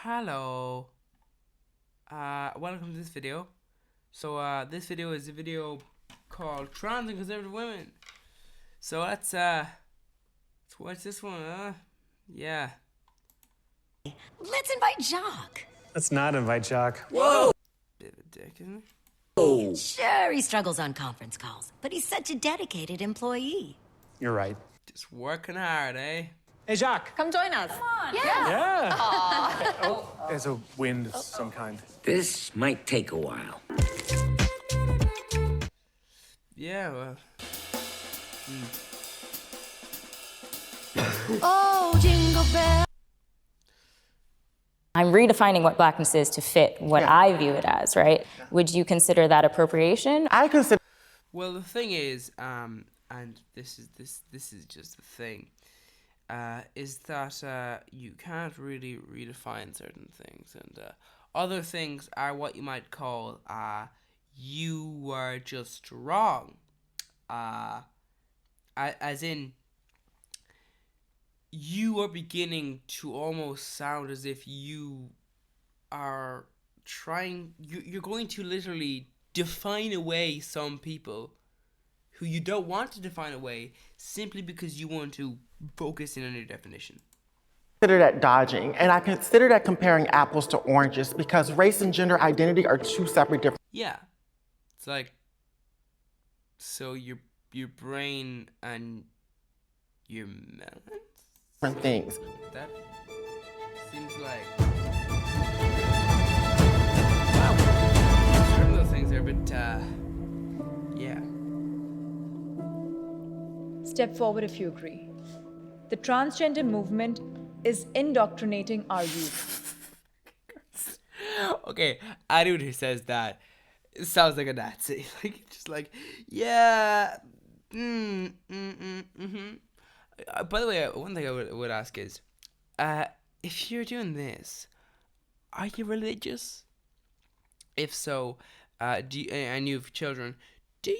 Hello. Welcome to this video. This video is a video called Trans and Conservative Women. So let's watch this one. Yeah. Let's invite Jacques. Let's not invite Jacques. Whoa. Bit of a dick, isn't it? Sure, he struggles on conference calls, but he's such a dedicated employee. You're right. Just working hard, eh? Hey, Jacques. Come join us. Yeah. Oh, there's a wind of some kind. This might take a while. Yeah. Well. Oh, jingle bell. I'm redefining what blackness is to fit what I view it as, right? Would you consider that appropriation? I consider. Well, the thing is, and this is just the thing, is that you can't really redefine certain things, and other things are what you might call you were just wrong, as in you are beginning to almost sound as if you are you're going to literally define away some people who you don't want to define away simply because you want to focus in on your definition. Consider that dodging, and I consider that comparing apples to oranges because race and gender identity are two separate different. Yeah, it's like, so your brain and your melon. Things. That seems like, wow, some of those things are a bit yeah. Step forward if you agree. The transgender movement is indoctrinating our youth. Okay, anyone who says that sounds like a Nazi. Like, just like, yeah. By the way, one thing I would ask is, if you're doing this, are you religious? If so, do you, and you have children, do you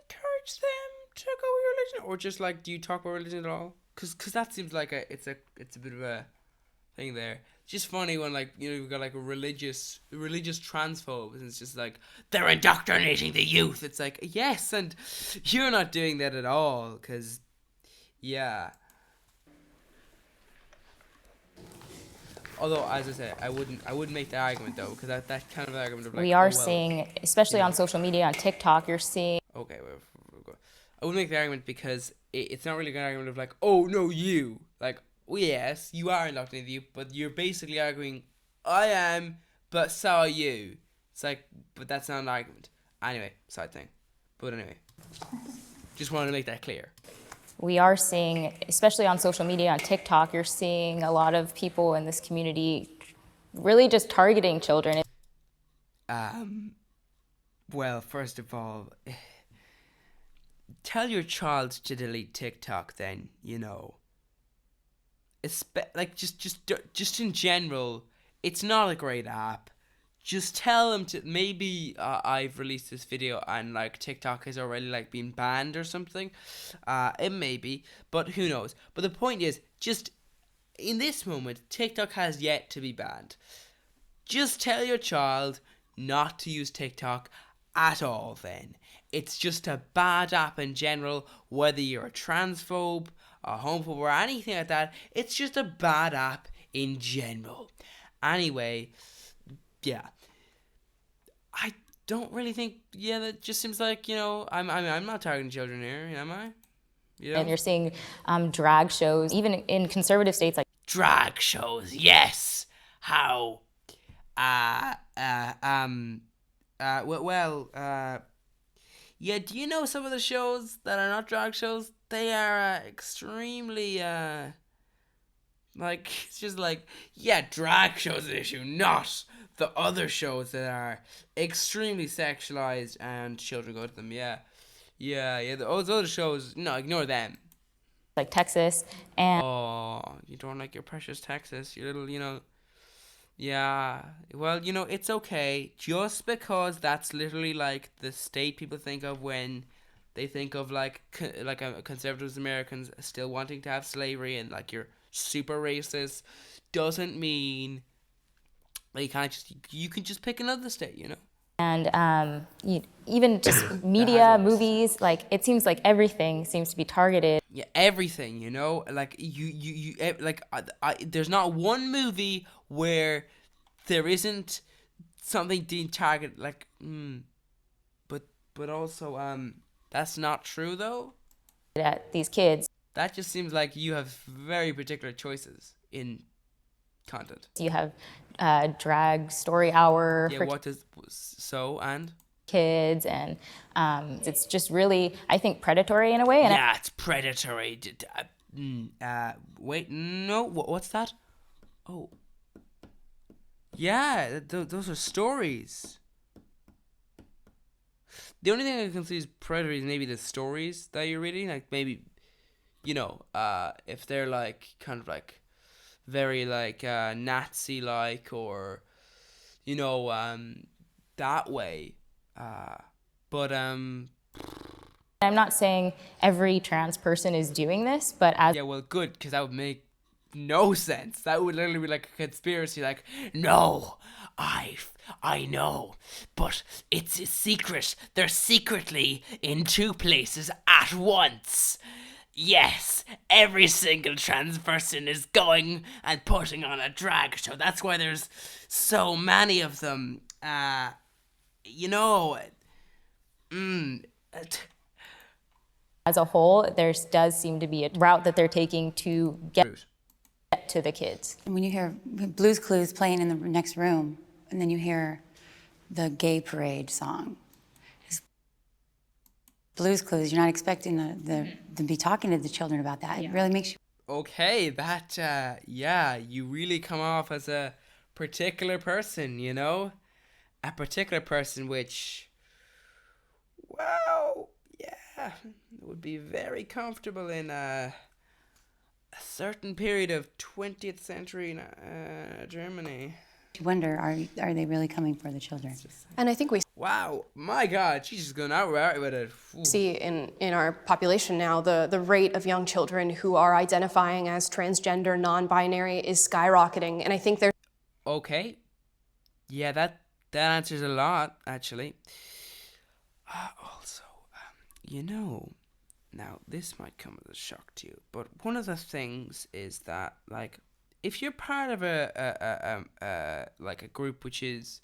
encourage them to go with your religion, or just like, do you talk about religion at all? Cause that seems like it's a bit of a thing there. It's just funny when, like, you know, you've got like a religious transphobes, and it's just like, they're indoctrinating the youth. It's like, yes, and you're not doing that at all, cause yeah. Although, as I say, I wouldn't make the argument though, because that kind of argument of like, We are oh, well, seeing, especially on social media, on TikTok, you're seeing okay, we'll go. I wouldn't make the argument because it's not really an argument of like, oh no, you, like, oh, yes, you are indoctrinating you, but you're basically arguing, I am, but so are you. It's like, but that's not an argument. Anyway, side thing. But anyway, just wanted to make that clear. we are seeing, especially on social media, on TikTok, you're seeing a lot of people in this community really just targeting children. Well, first of all, tell your child to delete TikTok then, you know. Like, just in general, it's not a great app. Just tell them to, maybe I've released this video and like TikTok has already like been banned or something. It may be, but who knows. But the point is, just in this moment, TikTok has yet to be banned. Just tell your child not to use TikTok at all then. It's just a bad app in general, whether you're a transphobe, a homophobe, or anything like that. It's just a bad app in general. Anyway, yeah, I don't really think. Yeah, that just seems like, you know, I'm not targeting children here, am I? You know? And you're seeing drag shows, even in conservative states like Drag shows, yes. How? Yeah. Do you know some of the shows that are not drag shows? They are extremely like, it's just like, yeah, drag shows an issue, not the other shows that are extremely sexualized and children go to them. Yeah. Those other shows, no, ignore them. Texas, and Oh, you don't like your precious Texas, your little, you know. Yeah, well, you know, it's okay. Just because that's literally like the state people think of when they think of like conservatives Americans still wanting to have slavery and like you're super racist, doesn't mean Like you can't just you can just pick another state, you know. And even just media, movies, like it seems like everything seems to be targeted. Yeah, everything, you know, like like there's not one movie where there isn't something being targeted. Like, but also that's not true though. At these kids. That just seems like you have very particular choices in content. You have drag story hour Yeah, for what does so and kids, and it's just really, I think, predatory in a way. And yeah, it's predatory. Wait, no, what's that? Oh, yeah, those are stories. The only thing I can see is predatory is maybe the stories that you're reading, like maybe, you know, if they're like kind of like very like Nazi like, or you know, that way. But I'm not saying every trans person is doing this, but as yeah, well, good, because that would make no sense. That would literally be like a conspiracy. Like, no, I know, but it's a secret. They're secretly in two places at once. Yes, every single trans person is going and putting on a drag show. That's why there's so many of them. You know, as a whole, there does seem to be a route that they're taking to get to the kids. When you hear Blue's Clues playing in the next room, and then you hear the Gay Parade song, Blue's Clues, you're not expecting to be talking to the children about that. It really makes you... Okay, that, yeah, you really come off as a particular person, you know? A particular person which, well, yeah, would be very comfortable in a certain period of 20th century Germany. You wonder, are they really coming for the children? And I think we Wow, my God, she's just going out with it. Ooh. see in our population now the rate of young children who are identifying as transgender, non-binary is skyrocketing, and I think there's... Okay, yeah, that answers a lot, actually. Also, you know, now this might come as a shock to you, but one of the things is that, like, if you're part of like a group which is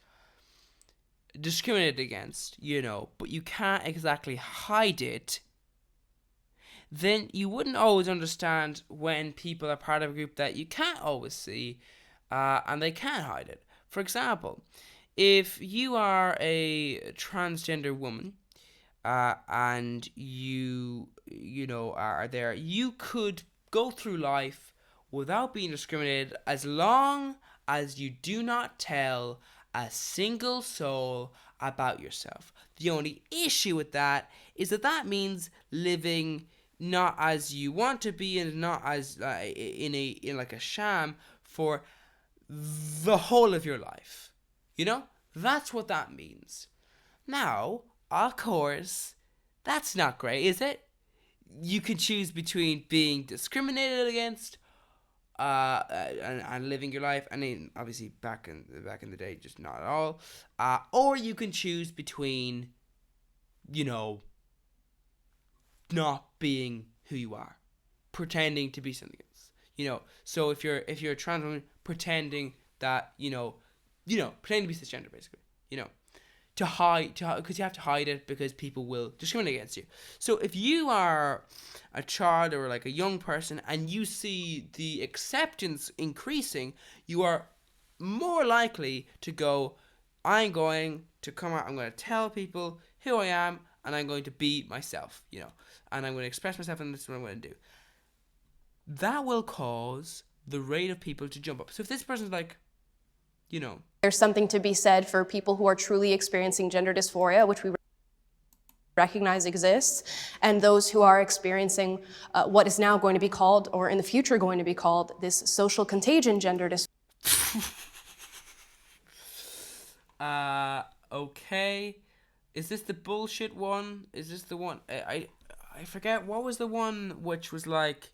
discriminated against, you know, but you can't exactly hide it, then you wouldn't always understand when people are part of a group that you can't always see, and they can't hide it. For example, if you are a transgender woman, and you know, are there, you could go through life without being discriminated as long as you do not tell a single soul about yourself. The only issue with that is that means living not as you want to be, and not as in like a sham for the whole of your life. You know, that's what that means. Now, of course, that's not great, is it? You can choose between being discriminated against and living your life, and then obviously back in the day, just not at all. Or you can choose between, you know, not being who you are, pretending to be something else. You know, so if you're a trans woman, pretending that pretending to be cisgender, basically. You know, to hide, because you have to hide it because people will discriminate against you. So if you are a child or like a young person and you see the acceptance increasing, you are more likely to go, I'm going to come out, I'm going to tell people who I am, and I'm going to be myself, you know, and I'm going to express myself, and this is what I'm going to do. That will cause the rate of people to jump up. So if this person's like, you know, There's something to be said for people who are truly experiencing gender dysphoria, which we recognize exists, and those who are experiencing what is now going to be called, or in the future going to be called, this social contagion gender dysphoria. Okay. Is this the bullshit one? Is this the one? I forget, what was the one which was like,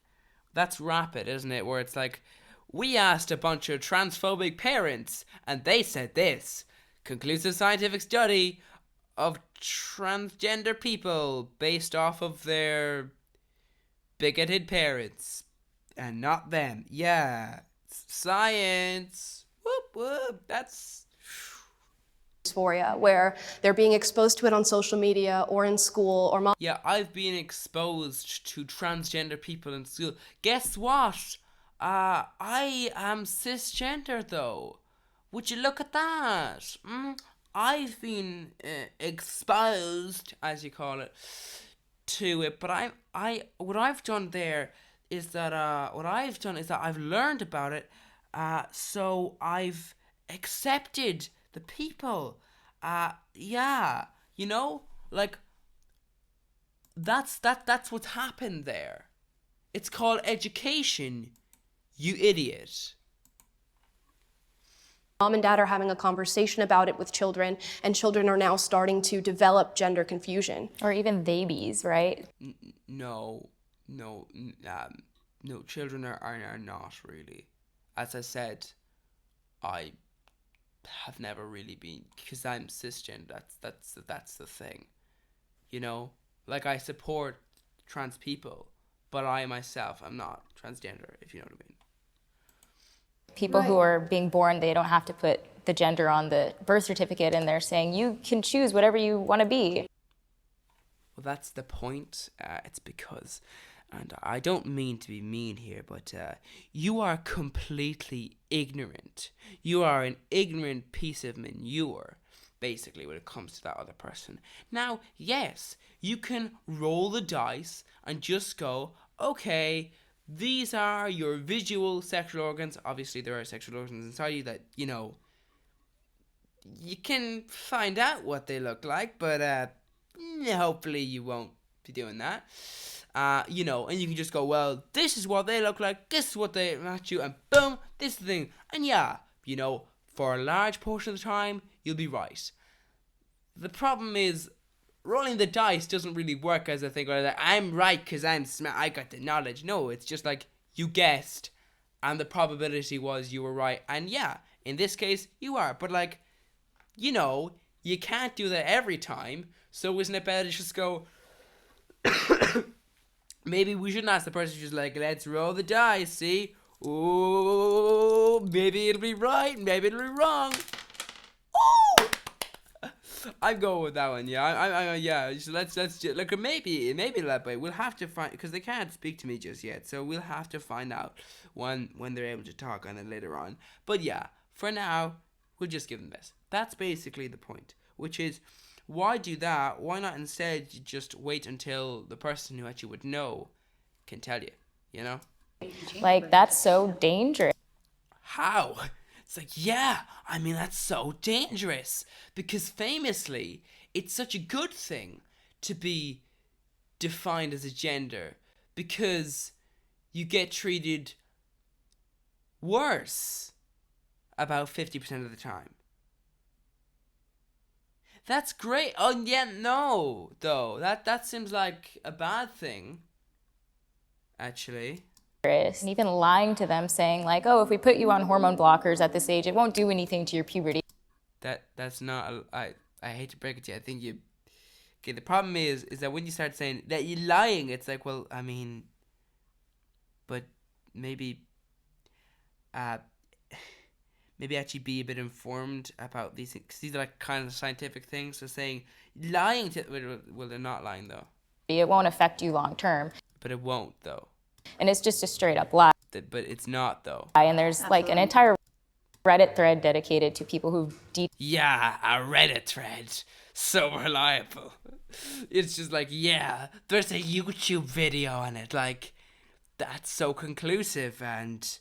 that's Rapid, isn't it? Where it's like, we asked a bunch of transphobic parents, and they said this. Conclusive scientific study of transgender people based off of their bigoted parents. And not them. Yeah. Science. Whoop, whoop. That's... dysphoria, where they're being exposed to it on social media or in school or Yeah, I've been exposed to transgender people in school. Guess what? I am cisgender though. Would you look at that? I've been exposed, as you call it, to it. But what I've done there is that I've learned about it. So I've accepted the people. Yeah, you know, like that's what's happened there. It's called education, you idiot. mom and dad are having a conversation about it with children, and children are now starting to develop gender confusion. Or even babies, right? No, children are not really. As I said, I have never really been, because I'm cisgender. That's the thing, you know. Like, I support trans people, but I myself am not transgender, if you know what I mean. People who are being born, they don't have to put the gender on the birth certificate, and they're saying you can choose whatever you want to be. Well, that's the point. It's because, and I don't mean to be mean here, but you are completely ignorant. You are an ignorant piece of manure, basically, when it comes to that other person. Now, yes, you can roll the dice and just go, okay, these are your visual sexual organs. Obviously, there are sexual organs inside you that, you know, you can find out what they look like, but hopefully you won't be doing that. You know, and you can just go, well, this is what they look like, this is what they match you, and boom, this is the thing. And yeah, you know, for a large portion of the time, you'll be right. The problem is, rolling the dice doesn't really work as a thing where like, I'm right because I'm smart, I got the knowledge. No, it's just like, you guessed, and the probability was you were right. And yeah, in this case, you are. But like, you know, you can't do that every time. So isn't it better to just go, maybe we shouldn't ask the person, just like, let's roll the dice, see? Ooh, maybe it'll be right, maybe it'll be wrong. Ooh! I'm going with that one, yeah. Yeah. So let's just look. Maybe that way. We'll have to find, because they can't speak to me just yet. So we'll have to find out when they're able to talk, and then later on. But yeah, for now, we'll just give them this. That's basically the point. Which is, why do that? Why not instead just wait until the person who actually would know can tell you? You know. Like, that's so dangerous. How? It's like, yeah, I mean, that's so dangerous. Because famously, it's such a good thing to be defined as a gender, because you get treated worse about 50% of the time. That's great. Oh, yeah, no, though. That seems like a bad thing, actually. And even lying to them, saying like, oh, if we put you on hormone blockers at this age, it won't do anything to your puberty. That's not, I hate to break it to you, I think you, okay, the problem is that when you start saying that you're lying, it's like, well, I mean, but maybe actually be a bit informed about these things, 'cause these are like kind of scientific things. So saying lying to, well, they're not lying though. It won't affect you long term. But it won't though. And it's just a straight up lie. But it's not though. And there's like an entire Reddit thread dedicated to people who yeah, a Reddit thread. So reliable. It's just like, yeah, there's a YouTube video on it. Like, that's so conclusive. And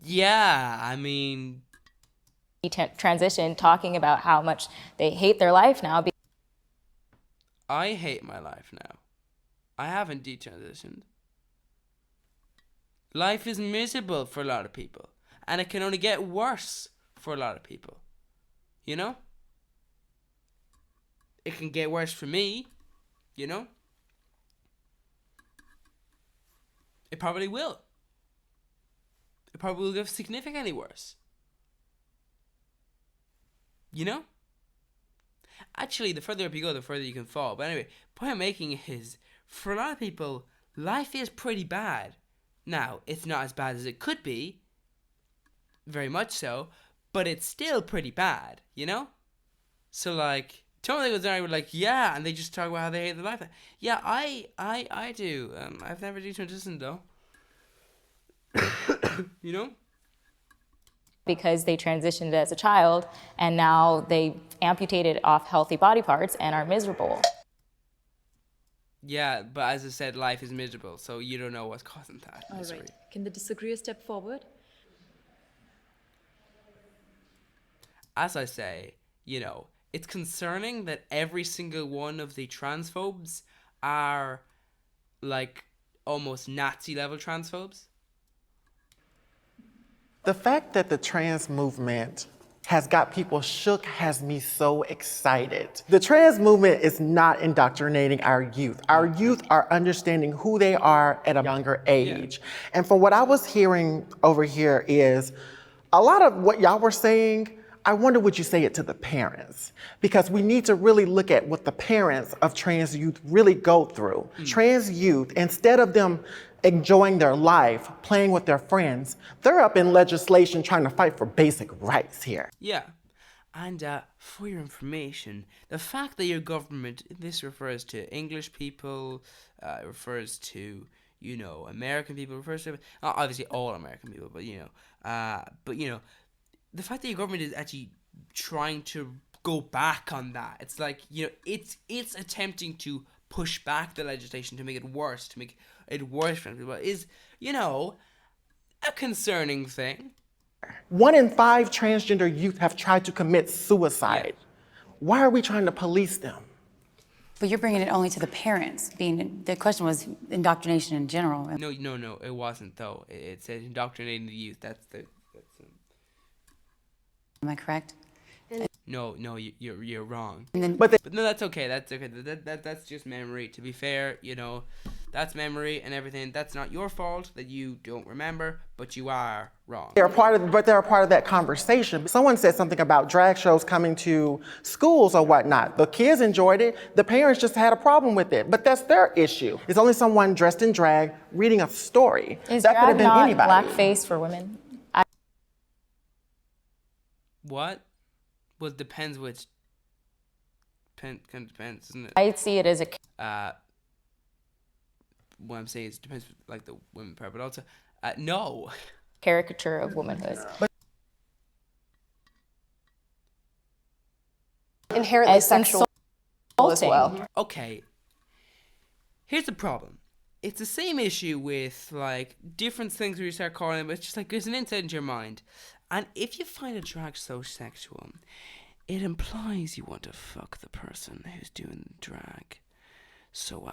yeah, I mean, transition, talking about how much they hate their life now. I hate my life now. I haven't detransitioned. Life is miserable for a lot of people, and it can only get worse for a lot of people. You know? It can get worse for me, you know? It probably will. it probably will get significantly worse. You know? Actually, the further up you go, the further you can fall. But anyway, the point I'm making is, for a lot of people, life is pretty bad. Now, it's not as bad as it could be, very much so, but it's still pretty bad, you know? So, like, totally goes down with like, yeah, and they just talk about how they hate their life. Yeah, I do. I've never done transition though. You know? Because they transitioned as a child and now they amputated off healthy body parts and are miserable. Yeah, but as I said, life is miserable, so you don't know what's causing that All misery. right. Can the disagree a step forward? As I say, you know, it's concerning that every single one of the transphobes are like almost Nazi level transphobes. The fact that the trans movement has got people shook has me so excited. The trans movement is not indoctrinating our youth. Our youth are understanding who they are at a younger age. And from what I was hearing over here is a lot of what y'all were saying, I wonder would you say it to the parents? Because we need to really look at what the parents of trans youth really go through. Trans youth, instead of them enjoying their life, playing with their friends, they're up in legislation trying to fight for basic rights here. Yeah. And for your information, the fact that your government, this refers to English people, it refers to, you know, American people, refers to, obviously all American people, but, you know, the fact that your government is actually trying to go back on that, it's like, you know, it's attempting to push back the legislation to make it worse, for people, is, you know, a concerning thing. 1 in 5 transgender youth have tried to commit suicide. Why are we trying to police them? But you're bringing it only to the parents. The question was indoctrination in general. No, it wasn't though. It said indoctrinating the youth. That's Am I correct? No, you're wrong. But no, that's okay. That's okay. That's just memory. To be fair, you know, that's memory and everything. That's not your fault that you don't remember, but you are wrong. they're a part of that conversation. Someone said something about drag shows coming to schools or whatnot. The kids enjoyed it. The parents just had a problem with it. But that's their issue. It's only someone dressed in drag reading a story. Is that could have drag been not anybody. blackface for women? What? Well, it depends which. Kind of depends, isn't it? I see it as a What I'm saying is, it depends, like the women part, but also, no. caricature of womanhood. Inherently As sexual as well. Okay. Here's the problem. It's the same issue with like different things where you start calling them. It's just like there's an insight into your mind, and if you find a drag so sexual, it implies you want to fuck the person who's doing drag. So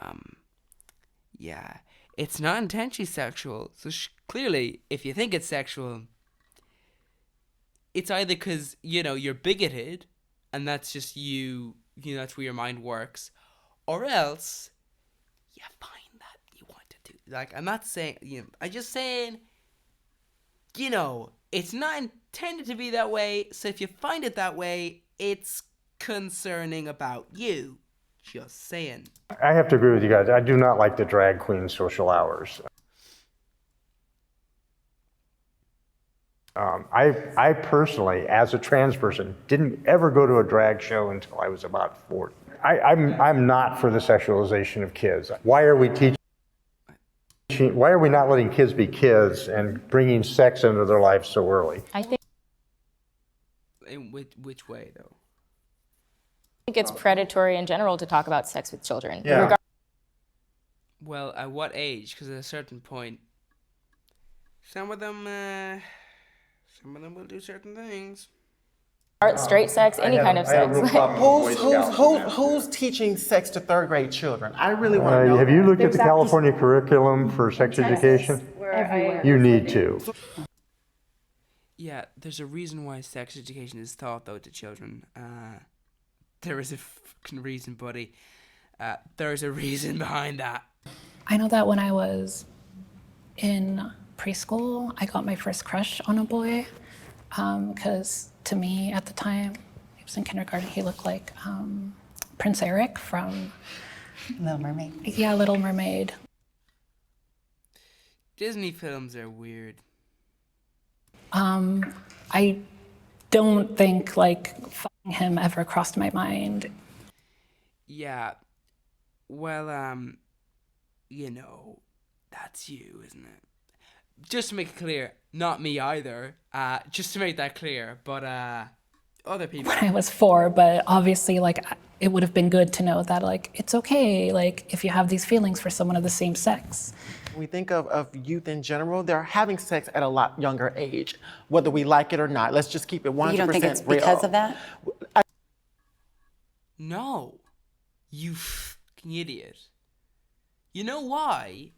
yeah, it's not intentionally sexual. So clearly, if you think it's sexual, it's either because you know you're bigoted, and that's just you know that's where your mind works, or else you find that you want to do. Like, I'm not saying, you know, I'm just saying, you know, it's not intended to be that way. So if you find it that way, it's concerning about you. Just saying. I have to agree with you guys. I do not like the drag queen social hours. I personally, as a trans person, didn't ever go to a drag show until I was about 40. I'm not for the sexualization of kids. Why are we teaching? Why are we not letting kids be kids and bringing sex into their lives so early? I think In which way though? it's predatory in general to talk about sex with children. Yeah. Well, at what age? Because at a certain point, some of them will do certain things. Straight sex, any kind of sex. Who's teaching sex to 3rd grade children? I really want to know. Have you looked at the California curriculum for sex education? You need to. Yeah, there's a reason why sex education is taught though to children. There is a fucking reason, buddy. There's a reason behind that. I know that when I was in preschool, I got my first crush on a boy, because to me at the time, he was in kindergarten, he looked like Prince Eric from Little Mermaid. Yeah, Little Mermaid. Disney films are weird. I don't think like fucking him ever crossed my mind. Yeah. Well, you know, that's you, isn't it? Just to make it clear, not me either. Just to make that clear, but other people. When I was 4, but obviously like it would have been good to know that like it's okay, like if you have these feelings for someone of the same sex. When we think of youth in general, they're having sex at a lot younger age, whether we like it or not. Let's just keep it 100% real. You don't think it's because of that? No, you fucking idiot. You know why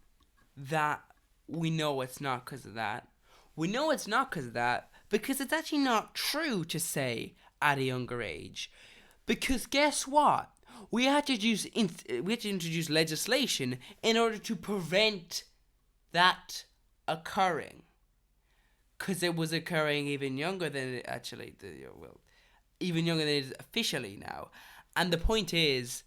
that we know it's not because of that? We know it's not because of that because it's actually not true to say at a younger age. Because guess what? We had to introduce legislation in order to prevent that occurring. Because it was occurring even younger than it actually, even younger than it is officially now. And the point is,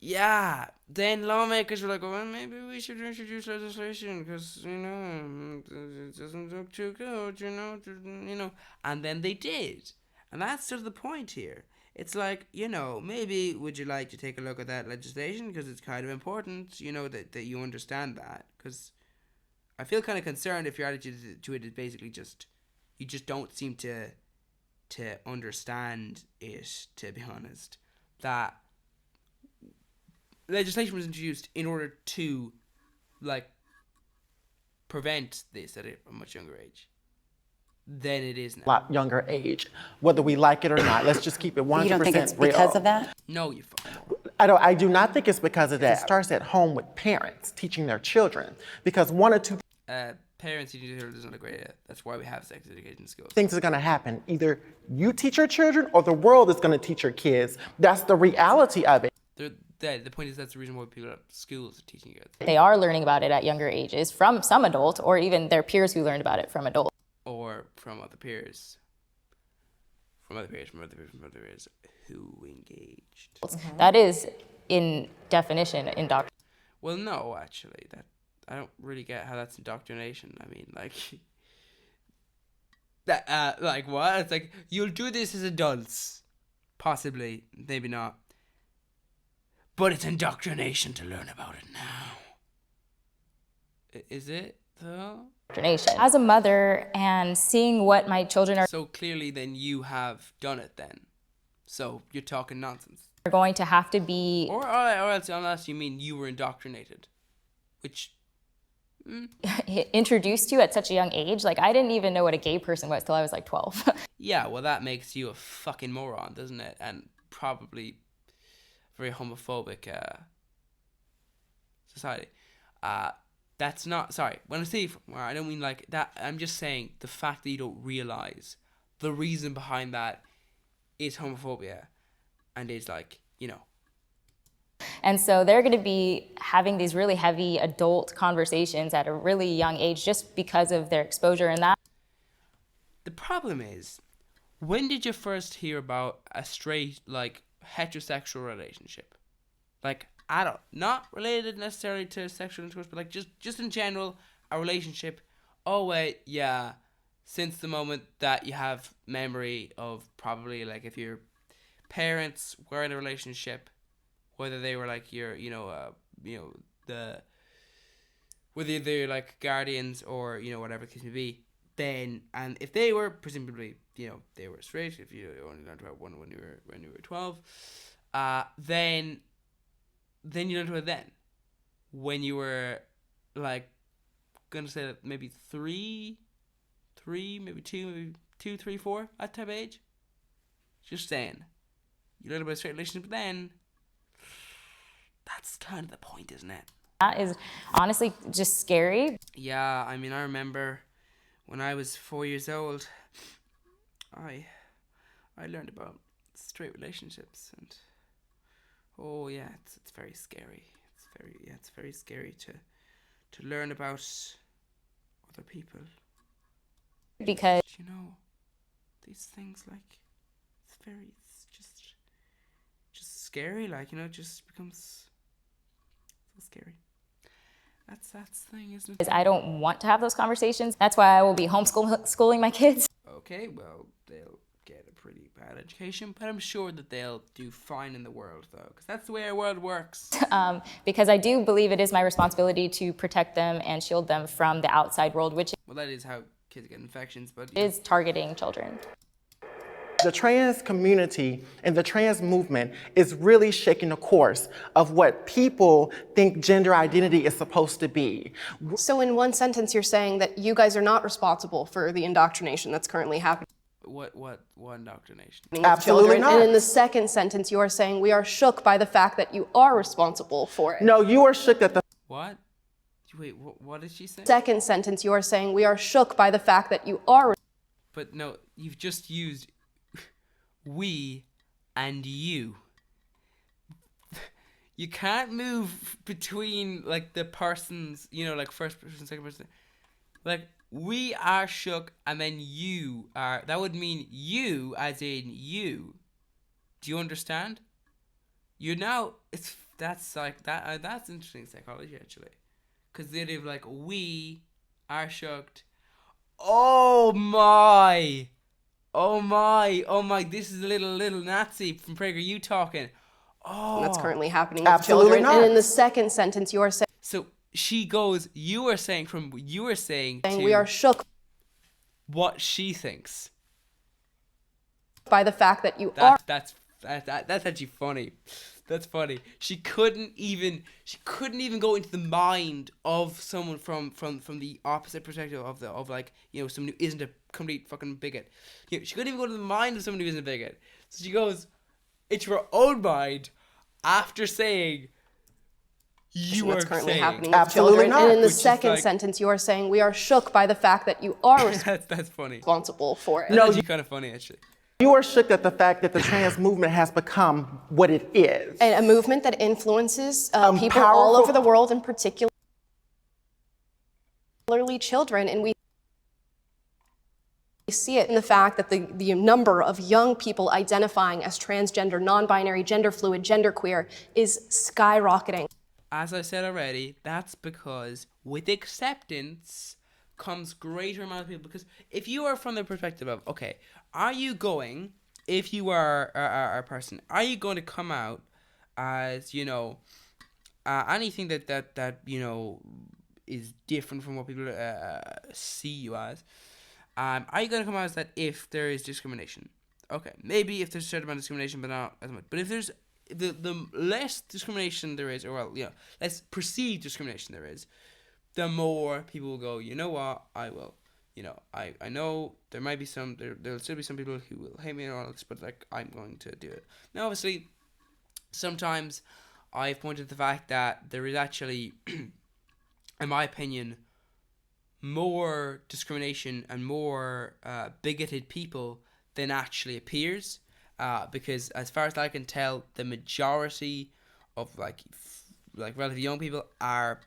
yeah, then lawmakers were like, well, maybe we should introduce legislation because, you know, it doesn't look too good, you know. And then they did. And that's sort of the point here. It's like, you know, maybe would you like to take a look at that legislation because it's kind of important, you know, that you understand that. Because I feel kind of concerned if your attitude to it is basically just, you just don't seem to understand it, to be honest. That legislation was introduced in order to, like, prevent this at a much younger age than it is now. A lot younger age, whether we like it or not. Let's just keep it 100% real. You don't think it's because of that? No, you fucking I do not think it's because of that. It starts at home with parents teaching their children, because one or two parents teaching their children isn't a great idea. That's why we have sex education in schools. things are going to happen. Either you teach your children or the world is going to teach your kids. That's the reality of it. The point is that's the reason why people at schools are teaching it. They are learning about it at younger ages from some adult or even their peers who learned about it from adults. Or from other peers. From other peers who engaged. That is, in definition, indoctrination. Well, no, actually, that I don't really get how that's indoctrination. I mean, like, that, like what? It's like you'll do this as adults, possibly, maybe not, but it's indoctrination to learn about it now. Is it though? As a mother and seeing what my children are So clearly, then you have done it. Then, so you're talking nonsense. going to have to be, Or else, unless you mean you were indoctrinated, which. introduced to at such a young age. Like, I didn't even know what a gay person was till I was like 12. Yeah, well, that makes you a fucking moron, doesn't it? And probably very homophobic society. That's not, sorry, when I say, I don't mean like that, I'm just saying the fact that you don't realize the reason behind that is homophobia and is like, you know. And so they're going to be having these really heavy adult conversations at a really young age just because of their exposure in that. The problem is, when did you first hear about a straight, like, heterosexual relationship? Like, adult, not related necessarily to sexual intercourse, but like just in general, a relationship. Oh wait, yeah, since the moment that you have memory of probably like if your parents were in a relationship, whether they were like your, whether they're like guardians or, whatever the case may be, then, and if they were, presumably, they were straight, if you only learned about one when you were 12, then you learned about it then. When you were, like, gonna say that maybe three, maybe two, 3, 4, that type of age. Just saying. You learned about a straight relationship then. That's kind of the point, isn't it? That is honestly just scary. Yeah, I mean, I remember when I was 4 years old, I learned about straight relationships, and oh yeah, it's very scary. It's very scary to learn about other people. Because You know, these things, like, it's just scary, like, you know, it just becomes so scary. That's the thing, isn't it? I don't want to have those conversations. That's why I will be homeschooling my kids. Okay, well, they'll get a pretty bad education, but I'm sure that they'll do fine in the world, though, because that's the way our world works. Because I do believe it is my responsibility to protect them and shield them from the outside world, which Well, that is how kids get infections, but is targeting children. The trans community and the trans movement is really shaking the course of what people think gender identity is supposed to be. So in one sentence, you're saying that you guys are not responsible for the indoctrination that's currently happening what indoctrination? with Absolutely children. not. And in the second sentence, you are saying we are shook by the fact that you are responsible for it. No, you are shook that the What? Wait, what did she say? Second sentence, you are saying we are shook by the fact that you are. But no, you've just used we and you. You can't move between, like, the persons, you know, like first person, second person. Like, we are shook and then you are. That would mean you as in you. Do you understand? You now, that's like, that's interesting psychology, actually. Because they'd have, like, we are shooked. Oh my! Oh my, this is a little Nazi from PragerU talking. Oh. That's currently happening with Absolutely children. not. And in the second sentence, you are saying So she goes, you were saying to we are shook what she thinks. by the fact that you are. That's actually funny. That's funny. She couldn't even go into the mind of someone from the opposite perspective of like, you know, someone who isn't a complete fucking bigot. You know, she couldn't even go to the mind of someone who isn't a bigot. So she goes into her own mind after saying you That's are currently saying. happening with Absolutely children. not. And in the Which is second like- sentence, you are saying we are shook by the fact that you are That's funny. responsible for it. That's actually kind of funny, actually. You are shook at the fact that the trans movement has become what it is. And a movement that influences people all powerful- over the world, and particularly children. And we see it in the fact that the number of young people identifying as transgender, non-binary, gender fluid, genderqueer is skyrocketing. As I said already, that's because with acceptance comes greater amount of people. Because if you are from the perspective of, okay, are you going, if you are a person, are you going to come out as, you know, anything that you know is different from what people see you as? Are you going to come out as that if there is discrimination? Okay, maybe if there's a certain amount of discrimination, but not as much. But if there's the less discrimination there is, or well, you know, less perceived discrimination there is, the more people will go, you know what, I will. You know, I know there might be there'll still be some people who will hate me and all this, but like, I'm going to do it. Now, obviously, sometimes I've pointed to the fact that there is actually, in my opinion, more discrimination and more bigoted people than actually appears. Because as far as I can tell, the majority of like relatively young people are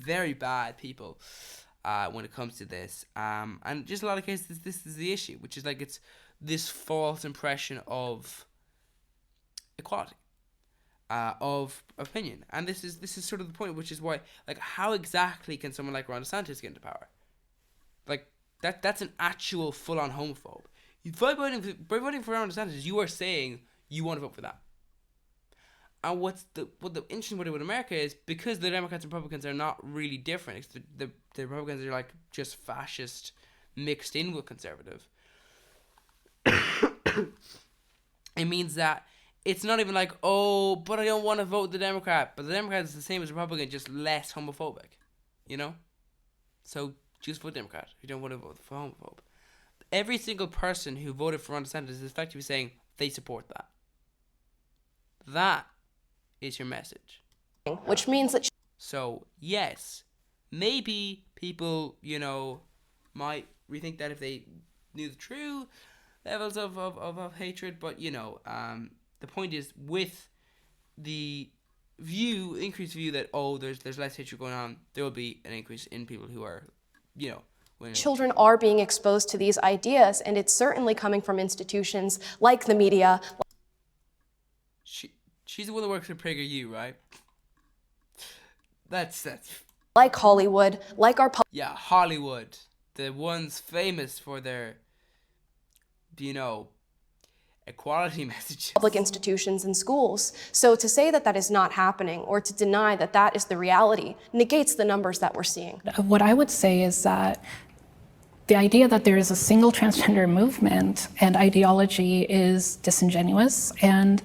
very bad people when it comes to this. And just a lot of cases, this is the issue, which is like it's this false impression of equality, of opinion, and this is sort of the point, which is why, like, how exactly can someone like Ron DeSantis get into power? Like that's an actual full-on homophobe. By voting for Ron DeSantis, you are saying you want to vote for that. And what the interesting part with America is, because the Democrats and Republicans are not really different. It's the Republicans are like just fascist mixed in with conservative. It means that it's not even like, oh, but I don't want to vote the Democrat. But the Democrat is the same as Republican, just less homophobic. You know? So just vote Democrat. You don't want to vote for homophobe. Every single person who voted for Ron DeSantis is effectively saying they support that. That is your message. Which means that So, yes, maybe people, you know, might rethink that if they knew the true levels of hatred, but, you know, the point is, with the increased view that there's less hatred going on, there will be an increase in people who are, women. Children are being exposed to these ideas, and it's certainly coming from institutions like the media. She's the one that works at PragerU, right? That's like Hollywood, like our yeah, Hollywood, the ones famous for their, equality messages. Public institutions and schools. So to say that that is not happening, or to deny that that is the reality, negates the numbers that we're seeing. What I would say is that the idea that there is a single transgender movement and ideology is disingenuous, and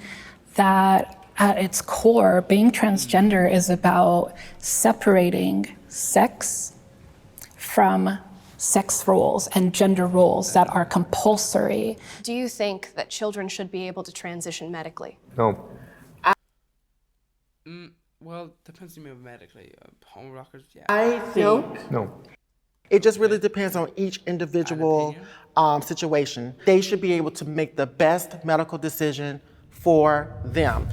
that at its core, being transgender is about separating sex from sex roles and gender roles that are compulsory. Do you think that children should be able to transition medically? No. Well, depends on you medically. Home rockers, yeah. I think No. it just really depends on each individual situation. They should be able to make the best medical decision for them.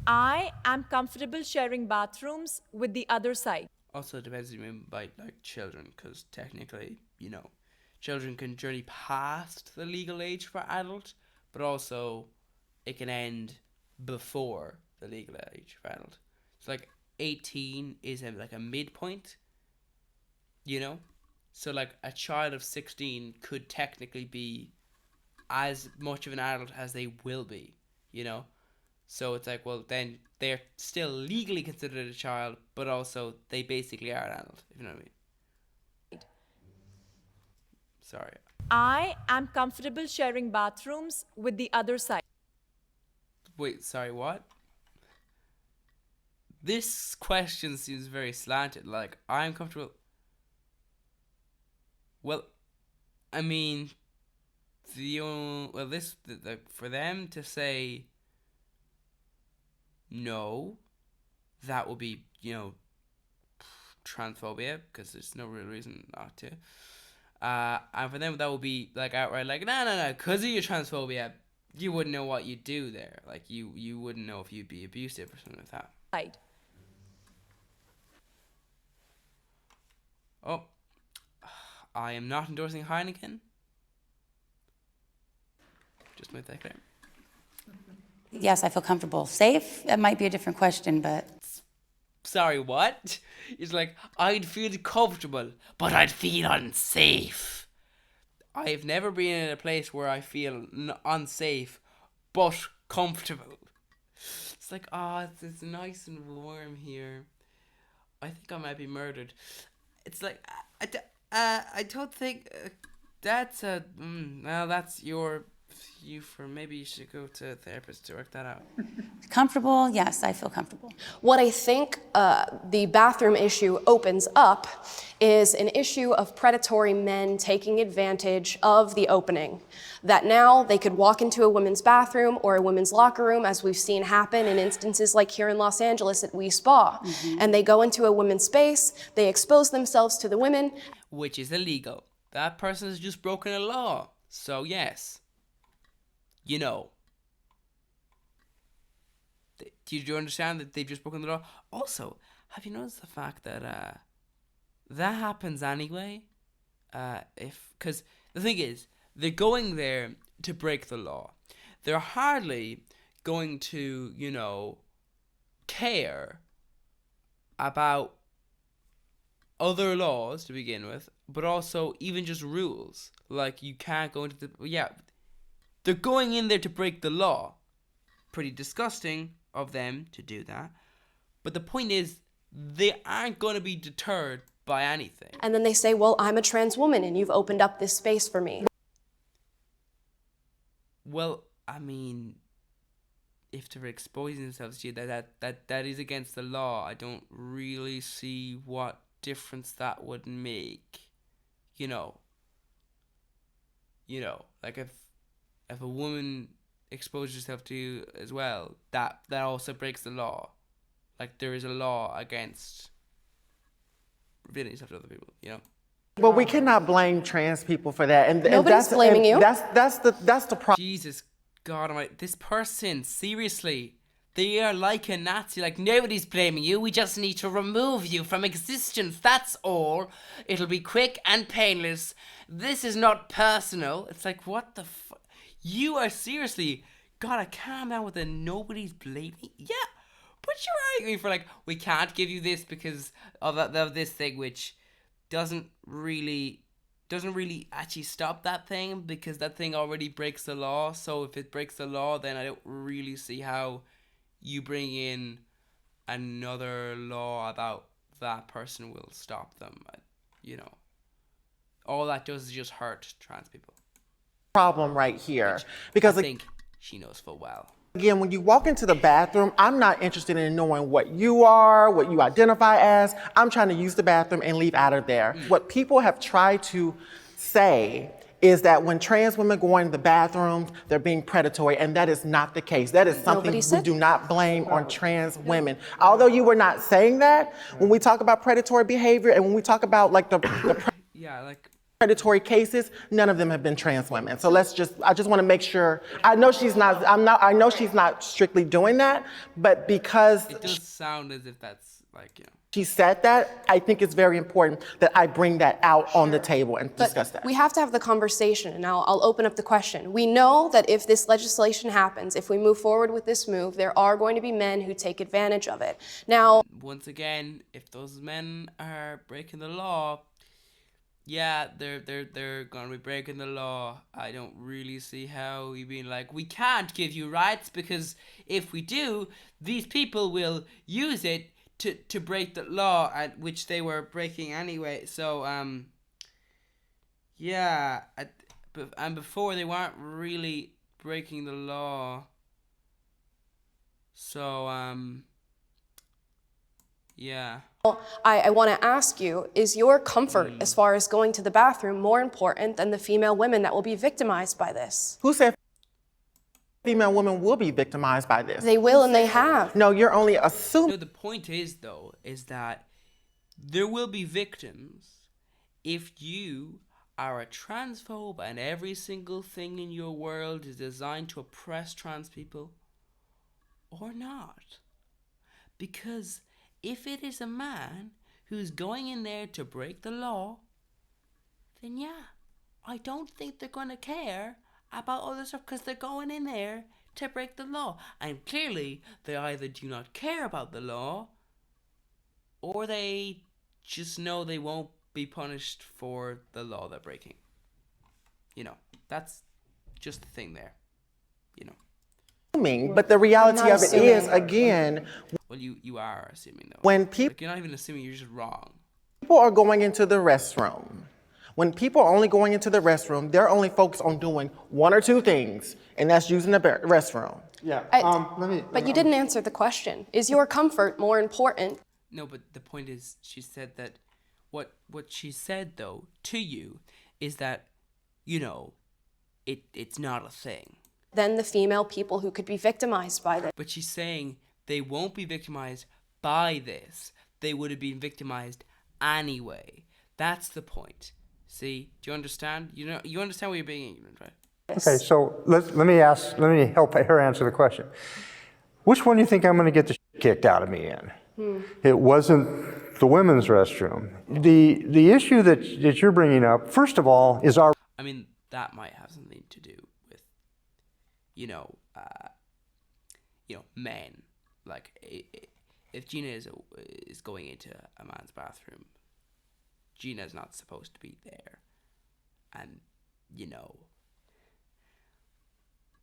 I am comfortable sharing bathrooms with the other side. Also, it depends what you mean by children, because technically, children can journey past the legal age for adult, but also it can end before the legal age for adult. So 18 is a midpoint, So a child of 16 could technically be as much of an adult as they will be, So it's well, then they're still legally considered a child, but also they basically are an adult, if you know what I mean. Sorry. I am comfortable sharing bathrooms with the other side. Wait, sorry, what? This question seems very slanted. I'm comfortable. Well, I mean, for them to say no, that would be, transphobia, because there's no real reason not to. And for them, that would be outright no, because of your transphobia, you wouldn't know what you'd do there. You wouldn't know if you'd be abusive or something like that. Side. Oh, I am not endorsing Heineken. Just make that clear. Yes, I feel comfortable. Safe? That might be a different question, but... Sorry, what? It's I'd feel comfortable, but I'd feel unsafe. I've never been in a place where I feel unsafe, but comfortable. It's it's nice and warm here. I think I might be murdered. It's I don't think that's that's you for maybe you should go to a therapist to work that out. Comfortable? Yes, I feel comfortable. What I think the bathroom issue opens up is an issue of predatory men taking advantage of the opening. That now they could walk into a women's bathroom or a women's locker room, as we've seen happen in instances like here in Los Angeles at We Spa. And they go into a women's space, they expose themselves to the women. Which is illegal. That person has just broken a law. So yes. Do you understand that they've just broken the law? Also, have you noticed the fact that that happens anyway? Because the thing is, they're going there to break the law. They're hardly going to, care about other laws to begin with, but also even just rules. You can't go into they're going in there to break the law. Pretty disgusting of them to do that. But the point is, they aren't going to be deterred by anything. And then they say, well, I'm a trans woman and you've opened up this space for me. Well, I mean, if they're exposing themselves to you, that is against the law. I don't really see what difference that would make. If a woman exposes herself to you as well, that also breaks the law. There is a law against revealing yourself to other people, But we cannot blame trans people for that. And Nobody's blaming you. That's the problem. Jesus God Almighty, this person, seriously, They are like a Nazi, like, nobody's blaming you, we just need to remove you from existence, that's all. It'll be quick and painless. This is not personal. It's like, what the fuck? You are seriously gotta calm down with the nobody's blaming. Yeah, but you're arguing for, like, we can't give you this because of this thing, which doesn't really actually stop that thing, because that thing already breaks the law. So if it breaks the law, then I don't really see how you bring in another law about that person will stop them. You know, all that does is just hurt trans people. Problem right here. Because I think she knows full well. Again, when you walk into the bathroom, I'm not interested in knowing what you are, what you identify as. I'm trying to use the bathroom and leave out of there. What people have tried to say is that when trans women go into the bathrooms, they're being predatory, and that is not the case. That is something we do not blame on trans women. Although you were not saying that, when we talk about predatory behavior and when we talk about like the predatory cases, none of them have been trans women. So I just want to make sure. I know she's not strictly doing that, but because it does sound as if that's like, you know, she said that, I think it's very important that I bring that out on the table and discuss that. We have to have the conversation, and I'll open up the question. We know that if this legislation happens, if we move forward with this move, there are going to be men who take advantage of it. Now, once again, if those men are breaking the law, yeah, they're gonna be breaking the law. I don't really see how you being like, we can't give you rights because if we do, these people will use it to break the law, at which they were breaking anyway. So yeah, and before they weren't really breaking the law. So yeah. I want to ask you, is your comfort as far as going to the bathroom more important than the female women that will be victimized by this? Who said female women will be victimized by this? They will, and they have. No, you're only assuming. No, the point is, though, is that there will be victims if you are a transphobe and every single thing in your world is designed to oppress trans people, or not. Because if it is a man who's going in there to break the law, then yeah, I don't think they're going to care about other stuff because they're going in there to break the law. And clearly, they either do not care about the law or they just know they won't be punished for the law they're breaking. You know, that's just the thing there, you know. But the reality of it is, again... Well, you are assuming, though. When people... Like, you're not even assuming, you're just wrong. People are going into the restroom. When people are only going into the restroom, they're only focused on doing one or two things, and that's using the restroom. Yeah, But you didn't answer the question. Is your comfort more important? No, but the point is, she said that what she said, though, to you is that, you know, it's not a thing. Than the female people who could be victimized by this. But she's saying they won't be victimized by this. They would have been victimized anyway. That's the point. See? Do you understand? You understand why you're being ignorant, right? Okay, so let me help her answer the question. Which one do you think I'm going to get the shit kicked out of me in? It wasn't the women's restroom. The issue that you're bringing up, first of all, is our... I mean, that might have something to do with, you know, men. Like, if Gina is going into a man's bathroom, Gina's not supposed to be there. And, you know,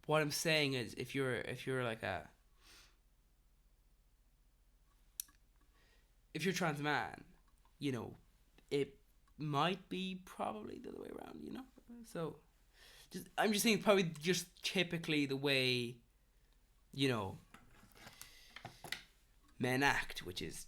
what I'm saying is, if you're like if you're a trans man, you know, it might be probably the other way around, you know? So, I'm just saying probably just typically the way, you know, men act, which is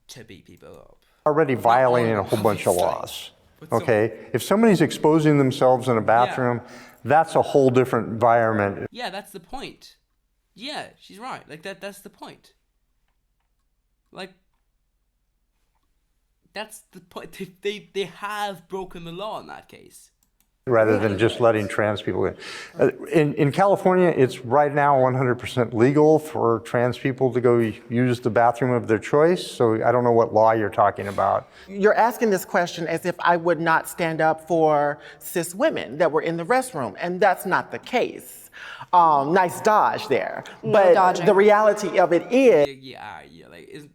to beat people up. Already violating a whole bunch of laws. Okay? If somebody's exposing themselves in a bathroom, that's a whole different environment. Yeah, that's the point. Yeah, she's right. Like, that's the point. Like, that's the point. They have broken the law in that case. rather than just letting trans people in. In California, it's right now 100% legal for trans people to go use the bathroom of their choice. So I don't know what law you're talking about. You're asking this question as if I would not stand up for cis women that were in the restroom, and that's not the case. Nice dodge there. No but dodging. The reality of it is, Yeah,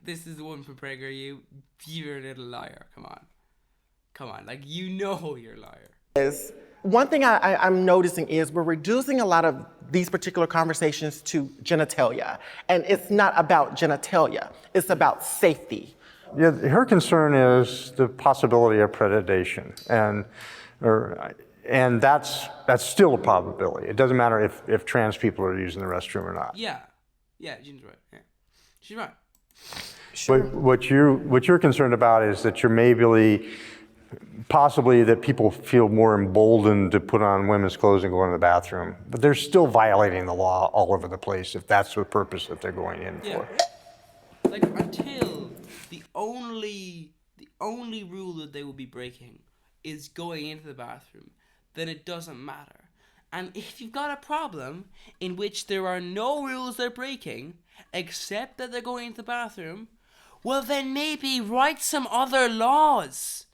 this is the one for PragerU. You're a little liar. Come on, like you know you're a liar. is one thing I'm noticing is we're reducing a lot of these particular conversations to genitalia, and it's not about genitalia. It's about safety. Yeah, her concern is the possibility of predation, and that's still a probability. It doesn't matter if trans people are using the restroom or not. Yeah, Jean's right. Yeah, she's right. But what you're concerned about is that you're possibly that people feel more emboldened to put on women's clothes and go into the bathroom. But they're still violating the law all over the place if that's the purpose that they're going in for. Like until the only rule that they will be breaking is going into the bathroom, then it doesn't matter. And if you've got a problem in which there are no rules they're breaking except that they're going into the bathroom, well then maybe write some other laws.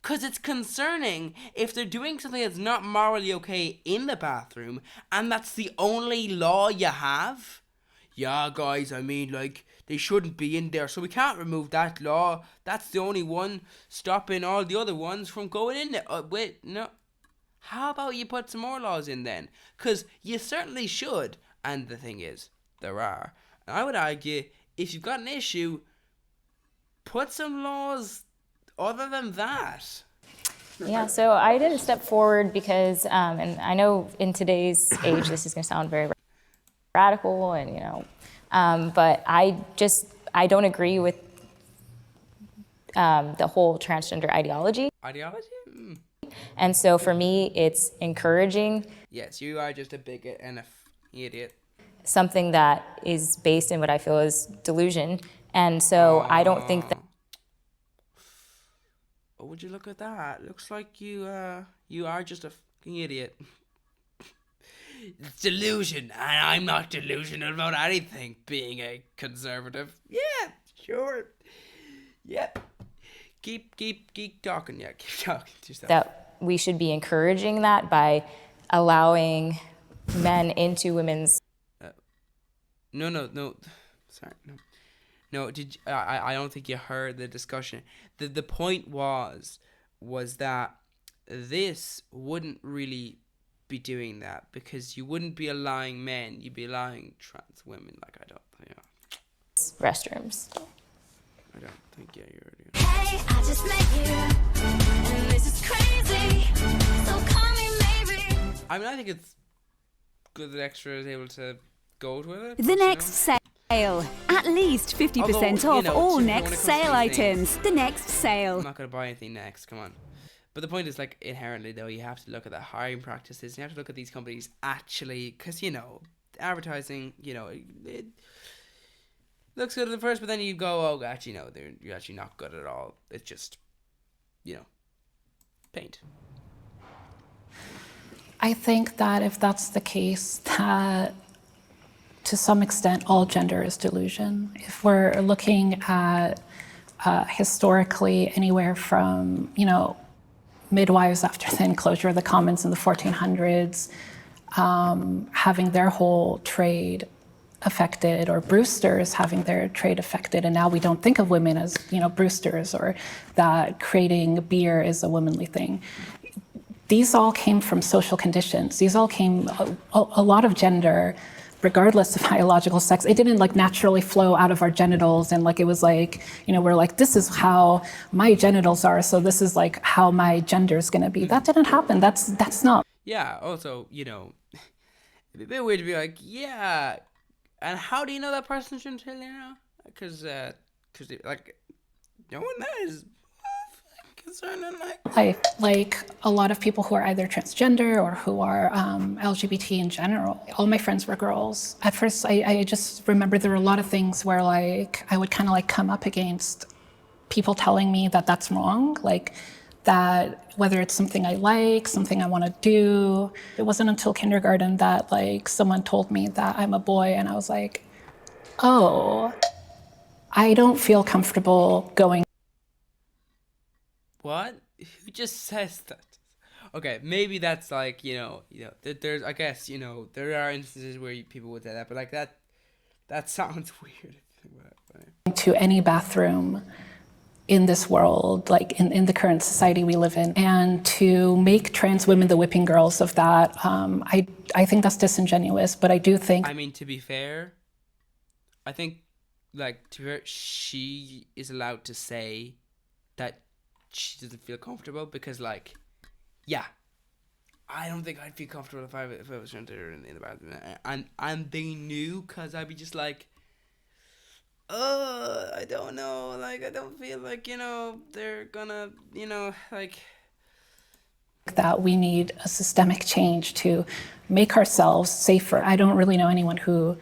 Because it's concerning if they're doing something that's not morally okay in the bathroom and that's the only law you have. Yeah, guys, I mean, like, they shouldn't be in there, so we can't remove that law. That's the only one stopping all the other ones from going in there. Wait, no. How about you put some more laws in then? Because you certainly should. And the thing is, there are. And I would argue, if you've got an issue, put some laws other than that. Yeah, so I didn't step forward because, and I know in today's age this is going to sound very radical, and but I don't agree with the whole transgender ideology. Ideology? And so for me, it's encouraging. Yes, you are just a bigot and an idiot. Something that is based in what I feel is delusion, and so I don't think that. Oh, would you look at that? Looks like you are just a fucking idiot. It's delusion, and I'm not delusional about anything. Being a conservative, yeah, sure, yep. Keep talking, yeah. Keep talking to yourself. That we should be encouraging that by allowing men into women's. No. Sorry, no. No, I don't think you heard the discussion. The point was that this wouldn't really be doing that because you wouldn't be allowing men, you'd be allowing trans women. Like restrooms. I don't think you're doing. Hey, I just met you, and this is crazy. So call me maybe. I mean, I think it's good that Extra is able to go with it. The next sale. At least 50% off all next sale items. The next sale. I'm not going to buy anything next, come on. But the point is, like, inherently, though, you have to look at the hiring practices. You have to look at these companies actually, because, advertising, it looks good at the first, but then you go, oh, actually, no, you're actually not good at all. It's just, paint. I think that if that's the case, that to some extent all gender is delusion. If we're looking at historically anywhere from, midwives after the enclosure of the commons in the 1400s, having their whole trade affected, or Brewsters having their trade affected, and now we don't think of women as, Brewsters, or that creating beer is a womanly thing. These all came from social conditions. These all came, a lot of gender, regardless of biological sex, it didn't naturally flow out of our genitals, and it was we're like, this is how my genitals are, so this is how my gender is going to be. That didn't happen. That's not. Yeah, also, it'd be a bit weird to be like, yeah, and how do you know that person's genitalia? Because no one knows. Like a lot of people who are either transgender or who are LGBT in general. All my friends were girls. At first, I just remember there were a lot of things where I would kind of come up against people telling me that that's wrong, that whether it's something I like, something I want to do. It wasn't until kindergarten that like someone told me that I'm a boy, and I was like, oh, I don't feel comfortable going. What? Who just says that? Okay, maybe that's like, there's, I guess, there are instances where people would say that, but like that sounds weird. To any bathroom in this world, like in the current society we live in, and to make trans women the whipping girls of that, I think that's disingenuous, but I do think... I mean, to be fair, I think, like, to her, she is allowed to say that she doesn't feel comfortable because, like, yeah, I don't think I'd feel comfortable if I was trying to in the bathroom, and they knew, because I'd be just like, I don't know, like, I don't feel like, they're gonna, like... that we need a systemic change to make ourselves safer. I don't really know anyone who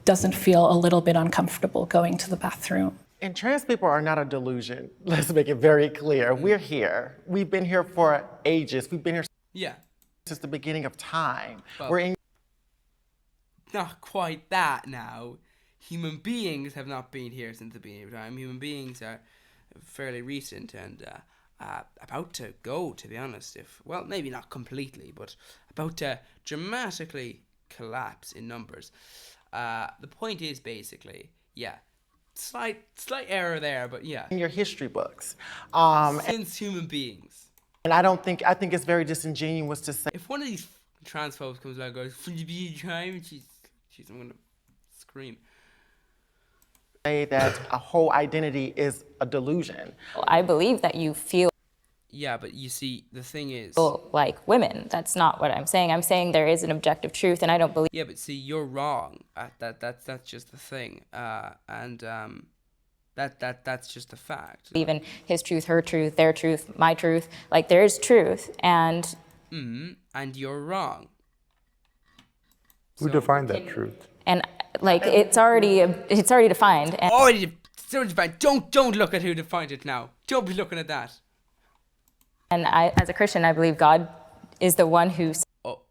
doesn't feel a little bit uncomfortable going to the bathroom. And trans people are not a delusion. Let's make it very clear. We're here. We've been here for ages. We've been here since the beginning of time. Well, we're in... Not quite that now. Human beings have not been here since the beginning of time. Human beings are fairly recent and about to go, to be honest. Well, maybe not completely, but about to dramatically collapse in numbers. The point is basically, slight error there, but yeah. In your history books. Since human beings. And I think it's very disingenuous to say... If one of these transphobes comes along and goes, from the beginning of time, jeez, I'm gonna scream. Say that a whole identity is a delusion. I believe that you feel... Yeah, but you see, the thing is... like women. That's not what I'm saying. I'm saying there is an objective truth, and I don't believe... Yeah, but see, you're wrong. That's just the thing. That's just a fact. Even his truth, her truth, their truth, my truth. Like, there is truth, and... And you're wrong. Who defined that truth? And, like, it's already defined. And already defined. Don't look at who defined it now. Don't be looking at that. And I, as a Christian, I believe God is the one who... Oh,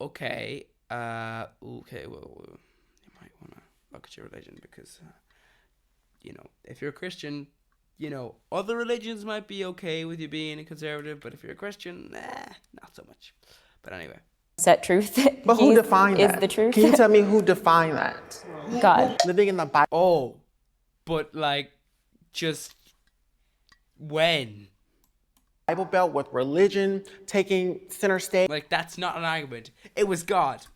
okay. Well, you might want to look at your religion because, if you're a Christian, other religions might be okay with you being a conservative, but if you're a Christian, not so much. But anyway. Set truth. But who defined that? Is the truth. Can you tell me who defined that? God. Living in the Bible. Oh, but like, just when? Bible Belt with religion taking center stage. Like, that's not an argument. It was God.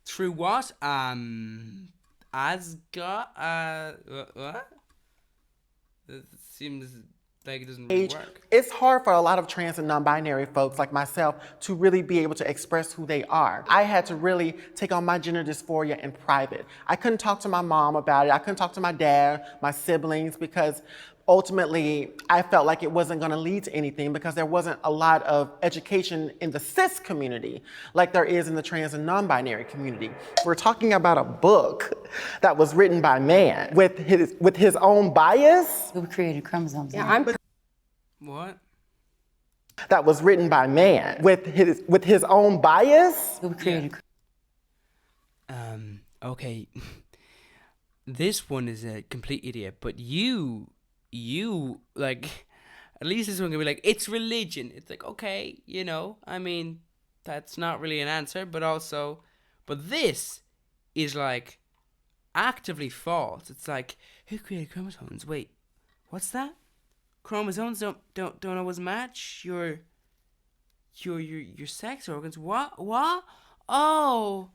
Through what? As God? What? It seems like it doesn't really work. It's hard for a lot of trans and non-binary folks like myself to really be able to express who they are. I had to really take on my gender dysphoria in private. I couldn't talk to my mom about it. I couldn't talk to my dad, my siblings, because ultimately, I felt like it wasn't going to lead to anything because there wasn't a lot of education in the cis community like there is in the trans and non-binary community. We're talking about a book that was written by man with his own bias. Who created chromosomes? Yeah, What? That was written by man with his own bias. Who created? Okay. This one is a complete idiot, but you like, at least this one can be like, it's religion. It's like, okay, I mean, that's not really an answer, but this is like actively false. It's like, who created chromosomes? Wait, what's that? Chromosomes don't always match your sex organs. What? Oh,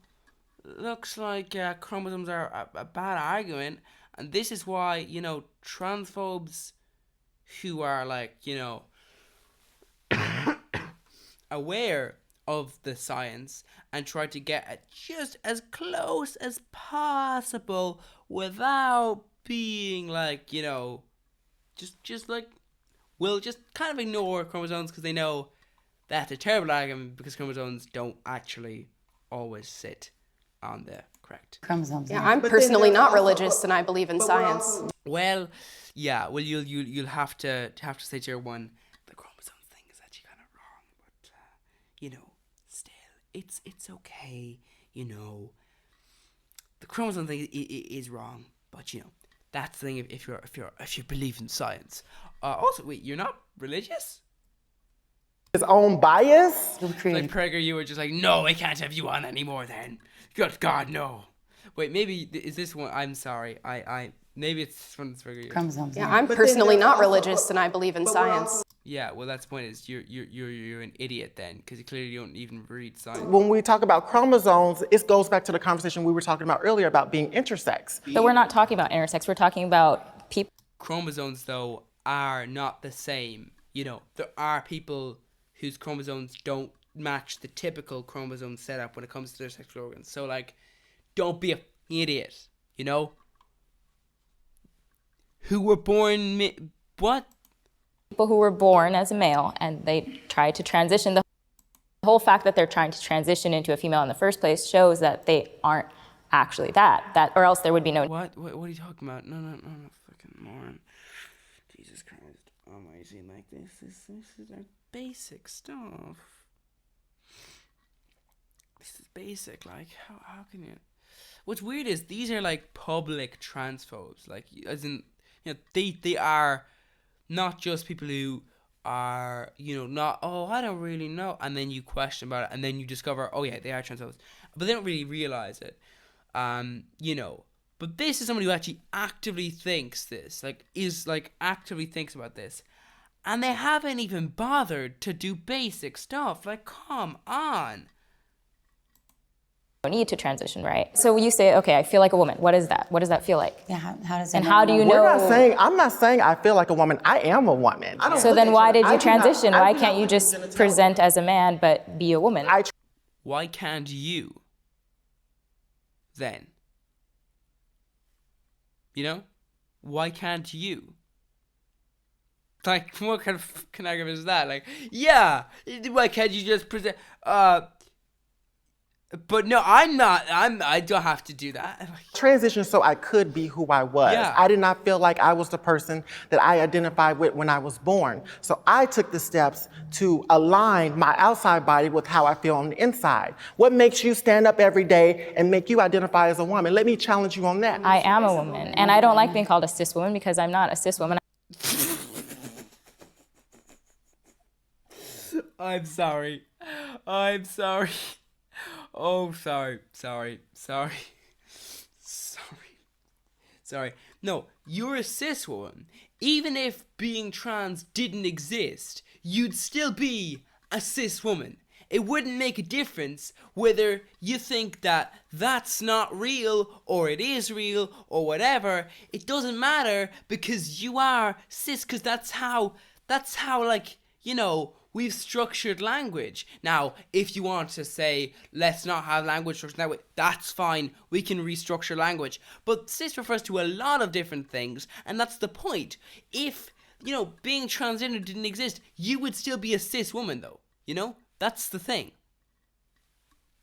looks like chromosomes are a bad argument. And this is why, transphobes who are like, aware of the science and try to get just as close as possible without being like, just like, will just kind of ignore chromosomes because they know that's a terrible argument because chromosomes don't actually always sit on the correct chromosomes. Yeah, I'm personally not religious, and I believe in science. Well, yeah. Well, you'll have to say to your one, the chromosome thing is actually kind of wrong, but you know, still, it's okay. You know, the chromosome thing is wrong, but you know, that's the thing. If you believe in science. Also, wait, you're not religious? His own bias. Like Prager, you were just like, no, I can't have you on anymore. Then, good God, no. Wait, maybe is this one? I'm sorry. I maybe it's from Prager. Chromosomes. Yeah, I'm personally not religious, and I believe in science. Yeah, well, that's the point. Is you're an idiot then, because you clearly don't even read science. When we talk about chromosomes, it goes back to the conversation we were talking about earlier about being intersex. So we're not talking about intersex. We're talking about people. Chromosomes, though, are not the same. You know, there are people whose chromosomes don't match the typical chromosome setup when it comes to their sexual organs. So, like, don't be an idiot, you know? Who were born... what? People who were born as a male and they tried to transition. The whole fact that they're trying to transition into a female in the first place shows that they aren't actually that, or else there would be no... What are you talking about? No, fucking moron. Jesus Christ. Almighty, like this is like basic stuff. This is basic, like how can you? What's weird is these are like public transphobes, like as in, you know, they are not just people who are, you know, not, oh, I don't really know, and then you question about it, and then you discover, oh yeah, they are transphobes, but they don't really realize it, you know. But this is somebody who actually actively thinks this, actively thinks about this. And they haven't even bothered to do basic stuff. Like, come on. Need to transition, right? So you say, okay, I feel like a woman. What is that? What does that feel like? Yeah, how does it? And how do you know? I'm not saying I feel like a woman. I am a woman. So then why did you transition? Why can't you just present as a man but be a woman? Why can't you then? You know? Why can't you? Like, what kind of argument is that? Like, yeah, why can't you just present, but no, I don't have to do that. Transition so I could be who I was. Yeah. I did not feel like I was the person that I identified with when I was born. So I took the steps to align my outside body with how I feel on the inside. What makes you stand up every day and make you identify as a woman? Let me challenge you on that. I am a woman, and I don't like being called a cis woman because I'm not a cis woman. I'm sorry. Oh, sorry. No, you're a cis woman. Even if being trans didn't exist, you'd still be a cis woman. It wouldn't make a difference whether you think that that's not real or it is real or whatever. It doesn't matter because you are cis, because that's how like, you know, we've structured language. Now, if you want to say, let's not have language structured that way, that's fine. We can restructure language. But cis refers to a lot of different things, and that's the point. If, you know, being transgender didn't exist, you would still be a cis woman, though. You know? That's the thing.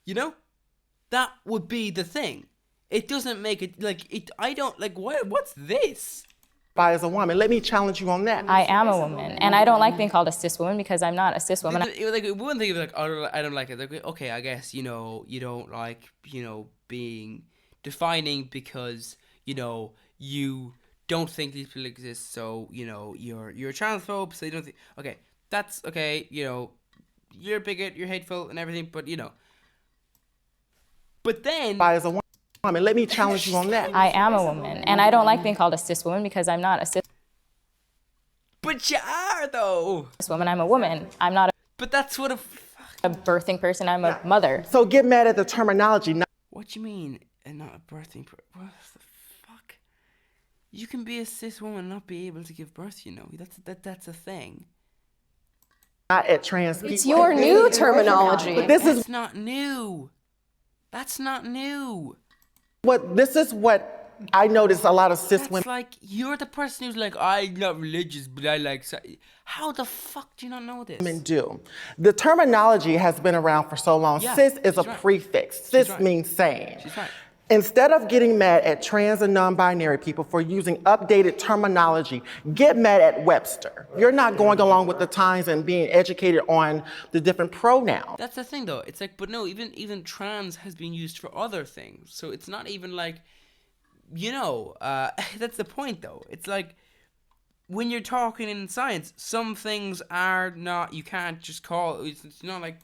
You know? That would be the thing. It doesn't make it, like, I don't, like, what's this? As a woman. Let me challenge you on that. I am a woman, and I don't like being called a cis woman because I'm not a cis woman. Like one thing is like, oh, I don't like it. Like, okay, I guess, you know, you don't like, you know, being defining because, you know, you don't think these people exist. So, you know, you're a transphobe. So you don't think. Okay, that's okay. You know, you're a bigot. You're hateful and everything. But you know. But then. As a woman. Let me challenge you on that. I am a woman, and I don't like being called a cis woman because I'm not a cis. But you are, though. Cis woman, I'm a woman. I'm not. But that's what a birthing person. I'm a mother. So get mad at the terminology. What you mean, and not a birthing? What the fuck? You can be a cis woman and not be able to give birth. You know, that's a thing. Not at trans people. It's your new terminology. But That's not new. That's not new. This is what I notice a lot of cis women. It's like, you're the person who's like, I'm not religious, but I like... How the fuck do you not know this? Women do. The terminology has been around for so long. Yeah, Cis is a she's right. prefix. Cis right. means same. She's right. Instead of getting mad at trans and non-binary people for using updated terminology, get mad at Webster. You're not going along with the times and being educated on the different pronouns. That's the thing, though. It's like, but no, even trans has been used for other things. So it's not even like, you know, that's the point, though. It's like, when you're talking in science, some things are not, you can't just call, it's not like...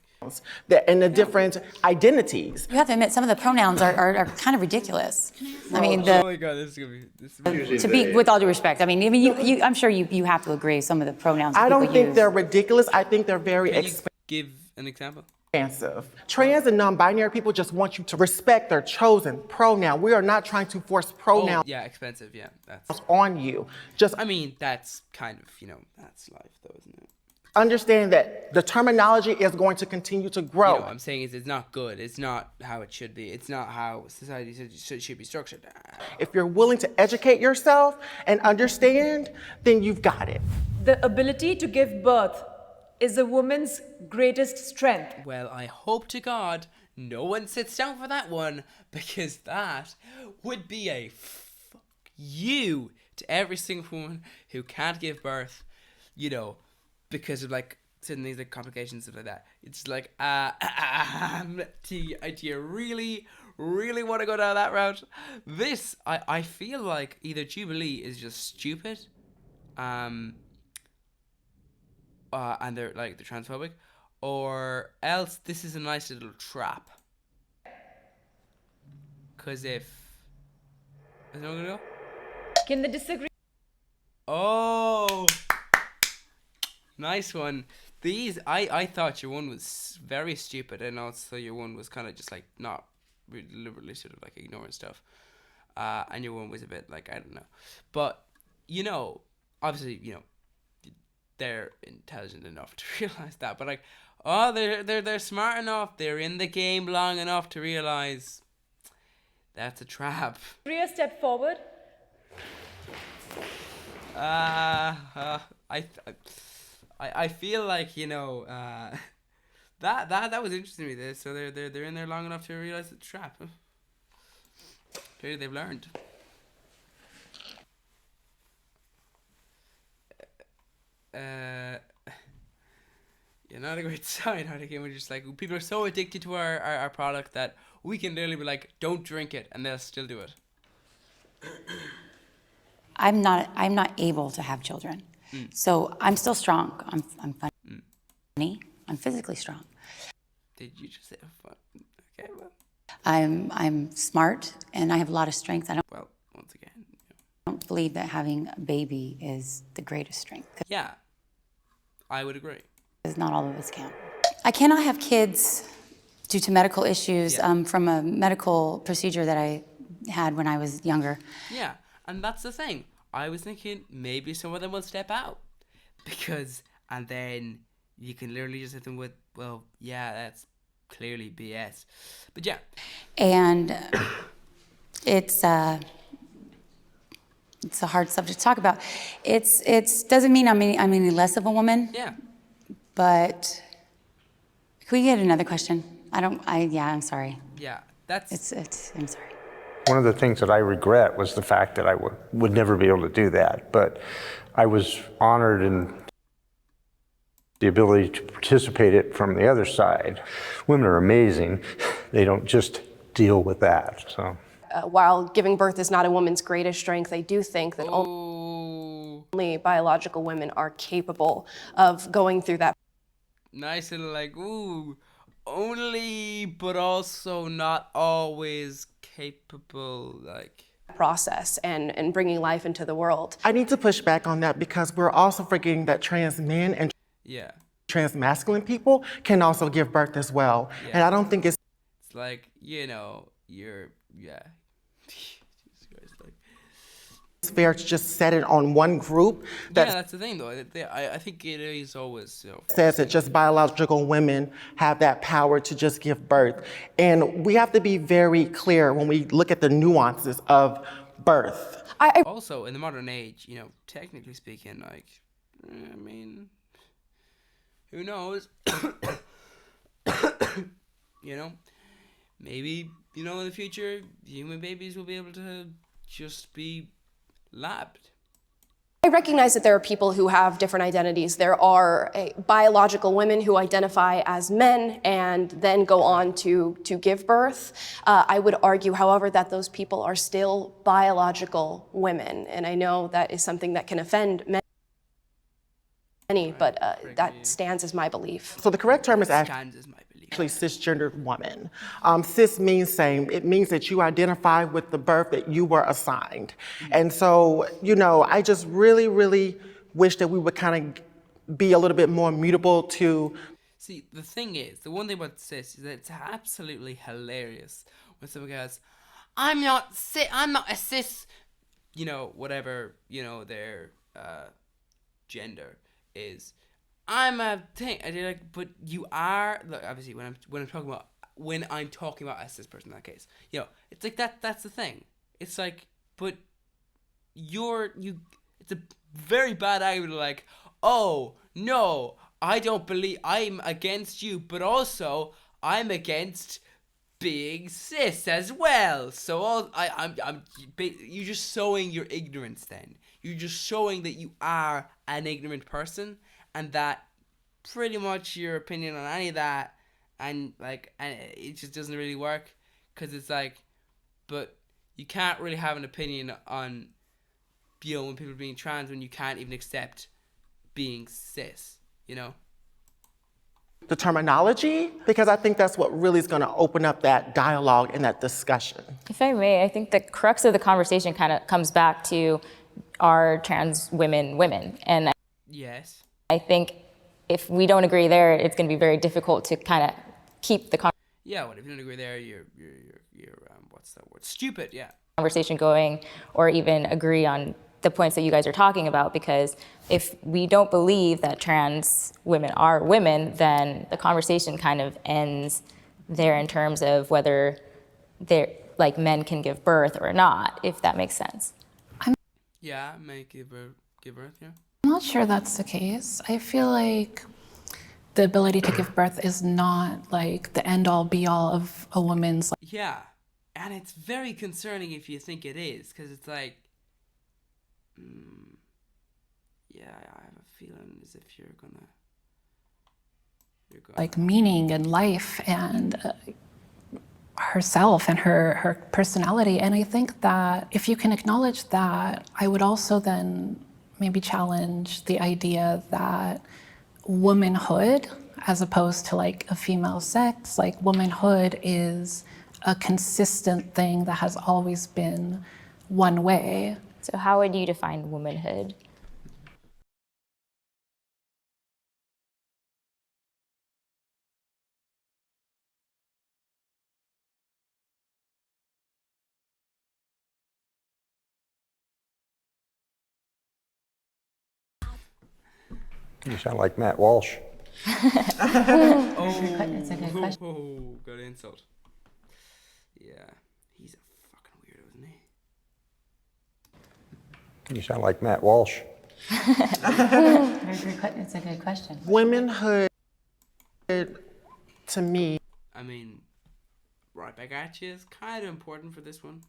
And the different identities. You have to admit, some of the pronouns are kind of ridiculous. I mean, oh my God, this is gonna be... to be, with all due respect, I mean, I'm sure you have to agree some of the pronouns that I don't people think use. they're ridiculous. I think they're very Can you give an example? expansive. Trans and non-binary people just want you to respect their chosen pronoun. We are not trying to force pronouns Yeah, expensive, yeah. That's... on you. Just I mean, that's kind of, you know, that's life, though, isn't it? understand that the terminology is going to continue to grow. You know, what I'm saying is it's not good. It's not how it should be. It's not how society should be structured. If you're willing to educate yourself and understand, then you've got it. The ability to give birth is a woman's greatest strength. Well, I hope to God no one sits down for that one, because that would be a fuck you to every single woman who can't give birth, you know, because of like certain things like complications and stuff like that. It's like, do you really want to go down that route? This, I feel like either Jubilee is just stupid, and they're transphobic, or else this is a nice little trap. Cause if, is no one gonna go? Can they disagree? Oh, nice one. These, I thought your one was very stupid, and also your one was kind of just like not really deliberately sort of like ignoring stuff. And your one was a bit like, I don't know. But, you know, obviously, you know, they're intelligent enough to realize that. But like, oh, they're smart enough. They're in the game long enough to realize that's a trap. Rhea, step forward. I feel like, you know, that was interesting to me. So they're in there long enough to realize it's a trap. Clearly they've learned. Yeah, not a great sign. How they came with just like, people are so addicted to our product that we can literally be like, don't drink it, and they'll still do it. I'm not able to have children. So I'm still strong. I'm funny. I'm physically strong. Did you just say fun? Okay, well. I'm smart and I have a lot of strength. Well, once again, I don't believe that having a baby is the greatest strength. Yeah, I would agree. Because not all of us can. I cannot have kids due to medical issues from a medical procedure that I had when I was younger. Yeah, and that's the thing. I was thinking maybe some of them will step out, and then you can literally just hit them with, well, yeah, that's clearly BS. But yeah. And it's a hard subject to talk about. It's doesn't mean I'm any less of a woman. Yeah. But can we get another question? I'm sorry. Yeah, that's. I'm sorry. One of the things that I regret was the fact that I would never be able to do that, but I was honored in the ability to participate it from the other side. Women are amazing. They don't just deal with that, so. While giving birth is not a woman's greatest strength, I do think that only biological women are capable of going through that. Nice little like, ooh, only, but also not always capable, like. Process and bringing life into the world. I need to push back on that because we're also forgetting that trans men and trans masculine people can also give birth as well. Yeah. And I don't think it's like, you know, it's fair to just set it on one group. That's the thing, though. I think it is always, says that just biological women have that power to just give birth. And we have to be very clear when we look at the nuances of birth. Also, in the modern age, you know, technically speaking, like, I mean, who knows? You know, maybe, you know, in the future, human babies will be able to just be labbed. I recognize that there are people who have different identities. There are biological women who identify as men and then go on to give birth. I would argue, however, that those people are still biological women. And I know that is something that can offend many, but that stands as my belief. So the correct term is actually cisgendered woman. Cis means same. It means that you identify with the birth that you were assigned. And so, you know, I just really, really wish that we would kind of be a little bit more mutable to. See, the thing is, the one thing about cis is that it's absolutely hilarious when someone goes, I'm not a cis, you know, whatever, you know, their gender is. I'm a thing. I did like, but you are. Look, obviously, when I'm talking about a cis person in that case, you know, it's like that. That's the thing. It's like, but It's a very bad argument. Like, oh no, I don't believe I'm against you, but also I'm against being cis as well. So you're just showing your ignorance. Then you're just showing that you are an ignorant person. And that pretty much your opinion on any of that, and it just doesn't really work, because it's like, but you can't really have an opinion on, you know, when people are being trans when you can't even accept being cis, you know? The terminology, because I think that's what really is going to open up that dialogue and that discussion. If I may, I think the crux of the conversation kind of comes back to, are trans women women? And yes. I think if we don't agree there, it's going to be very difficult to kind of keep the Yeah, well, if you don't agree there, you're what's that word? Stupid, yeah. Conversation going, or even agree on the points that you guys are talking about, because if we don't believe that trans women are women, then the conversation kind of ends there in terms of whether they're like men can give birth or not, if that makes sense. Yeah, men give birth, yeah. I'm not sure that's the case. I feel like the ability to give birth is not like the end-all be-all of a woman's life. Yeah, and it's very concerning if you think it is, because it's like, yeah, I have a feeling as if you're gonna Like meaning and life and herself and her personality. And I think that if you can acknowledge that, I would also then maybe challenge the idea that womanhood, as opposed to like a female sex, like womanhood is a consistent thing that has always been one way. So how would you define womanhood? You sound like Matt Walsh. It's a good question. Oh, good insult. Yeah, he's a fucking weirdo, isn't he? You sound like Matt Walsh. It's a good question. Womanhood, to me, I mean, right back at you is kind of important for this one.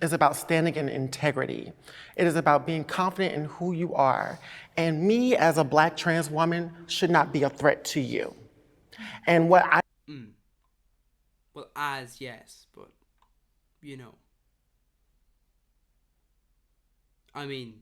is about standing in integrity. It is about being confident in who you are. And me as a Black trans woman should not be a threat to you. And what I... Well, as yes, but, you know. I mean...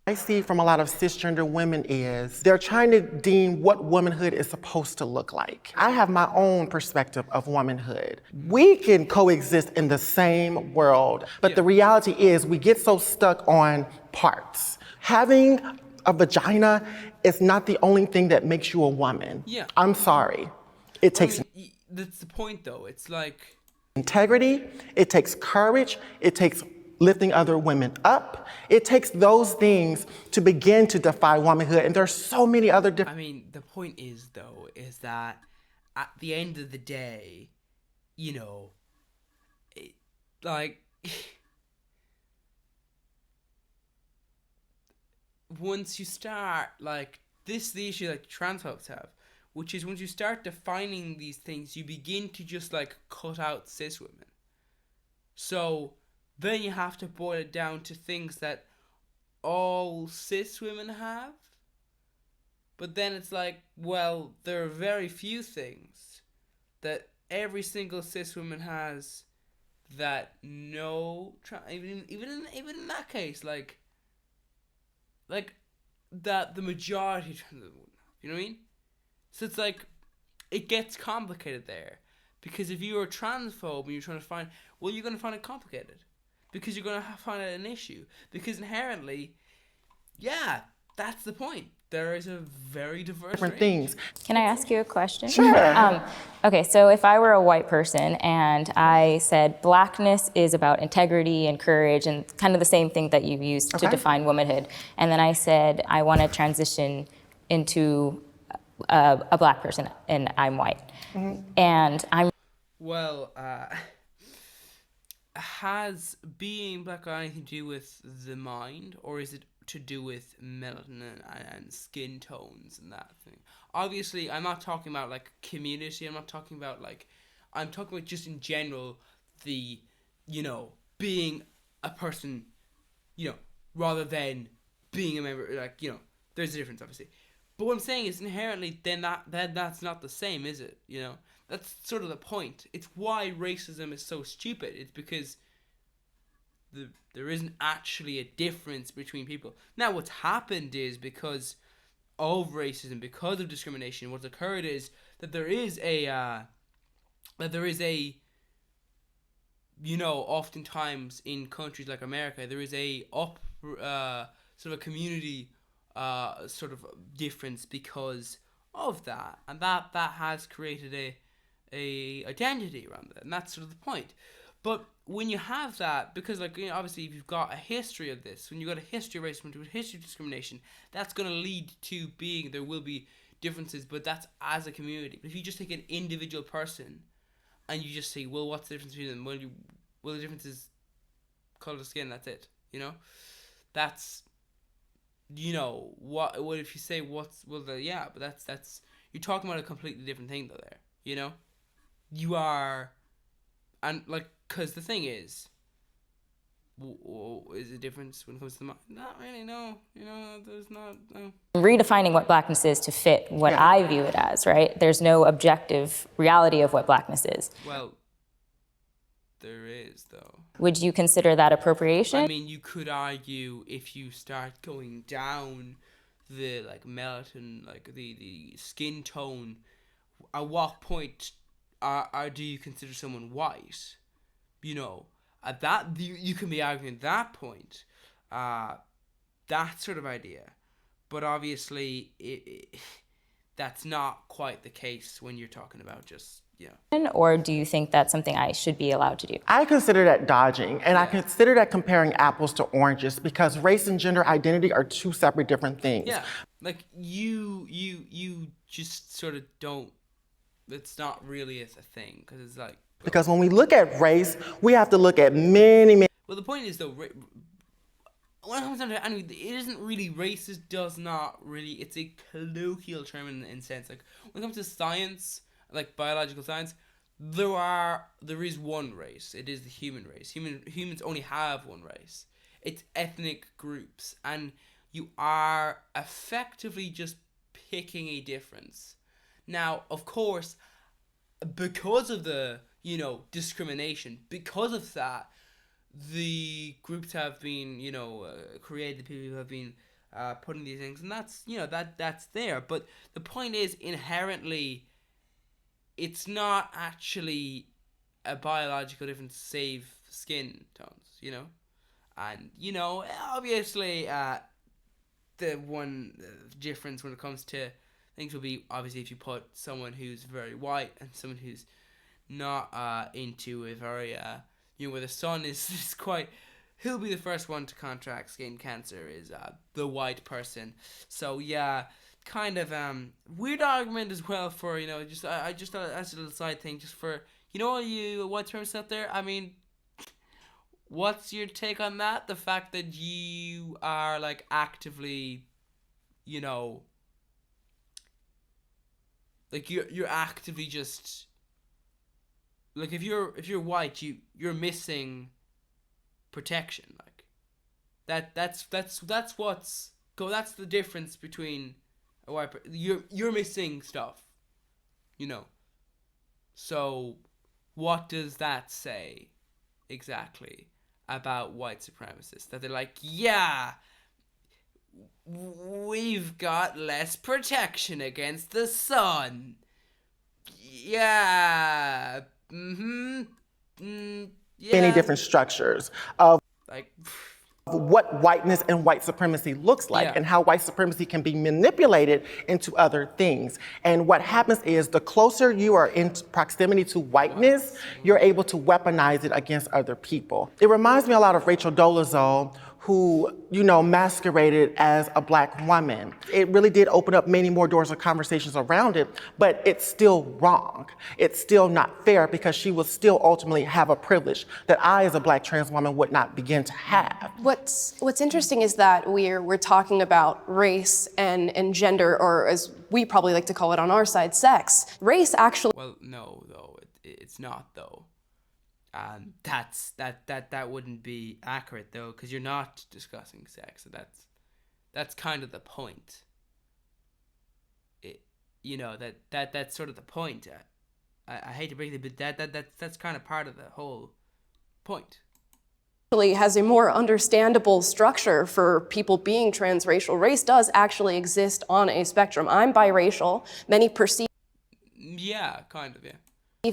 I see from a lot of cisgender women is they're trying to deem what womanhood is supposed to look like. I have my own perspective of womanhood. We can coexist in the same world, but the reality is we get so stuck on parts. Having a vagina is not the only thing that makes you a woman. Yeah. I'm sorry. It takes that's the point, though. It's like... integrity, it takes courage, it takes lifting other women up. It takes those things to begin to defy womanhood, and there's so many other different... I mean, the point is, though, is that at the end of the day, you know, like once you start like this, the issue like transphobes have, which is once you start defining these things, you begin to just like cut out cis women. So then you have to boil it down to things that all cis women have. But then it's like, well, there are very few things that every single cis woman has that no even in that case, like that the majority wouldn't have. You know what I mean? So it's like it gets complicated there, because if you're a transphobe and you're trying to find, well, you're going to find it complicated, because you're going to find it an issue, because inherently, yeah, that's the point. There is a very diverse Different range. things. Can I ask you a question? Sure. Okay, so if I were a white person and I said blackness is about integrity and courage and kind of the same thing that you used to define womanhood, and then I said I want to transition into a black person and I'm white, and I'm Well, has being black got anything to do with the mind, or is it to do with melanin and skin tones and that thing? Obviously, I'm not talking about like community. I'm not talking about like, I'm talking about just in general the, you know, being a person, you know, rather than being a member. Like, you know, there's a difference obviously. But what I'm saying is inherently then that's not the same, is it? You know, that's sort of the point. It's why racism is so stupid. It's because there isn't actually a difference between people. Now, what's happened is because of racism, because of discrimination, what's occurred is that there is a, you know, oftentimes in countries like America, there is a sort of a community sort of difference because of that, and that has created a identity around it, and that's sort of the point. But when you have that, because like, you know, obviously if you've got a history of this, when you've got a history of racism, a history of discrimination, that's going to lead to there will be differences, but that's as a community. But if you just take an individual person and you just say, well, what's the difference between them? Well, the difference is color of skin, that's it, you know? That's, you know, what if you say but that's, you're talking about a completely different thing though there, you know? You are, and like, because the thing is a difference when it comes to the mind? Not really, no. You know, there's not, no. redefining what blackness is to fit what I view it as, right? There's no objective reality of what blackness is. Well, there is, though. Would you consider that appropriation? I mean, you could argue if you start going down the, like, melanin, like, the skin tone, at what point do you consider someone white? You know, at that, you can be arguing at that point, that sort of idea. But obviously, that's not quite the case when you're talking about just, you know. Or do you think that's something I should be allowed to do? I consider that dodging, and I consider that comparing apples to oranges, because race and gender identity are two separate different things. Yeah, like you just sort of don't, it's not really a thing, because it's like, because when we look at race, we have to look at many. Well, the point is though, when it comes down to it, anyway, it isn't really racist. Does not really. It's a colloquial term in sense. Like when it comes to science, like biological science, there is one race. It is the human race. Humans only have one race. It's ethnic groups, and you are effectively just picking a difference. Now, of course, because of the, you know, discrimination, because of that, the groups have been, you know, created, people who have been putting these things, and that's, you know, that's there. But the point is, inherently, it's not actually a biological difference save skin tones, you know? And, you know, obviously, the one difference when it comes to things will be, obviously, if you put someone who's very white and someone who's not into a very, you know, where the sun is quite, he'll be the first one to contract skin cancer is the white person. So, yeah, kind of weird argument as well for, you know, just I just thought that's a little side thing, just for, you know, all you white supremacists out there. I mean, What's your take on that? The fact that you are like actively, you know, like you're actively just like if you're white, you're missing protection. Like that's the difference between a white you're missing stuff, you know. So what does that say exactly about white supremacists? That they're like, yeah, we've got less protection against the sun. Yeah. Yeah. Many different structures of like what whiteness and white supremacy looks like, Yeah. and how white supremacy can be manipulated into other things. And what happens is the closer you are in proximity to whiteness, you're able to weaponize it against other people. It reminds me a lot of Rachel Dolezal, who, you know, masqueraded as a Black woman. It really did open up many more doors of conversations around it, but it's still wrong. It's still not fair because she will still ultimately have a privilege that I, as a Black trans woman, would not begin to have. What's interesting is that we're talking about race and gender, or as we probably like to call it on our side, sex. Race actually. Well, no, though it's not though. That wouldn't be accurate though, because you're not discussing sex. So that's kind of the point. That's sort of the point. I hate to break it, but that's kind of part of the whole point. Has a more understandable structure for people being transracial. Race does actually exist on a spectrum. I'm biracial. Many perceive Yeah, kind of, yeah.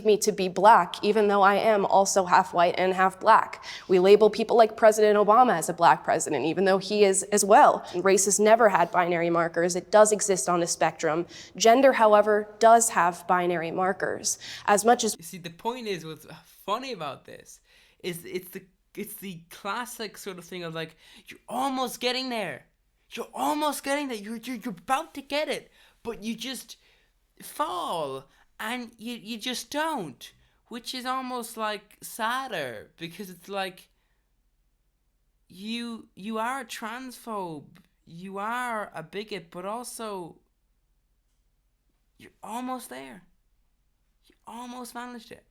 me to be Black, even though I am also half white and half Black. We label people like President Obama as a Black president, even though he is as well. Race has never had binary markers. It does exist on a spectrum. Gender, however, does have binary markers. As much as... You see, the point is, what's funny about this is it's the classic sort of thing of like, you're almost getting there. You're almost getting there. You're about to get it, but you just fall. And you just don't, which is almost like sadder, because it's like you are a transphobe, you are a bigot, but also you're almost there. You almost managed it.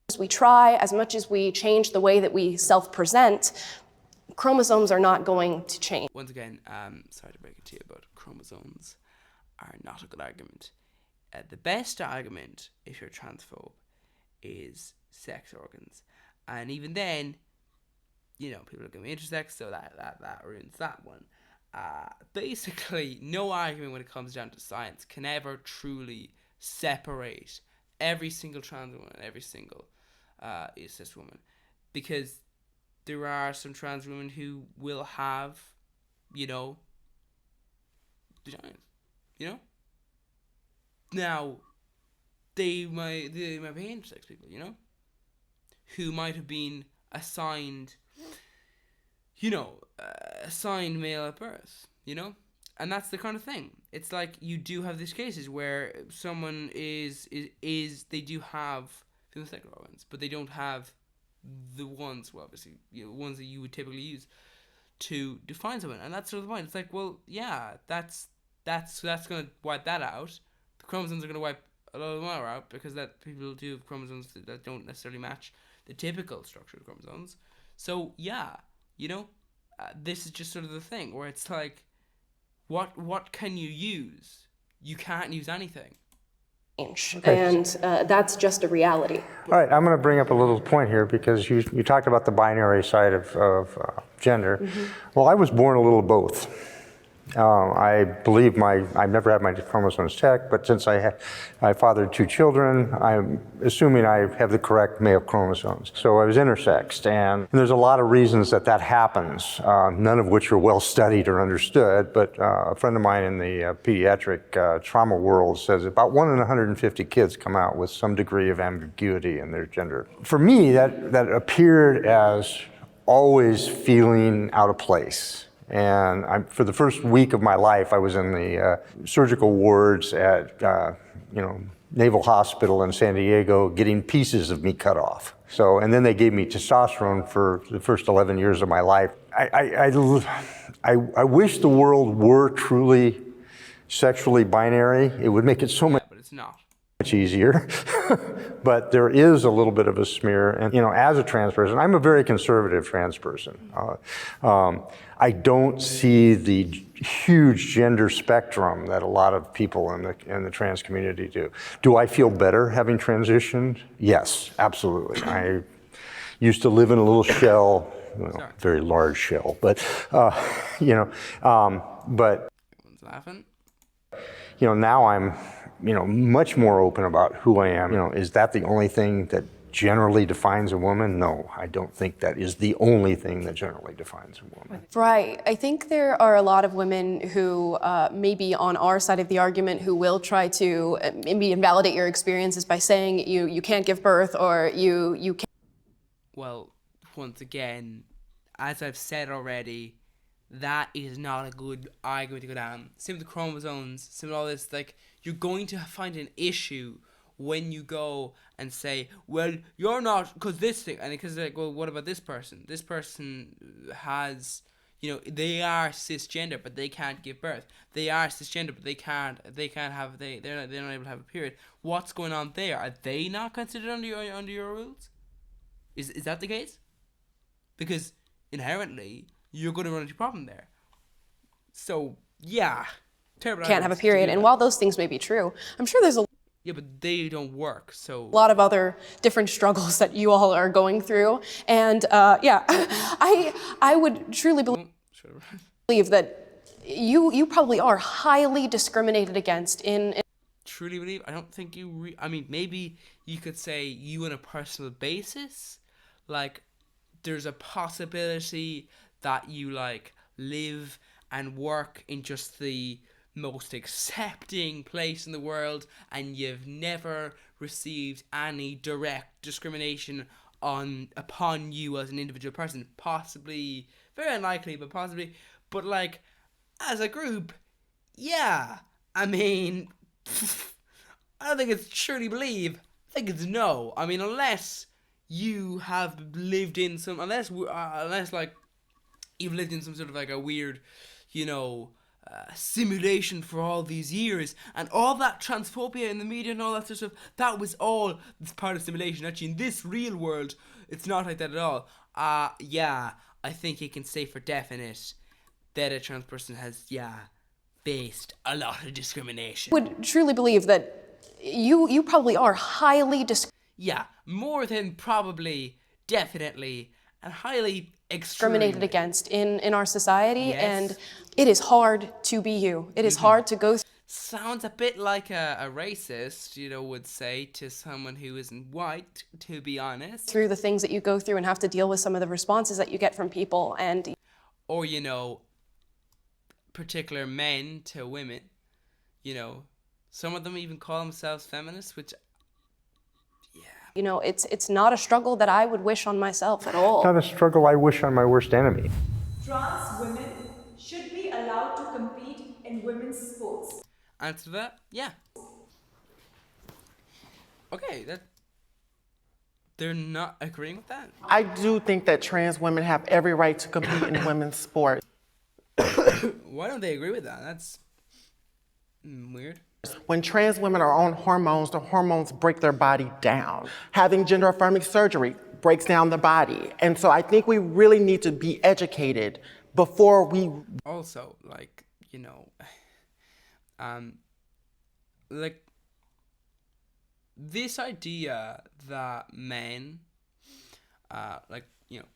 As we try, as much as we change the way that we self-present, chromosomes are not going to change. Once again, sorry to break it to you, but chromosomes are not a good argument. The best argument, if you're a transphobe, is sex organs. And even then, you know, people are going to be intersex, so that ruins that one. Basically, no argument when it comes down to science can ever truly separate every single trans woman and every single cis woman. Because there are some trans women who will have, you know, vaginas, you know? Now, they might be intersex people, you know, who might have been assigned, you know, assigned male at birth, you know, and that's the kind of thing. It's like you do have these cases where someone is they do have female sexual organs, but they don't have the ones, well, obviously, you know, ones that you would typically use to define someone, and that's sort of the point. It's like, well, yeah, that's gonna wipe that out. Chromosomes are going to wipe a lot more out, because that people do have chromosomes that don't necessarily match the typical structure of chromosomes. So yeah, you know, this is just sort of the thing where it's like, what can you use? You can't use anything. And that's just a reality. All right, I'm going to bring up a little point here, because you talked about the binary side of gender. Well, I was born a little of both. I believe I've never had my chromosomes checked, but since I fathered 2 children, I'm assuming I have the correct male chromosomes. So I was intersexed, and there's a lot of reasons that happens, none of which are well studied or understood, but a friend of mine in the pediatric trauma world says about 1 in 150 kids come out with some degree of ambiguity in their gender. For me, that appeared as always feeling out of place. And for the first week of my life, I was in the surgical wards at, Naval Hospital in San Diego getting pieces of me cut off. So, and then they gave me testosterone for the first 11 years of my life. I wish the world were truly sexually binary. It would make it so much, but it's not. Much easier. But there is a little bit of a smear. And, you know, as a trans person, I'm a very conservative trans person. I don't see the huge gender spectrum that a lot of people in the trans community do. Do I feel better having transitioned? Yes, absolutely. I used to live in a little shell, well, very large shell, but, you know, but, Everyone's laughing. you know, now I'm, you know, much more open about who I am. You know, is that the only thing that generally defines a woman? No, I don't think that is the only thing that generally defines a woman. Right. I think there are a lot of women who may be on our side of the argument who will try to maybe invalidate your experiences by saying you can't give birth or you can't. Well, once again, as I've said already, that is not a good argument to go down. Same with the chromosomes, same with all this. Like, you're going to find an issue when you go and say, well, you're not, because this thing, and because like, well, what about this person? This person has, you know, they are cisgender, but they can't give birth. They are cisgender, but they can't have, they're not able to have a period. What's going on there? Are they not considered under your rules? Is that the case? Because inherently, you're going to run into a problem there. So, yeah. Terrible. Can't have a period. And while those things may be true, I'm sure there's a yeah, but they don't work, so lot of other different struggles that you all are going through. And yeah, I would truly believe that you probably are highly discriminated against in truly believe. I don't think you. I mean, maybe you could say you on a personal basis, like there's a possibility that you like live and work in just the most accepting place in the world and you've never received any direct discrimination upon you as an individual person. Possibly, very unlikely, but possibly. But like, as a group, yeah. I mean, I don't think it's truly believe. I think it's no. I mean, unless you have lived in some, unless like you've lived in some sort of like a weird, you know, simulation for all these years, and all that transphobia in the media and all that sort of stuff, that was all part of simulation. Actually, in this real world, it's not like that at all. Yeah, I think you can say for definite that a trans person has, faced a lot of discrimination. Would truly believe that you probably are highly more than probably, definitely, and highly discriminated against in our society, yes. And it is hard to be you. It is hard to go sounds a bit like a racist, you know, would say to someone who isn't white, to be honest. Through the things that you go through and have to deal with some of the responses that you get from people, and or, you know, particular men to women, you know, some of them even call themselves feminists, which you know, it's not a struggle that I would wish on myself at all. Not a struggle I wish on my worst enemy. Trans women should be allowed to compete in women's sports. Answer that? Yeah. Okay, they're not agreeing with that. I do think that trans women have every right to compete in women's sports. Why don't they agree with that? That's weird. When trans women are on hormones, the hormones break their body down. Having gender-affirming surgery breaks down the body. And so I think we really need to be educated before we... Also, like, you know, like, this idea that men, like, you know,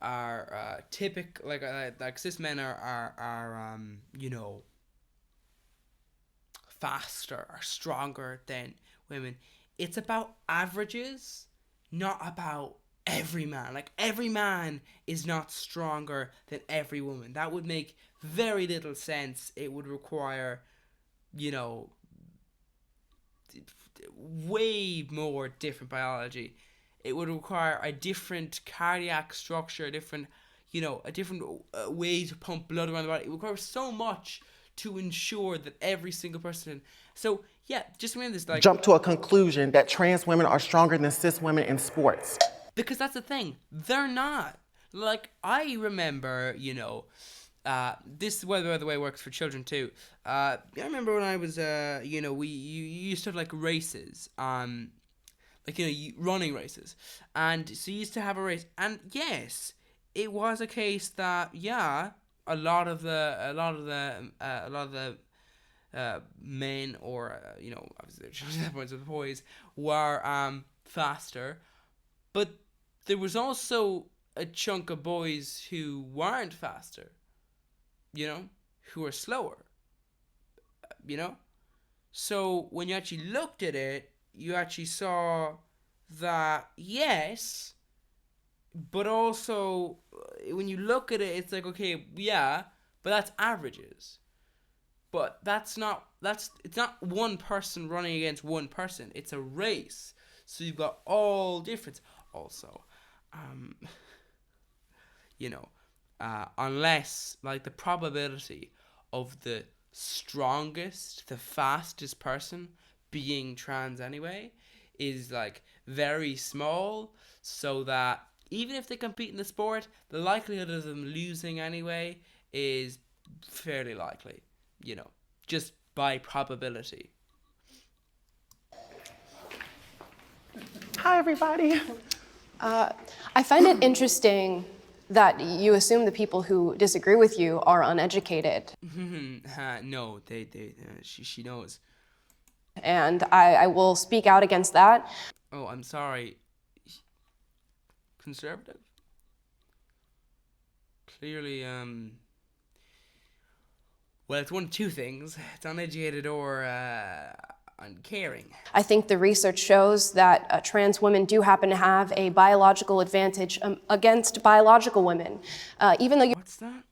are typical, like cis men are you know, faster or stronger than women. It's about averages, not about every man. Like, every man is not stronger than every woman. That would make very little sense. It would require, you know, way more different biology. It would require a different cardiac structure, a different way to pump blood around the body. It requires so much to ensure that every single person. So yeah, just remember this, like, Jump to a conclusion that trans women are stronger than cis women in sports. because that's the thing, they're not. Like, I remember, you know, this, by the way, works for children too. I remember when I was, you know, you used to have like races, like, you know, running races, and so you used to have a race, and yes, it was a case that, yeah, a lot of the men, or you know, obviously at points of the boys, were faster, but there was also a chunk of boys who weren't faster, you know, who were slower, you know. So when you actually looked at it, you actually saw that, yes, but also when you look at it, it's like, okay, yeah, but that's averages. But it's not one person running against one person. It's a race. So you've got all difference. Also, you know, unless, like, the probability of the strongest, the fastest person being trans anyway is, like, very small, so that even if they compete in the sport, the likelihood of them losing anyway is fairly likely, you know, just by probability. Hi, everybody. I find it interesting that you assume the people who disagree with you are uneducated. No, she knows. And I will speak out against that. Oh, I'm sorry. Conservative? Clearly, well, it's one of two things. It's uneducated or uncaring. I think the research shows that trans women do happen to have a biological advantage against biological women. Even though What's that?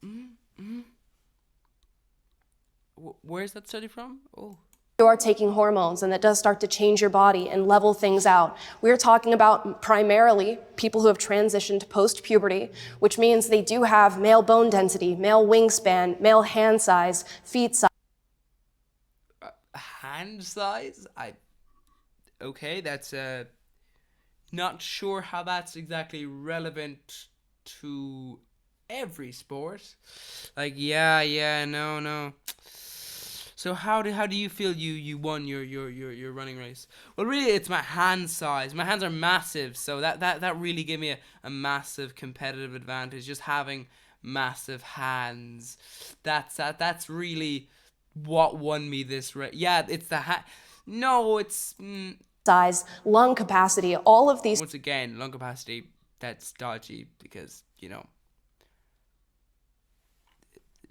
Where's that study from? Oh. you are taking hormones, and that does start to change your body and level things out. We're talking about primarily people who have transitioned post-puberty, which means they do have male bone density, male wingspan, male hand size, feet size. Hand size? Okay, that's not sure how that's exactly relevant to every sport. Like, no. So how do you feel you won your running race? Well, really, it's my hand size. My hands are massive, so that really gave me a massive competitive advantage. Just having massive hands, that's really what won me this race. Yeah, it's the No, it's size, lung capacity, all of these. Once again, lung capacity, that's dodgy because, you know,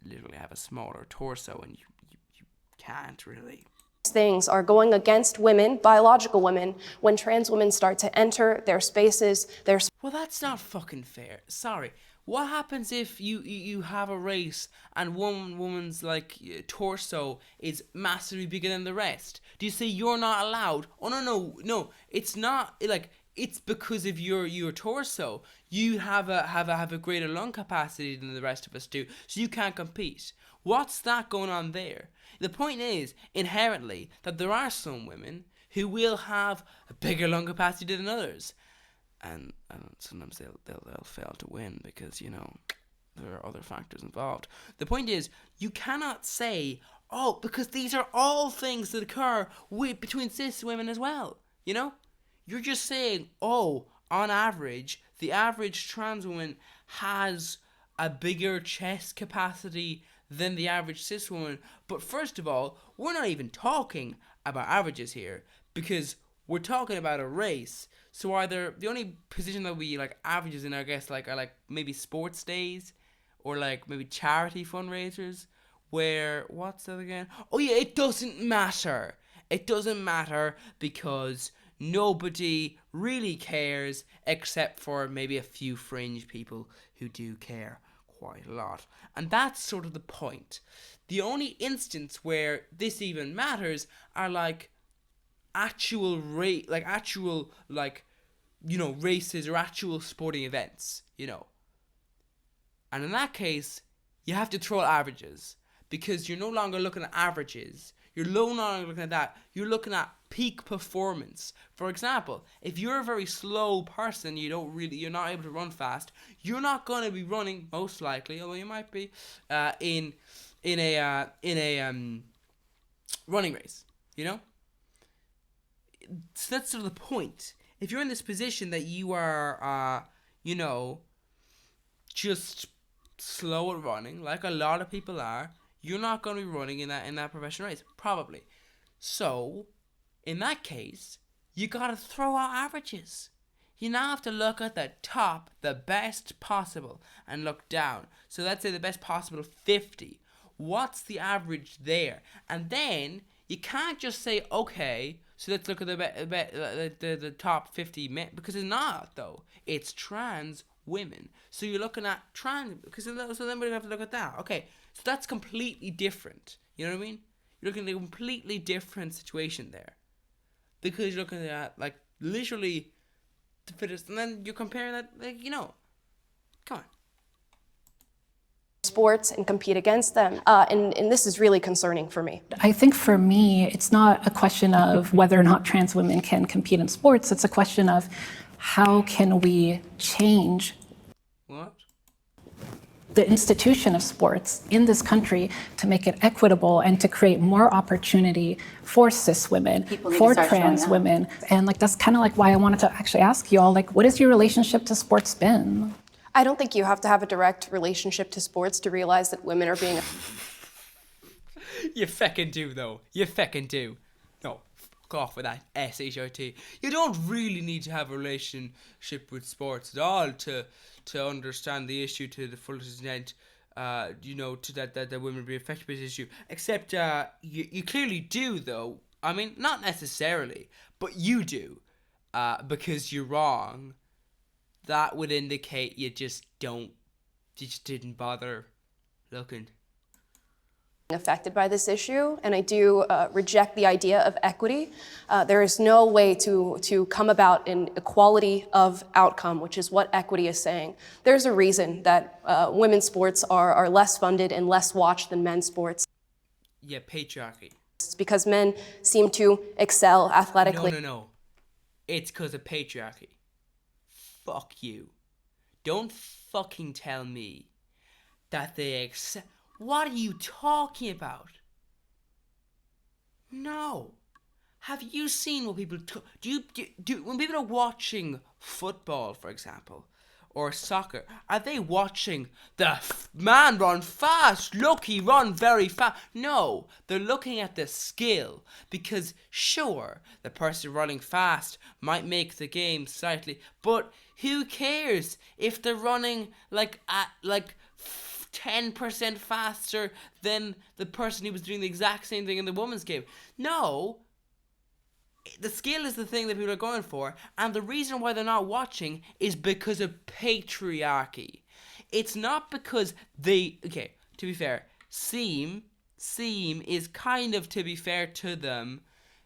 literally have a smaller torso and you can't really. Things are going against women, biological women, when trans women start to enter their spaces, their. Well, that's not fucking fair. Sorry. What happens if you have a race and one woman's, like, torso is massively bigger than the rest? Do you say you're not allowed? Oh, no. It's not, like, it's because of your torso. You have a greater lung capacity than the rest of us do, so you can't compete. What's that going on there? The point is, inherently, that there are some women who will have a bigger lung capacity than others. And sometimes they'll fail to win because, you know, there are other factors involved. The point is, you cannot say, oh, because these are all things that occur between cis women as well, you know? You're just saying, oh, on average, the average trans woman has a bigger chest capacity than the average cis woman. But first of all, we're not even talking about averages here, because we're talking about a race. So either the only position that we, like, averages in, I guess, like, are like maybe sports days or like maybe charity fundraisers, where, what's that again? Oh yeah, it doesn't matter. It doesn't matter because nobody really cares except for maybe a few fringe people who do care quite a lot. And that's sort of the point. The only instance where this even matters are like actual races or actual sporting events, you know. And in that case, you have to throw out averages, because you're no longer looking at averages. You're no longer looking at that. You're looking at peak performance. For example, if you're a very slow person, you're not able to run fast. You're not going to be running, most likely, although you might be, in a running race. You know. So that's sort of the point. If you're in this position that you are, just slow at running, like a lot of people are, you're not going to be running in that professional race, probably. So, in that case, you got to throw out averages. You now have to look at the top, the best possible, and look down. So let's say the best possible 50. What's the average there? And then you can't just say, okay, so let's look at the top 50 men, because it's not, though. It's trans women. So you're looking at trans, so then we have to look at that. Okay, so that's completely different. You know what I mean? You're looking at a completely different situation there. Because you're looking at, like, literally the fittest, and then you're comparing that, like, come on. Sports and compete against them. And this is really concerning for me. I think for me, it's not a question of whether or not trans women can compete in sports. It's a question of how can we change the institution of sports in this country to make it equitable and to create more opportunity for cis women, for trans women. And like that's kind of like why I wanted to actually ask you all, like, what has your relationship to sports been? I don't think you have to have a direct relationship to sports to realize that women are being... You feckin' do, though. You feckin' do. No, fuck off with that S-H-I-T. You don't really need to have a relationship with sports at all to understand the issue to the full extent, to that women be affected by this issue. Except you clearly do, though. I mean, not necessarily, but you do. Because you're wrong. That would indicate you just didn't bother looking. Affected by this issue, and I do reject the idea of equity. There is no way to come about an equality of outcome, which is what equity is saying. There's a reason that women's sports are less funded and less watched than men's sports. Yeah, patriarchy. It's because men seem to excel athletically. No. It's because of patriarchy. Fuck you. Don't fucking tell me that they accept. What are you talking about? No. Have you seen what people do when people are watching football, for example, or soccer? Are they watching the man run fast? Look, he run very fast. No, they're looking at the skill, because sure, the person running fast might make the game slightly, but who cares if they're running like 10% faster than the person who was doing the exact same thing in the women's game? No. The skill is the thing that people are going for, and the reason why they're not watching is because of patriarchy. It's not because to be fair, Seam is kind of, to be fair to them,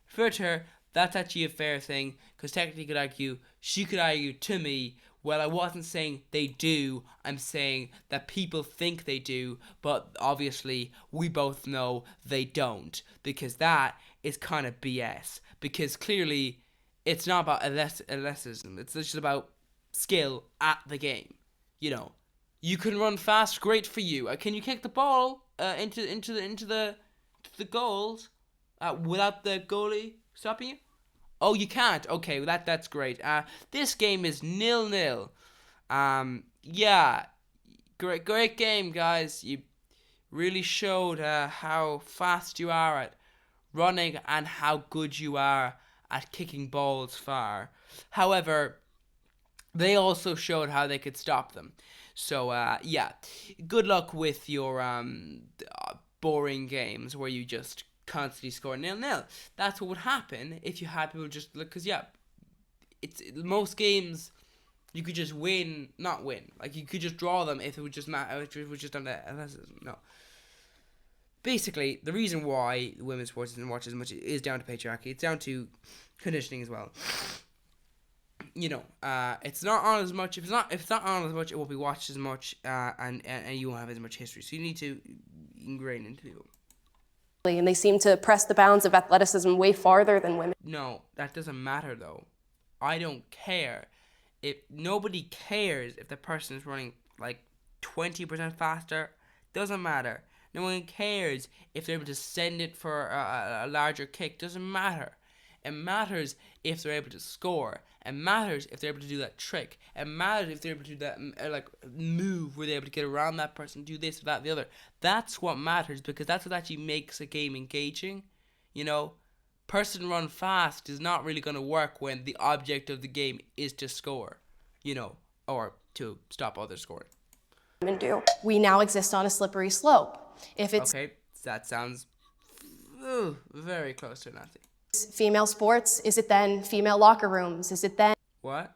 for her, that's actually a fair thing, because technically she could argue to me, well, I wasn't saying they do, I'm saying that people think they do, but obviously we both know they don't, because that is kind of BS. Because clearly it's not about athleticism, it's just about skill at the game. You can run fast, great for you. Can you kick the ball into the goals without the goalie stopping you? Oh, you can't. Okay, well, that's great. This game is 0-0. Yeah, great game, guys. You really showed how fast you are at running and how good you are at kicking balls far. However, they also showed how they could stop them. So, good luck with your boring games where you just constantly score 0-0. That's what would happen if you had people just look, because it's most games you could just not win. Like, you could just draw them if it would just if it was just on the no. Basically, the reason why women's sports isn't watched as much is down to patriarchy. It's down to conditioning as well. It's not on as much. If it's not on as much, it won't be watched as much, and you won't have as much history. So you need to, ingrained into people. And they seem to press the bounds of athleticism way farther than women. No, that doesn't matter though. I don't care. If nobody cares if the person is running like 20% faster, doesn't matter. No one cares if they're able to send it for a larger kick, doesn't matter. It matters if they're able to score. It matters if they're able to do that trick. It matters if they're able to do that like move where they're able to get around that person, do this, that, the other. That's what matters, because that's what actually makes a game engaging. You know, person run fast is not really going to work when the object of the game is to score, you know, or to stop others scoring. Women do. We now exist on a slippery slope. If it's okay, that sounds very close to nothing. Female sports, is it then female locker rooms? Is it then what?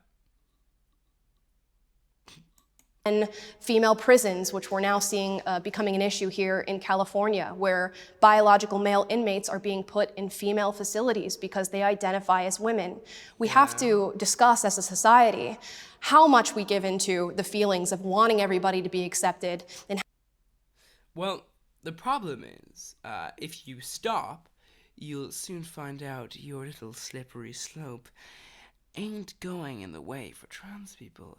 And female prisons, which we're now seeing becoming an issue here in California, where biological male inmates are being put in female facilities because they identify as women. We have to discuss as a society how much we give into the feelings of wanting everybody to be accepted. And well, the problem is, if you stop, you'll soon find out your little slippery slope ain't going in the way for trans people.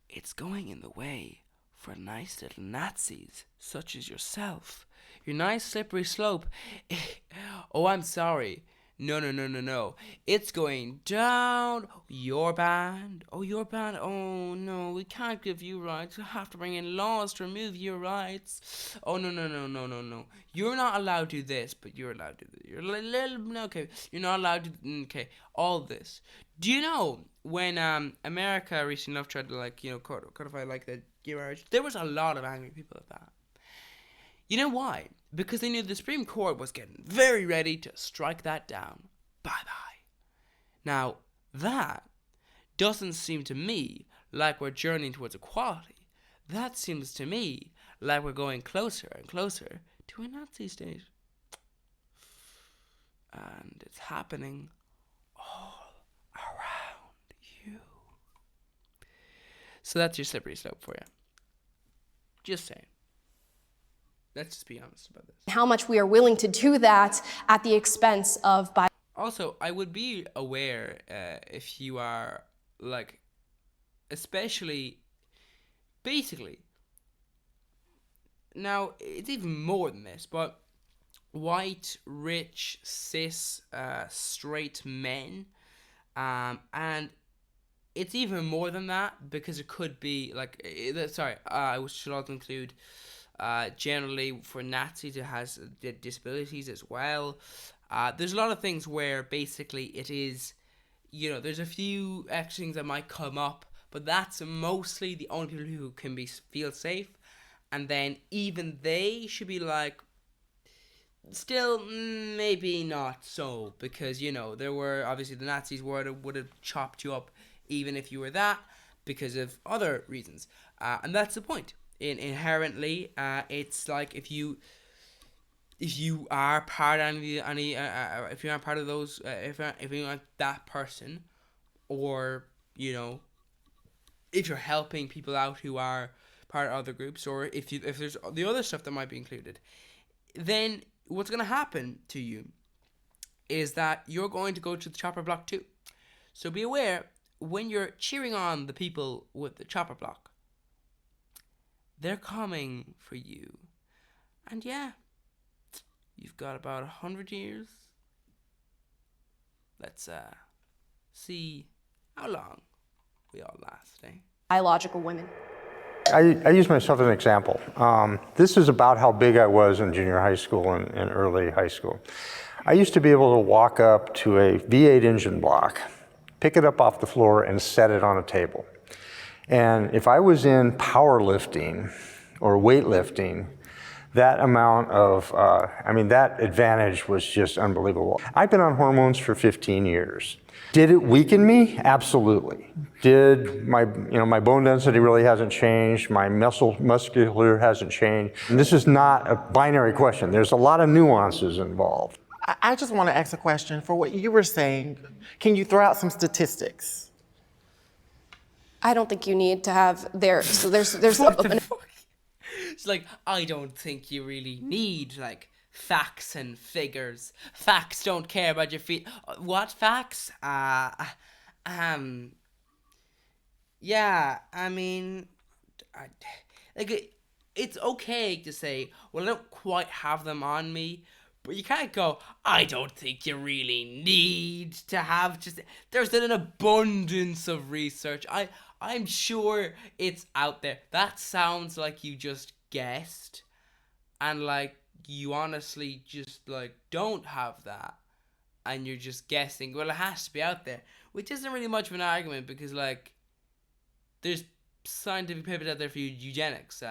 It's going in the way for nice little Nazis, such as yourself. Your nice slippery slope. Oh, I'm sorry. No. It's going down. Your band. Oh, your band. Oh, no. We can't give you rights. We have to bring in laws to remove your rights. Oh, no. You're not allowed to do this, but you're allowed to do this. You're okay. You're not allowed to. Okay. All this. Do you know when America recently enough tried to, like, you know, codify like the gay marriage? There was a lot of angry people at that. You know why? Because they knew the Supreme Court was getting very ready to strike that down. Bye-bye. Now, that doesn't seem to me like we're journeying towards equality. That seems to me like we're going closer and closer to a Nazi state. And it's happening all around you. So that's your slippery slope for you. Just saying. Let's just be honest about this. How much we are willing to do that at the expense of Also, I would be aware if you are, like, especially, basically, now, it's even more than this, but white, rich, cis, straight men, and it's even more than that, because it could be, like, I should also include generally for Nazis it has disabilities as well. There's a lot of things where basically it is, you know, there's a few extra things that might come up, but that's mostly the only people who can feel safe, and then even they should be like, still maybe not so, because, you know, there were obviously the Nazis would have chopped you up even if you were that, because of other reasons, and that's the point. Inherently, it's like if you are part of if you aren't part of those, if you're not that person, or, you know, if you're helping people out who are part of other groups, or if there's the other stuff that might be included, then what's going to happen to you is that you're going to go to the chopper block too. So be aware when you're cheering on the people with the chopper block. They're coming for you. And yeah, you've got about 100 years. Let's see how long we all last, eh? Biological women. I use myself as an example. This is about how big I was in junior high school and early high school. I used to be able to walk up to a V8 engine block, pick it up off the floor, and set it on a table. And if I was in powerlifting or weightlifting, that amount of, that advantage was just unbelievable. I've been on hormones for 15 years. Did it weaken me? Absolutely. Did my bone density really hasn't changed, my muscular hasn't changed. And this is not a binary question. There's a lot of nuances involved. I just want to ask a question. For what you were saying, can you throw out some statistics? I don't think you need to have there's It's like, I don't think you really need like facts and figures. Facts don't care about your feet. What facts? Yeah, I mean, it's okay to say, well, I don't quite have them on me, but you can't go, I don't think you really need to have just. There's an abundance of research. I'm sure it's out there. That sounds like you just guessed, and like you honestly just like don't have that, and you're just guessing. Well, it has to be out there, which isn't really much of an argument because like there's scientific papers out there for eugenics.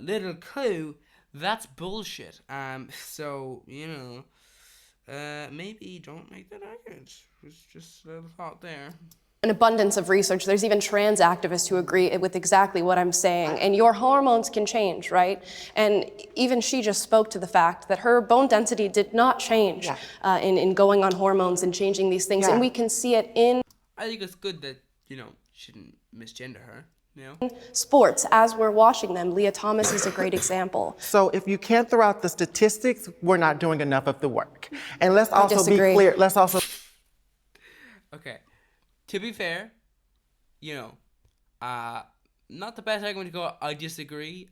Little clue, that's bullshit. So you know, maybe don't make that argument. It's just a little thought there. An abundance of research. There's even trans activists who agree with exactly what I'm saying. And your hormones can change, right? And even she just spoke to the fact that her bone density did not change in going on hormones and changing these things. And we can see it in I think it's good that, you know, shouldn't misgender her. You know? Sports, as we're watching them. Leah Thomas is a great example. So if you can't throw out the statistics, we're not doing enough of the work. And let's also be clear, let's also... Okay. To be fair, you know, not the best argument to go, I disagree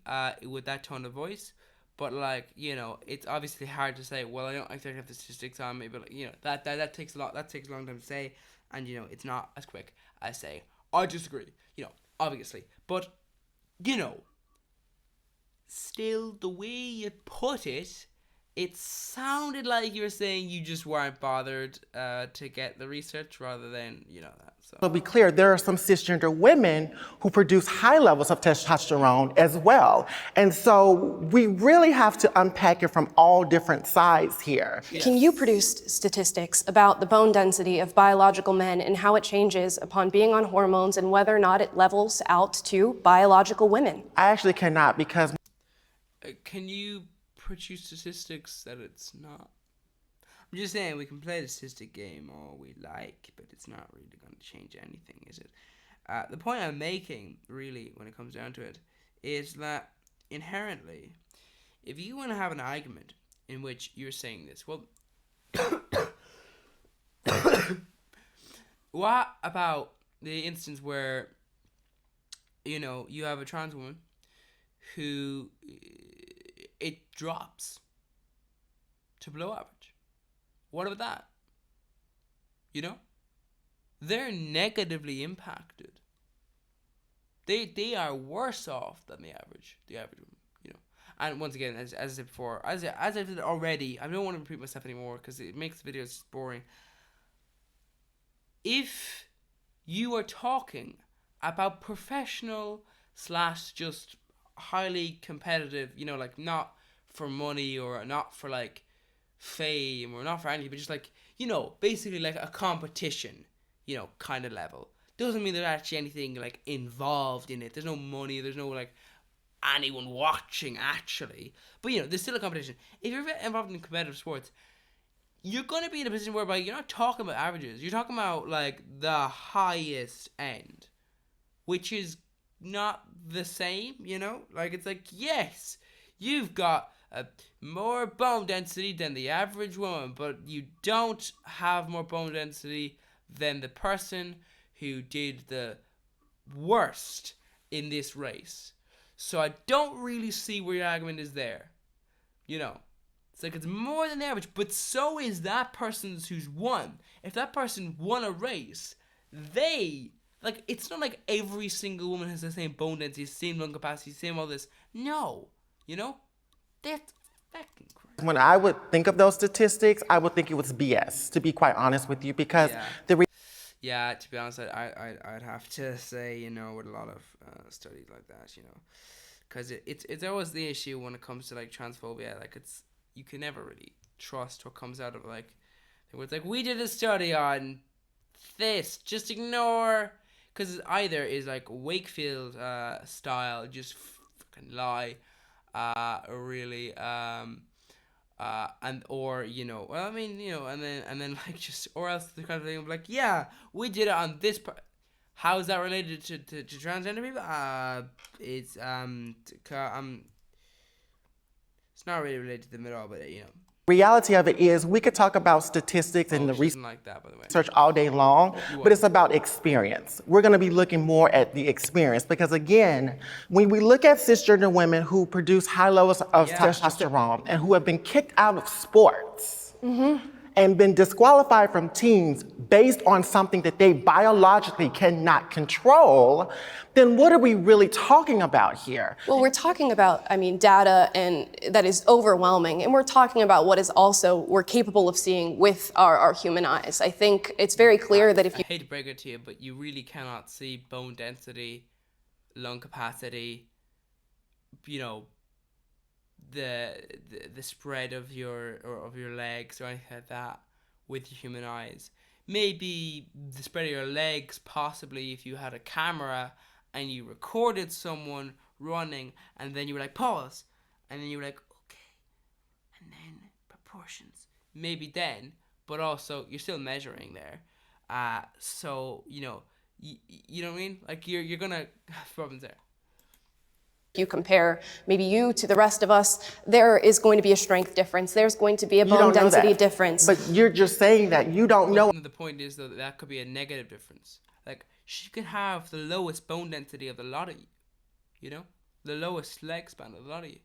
with that tone of voice, but like, you know, it's obviously hard to say, well, I don't actually have the statistics on me, but you know, that takes a long time to say, and you know, it's not as quick as say, I disagree, you know, obviously, but, you know, still the way you put it, it sounded like you were saying you just weren't bothered to get the research rather than, you know, that. So be clear, there are some cisgender women who produce high levels of testosterone as well. And so we really have to unpack it from all different sides here. Can you produce statistics about the bone density of biological men and how it changes upon being on hormones and whether or not it levels out to biological women? I actually cannot because... Can you produce statistics that it's not? I'm just saying we can play the statistic game all we like, but it's not really going to change anything, is it? The point I'm making, really, when it comes down to it, is that inherently, if you want to have an argument in which you're saying this, well, what about the instance where, you know, you have a trans woman who it drops to below average? What about that? You know? They're negatively impacted. They are worse off than the average woman, you know. And once again, as I said before, as I did already, I don't want to repeat myself anymore because it makes the videos boring. If you are talking about professional / just highly competitive, you know, like not for money or not for like fame or not for anything, but just like, you know, basically like a competition, you know, kind of level. Doesn't mean there's actually anything like involved in it. There's no money, there's no like anyone watching actually. But you know, there's still a competition. If you're involved in competitive sports, you're going to be in a position whereby you're not talking about averages. You're talking about like the highest end, which is not the same, you know? Like it's like, yes, you've got more bone density than the average woman, but you don't have more bone density than the person who did the worst in this race. So I don't really see where your argument is there. You know, it's like it's more than the average, but so is that person's who's won. If that person won a race, like, it's not like every single woman has the same bone density, same lung capacity, same all this. No, you know? That's fucking crazy. When I would think of those statistics, I would think it was BS, to be quite honest with you, because yeah, to be honest, I'd have to say, you know, with a lot of studies like that, you know, because it's always the issue when it comes to like transphobia. Like you can never really trust what comes out of like, it's like, we did a study on this, just ignore, because either is like Wakefield style, just fucking lie, really, and or, you know, well, I mean, you know, and then like just, or else the kind of thing of like, yeah, we did it on this part. How is that related to transgender people? It's not really related to them at all, but you know. Reality of it is we could talk about statistics and the She doesn't like that, by the way. research all day long, but it's about experience. We're going to be looking more at the experience because, again, when we look at cisgender women who produce high levels of testosterone and who have been kicked out of sports and been disqualified from teams based on something that they biologically cannot control, then what are we really talking about here? Well, we're talking about, I mean, data and that is overwhelming, and we're talking about what is also we're capable of seeing with our human eyes. I think it's very clear that if you I hate to break it to you, but you really cannot see bone density, lung capacity, you know, the spread of your legs or anything like that with your human eyes. Maybe the spread of your legs, possibly if you had a camera and you recorded someone running and then you were like, pause, and then you were like, okay, and then proportions. Maybe then, but also you're still measuring there. So, you know, you know what I mean? Like you're gonna have problems there. you compare maybe you to the rest of us, there is going to be a strength difference. There's going to be a bone density difference. But you're just saying that you don't know. The point is though that could be a negative difference. Like she could have the lowest bone density of the lot of you, you know, the lowest leg span of the lot of you.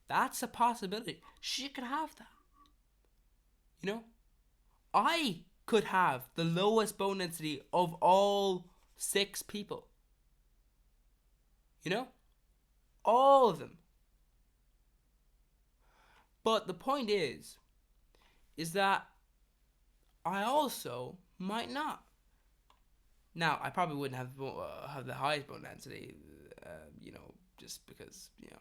That's a possibility. She could have that. You know, I could have the lowest bone density of all 6 people. You know, all of them. But the point is that I also might not. Now, I probably wouldn't have the highest bone density, you know, just because, you know,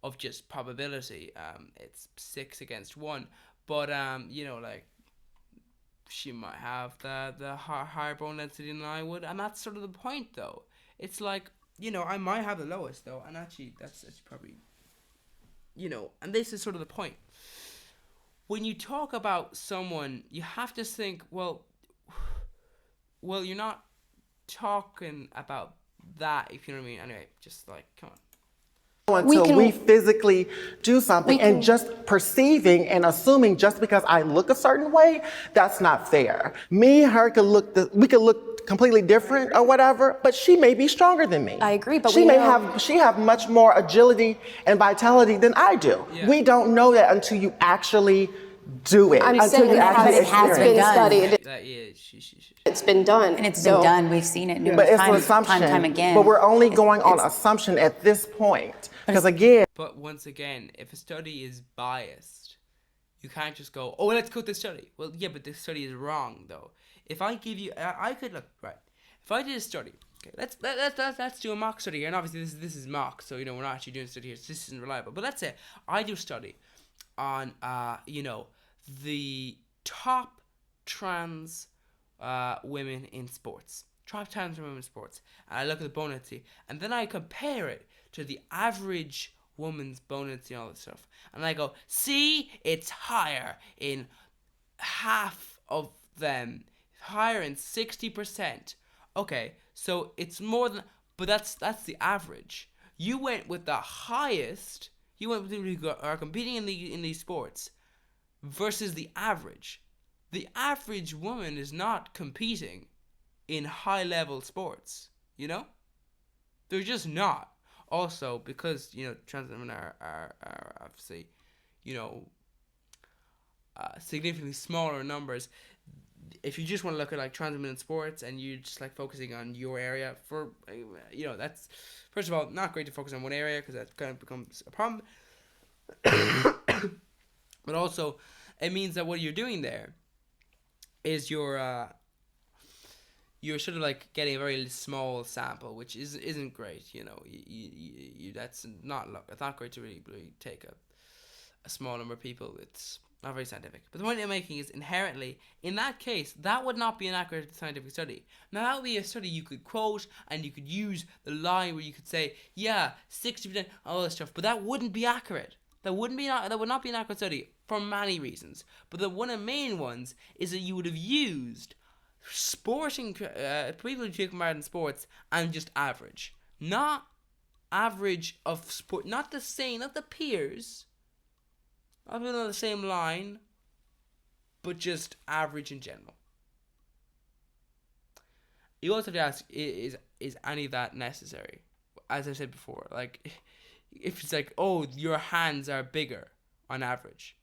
of just probability. It's 6 against 1. But, you know, like, she might have the higher bone density than I would. And that's sort of the point, though. It's like, you know, I might have the lowest, though. And actually, that's probably, you know, and this is sort of the point. When you talk about someone, you have to think, well, you're not talking about that, if you know what I mean. Anyway, just like, come on. Until we physically do something, and just perceiving and assuming just because I look a certain way, that's not fair. Me and her we could look completely different or whatever, but she may be stronger than me. I agree, but she have much more agility and vitality than I do. Yeah. We don't know that until you actually do it. I'm saying that it has been studied. It's been done. And it's been done. We've seen it numerous times. But it's an assumption. Time and time again. But we're only going on assumption at this point. Because again... But once again, if a study is biased, you can't just go, oh, let's quote this study. Well, yeah, but this study is wrong, though. If I give you... I could look, right. If I did a study... Okay, let's do a mock study here. And obviously this is mock, so, you know, we're not actually doing a study here. So this isn't reliable. But let's say I do a study on, you know, the top trans women in sports. Top trans women in sports. And I look at the bone density. And then I compare it to the average woman's bone density and all this stuff. And I go, see, it's higher in half of them. Higher in 60%. Okay, so it's more than... But that's the average. You went with the highest... You went with people who are competing in these sports versus the average. The average woman is not competing in high-level sports, you know? They're just not. Also, because, you know, trans women are obviously, you know, significantly smaller numbers. If you just want to look at, like, trans women in sports and you're just, like, focusing on your area, for, you know, that's, first of all, not great to focus on one area because that kind of becomes a problem. But also, it means that what you're doing there is you're sort of like getting a very small sample, which isn't great. You know, you that's not great to really take a small number of people. It's not very scientific. But the point I'm making is inherently, in that case, that would not be an accurate scientific study. Now that would be a study you could quote and you could use the line where you could say, yeah, 60%, all this stuff, but that wouldn't be accurate. That would not be an accurate study for many reasons. But one of the main ones is that you would have used sporting people who take part in sports and just average, not average of sport, not the same, not the peers, not people on the same line, but just average in general. You also have to ask, is any of that necessary? As I said before, like, if it's like, oh, your hands are bigger on average,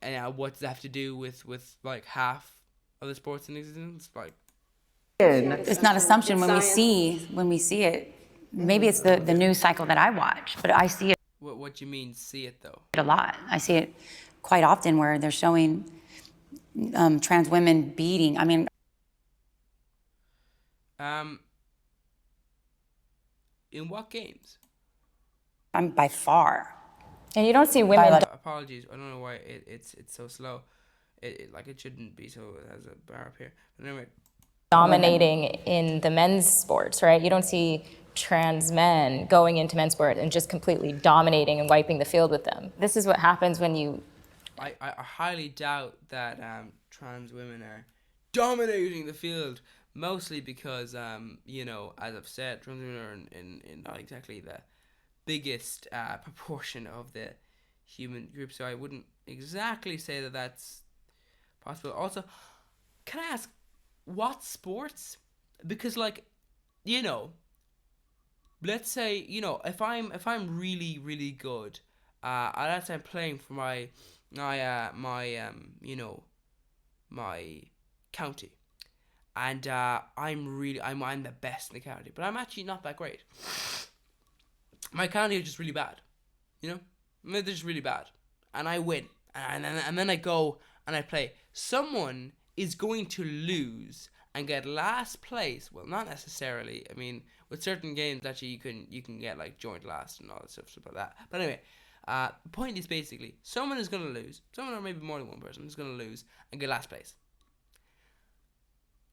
and what does that have to do with like half of the sports in existence? Like, It's not assumption when we see it. Maybe it's the news cycle that I watch, but I see it what do you mean see it though? a lot. I see it quite often where they're showing trans women beating. I mean, in what games? I'm by far. And you don't see women. Apologies, I don't know why it's so slow. It like it shouldn't be, so it has a bar up here. But anyway, Dominating in the men's sports, right? You don't see trans men going into men's sport and just completely dominating and wiping the field with them. This is what happens when you... I highly doubt that trans women are dominating the field, mostly because, you know, as I've said, trans women are in not exactly the biggest proportion of the human group, so I wouldn't exactly say that that's possible. Also, can I ask, what sports? Because, like, you know, let's say, you know, if I'm really, really good, let's say I'm playing for my you know, my county, and I'm the best in the county, but I'm actually not that great. My county is just really bad, you know? They're just really bad, and I win, and then I go and I play. Someone is going to lose and get last place. Well, not necessarily. I mean, with certain games, actually, you can get like joint last and all that stuff like that. But anyway, the point is basically, someone is going to lose. Someone, or maybe more than one person, is going to lose and get last place.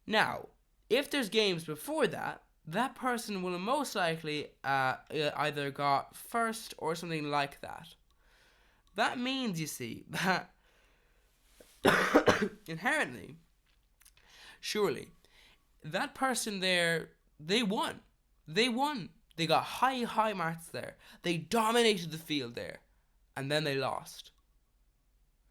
Now, if there's games before that, that person will most likely either got first or something like that. That means, you see, that inherently, surely, that person there, they won. They won. They got high marks there. They dominated the field there. And then they lost.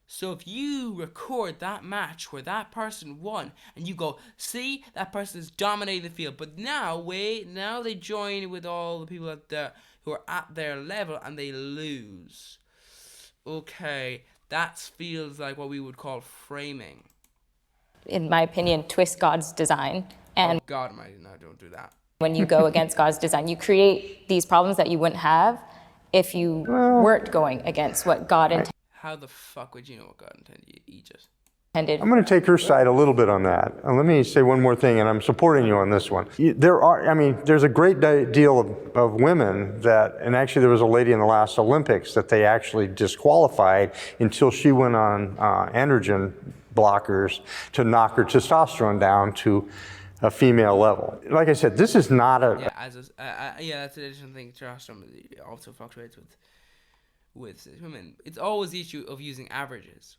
So if you record that match where that person won, and you go, see, that person is dominating the field, but now they join with all the people who are at their level, and they lose. Okay, that feels like what we would call framing. In my opinion, twist God's design. And oh God almighty, no, don't do that. When you go against God's design, you create these problems that you wouldn't have if you weren't going against what God intended. How the fuck would you know what God intended? You just... I'm going to take her side a little bit on that. And let me say one more thing, and I'm supporting you on this one. There's a great deal of women that, and actually there was a lady in the last Olympics that they actually disqualified until she went on androgen blockers to knock her testosterone down to a female level. Like I said, this is not a... Yeah, that's an additional thing. Testosterone also fluctuates with women. It's always the issue of using averages.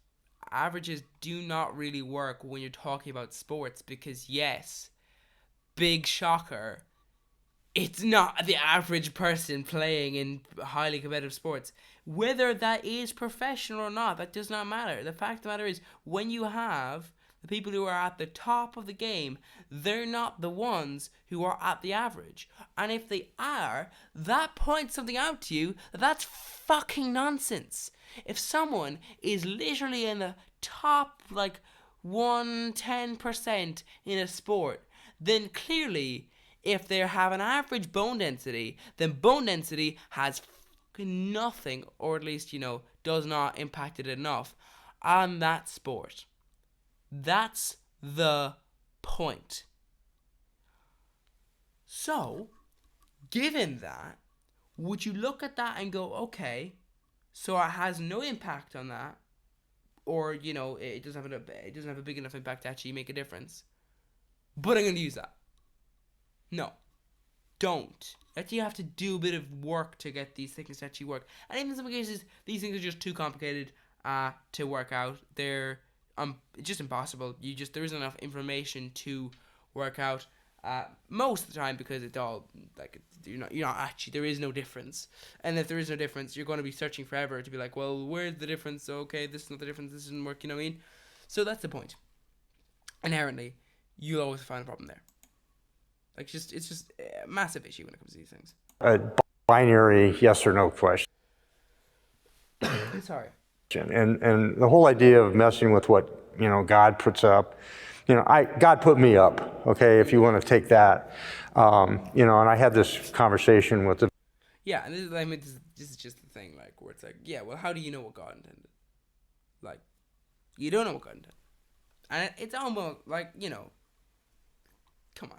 Averages do not really work when you're talking about sports because, yes, big shocker, it's not the average person playing in highly competitive sports. Whether that is professional or not, that does not matter. The fact of the matter is, when you have the people who are at the top of the game, they're not the ones who are at the average. And if they are, that points something out to you that's fucking nonsense. If someone is literally in the top, like, 1-10% in a sport, then clearly, if they have an average bone density, then bone density has fucking nothing, or at least, you know, does not impact it enough on that sport. That's the point. So, given that, would you look at that and go, okay, so it has no impact on that, or, you know, it doesn't have a big enough impact to actually make a difference, but I'm going to use that? No, don't. Actually, you have to do a bit of work to get these things to actually work. And in some cases, these things are just too complicated to work out. They're it's just impossible. There isn't enough information to work out most of the time, because it's all like you're not actually, there is no difference. And if there is no difference, you're going to be searching forever to be like, well, where's the difference? Okay, this is not the difference. This didn't work. You know what I mean? So that's the point. Inherently, you'll always find a problem there. Like, it's just a massive issue when it comes to these things. A binary yes or no question. Sorry. And the whole idea of messing with what, God puts up, God put me up, okay, if you want to take that. And I had this conversation with the... Yeah, and this is just the thing, like, where it's like, yeah, well, how do you know what God intended? Like, you don't know what God intended. And it's almost like, come on.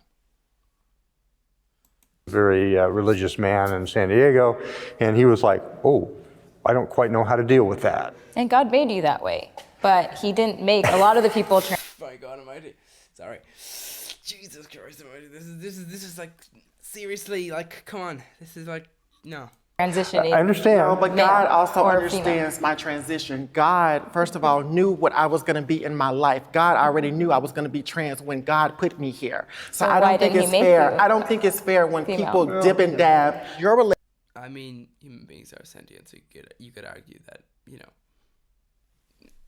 Very religious man in San Diego, and he was like, oh, I don't quite know how to deal with that. And God made you that way, but he didn't make a lot of the people My God Almighty, sorry, Jesus Christ Almighty. This is like, seriously, like, come on, this is like, no. Transitioning. I understand. No, but God also or understands my transition. God, first of all, knew what I was going to be in my life. God already knew I was going to be trans when God put me here. So I don't think it's fair. I don't think it's fair when people dip and dab. Your relationship. I mean, human beings are sentient, so you could argue that,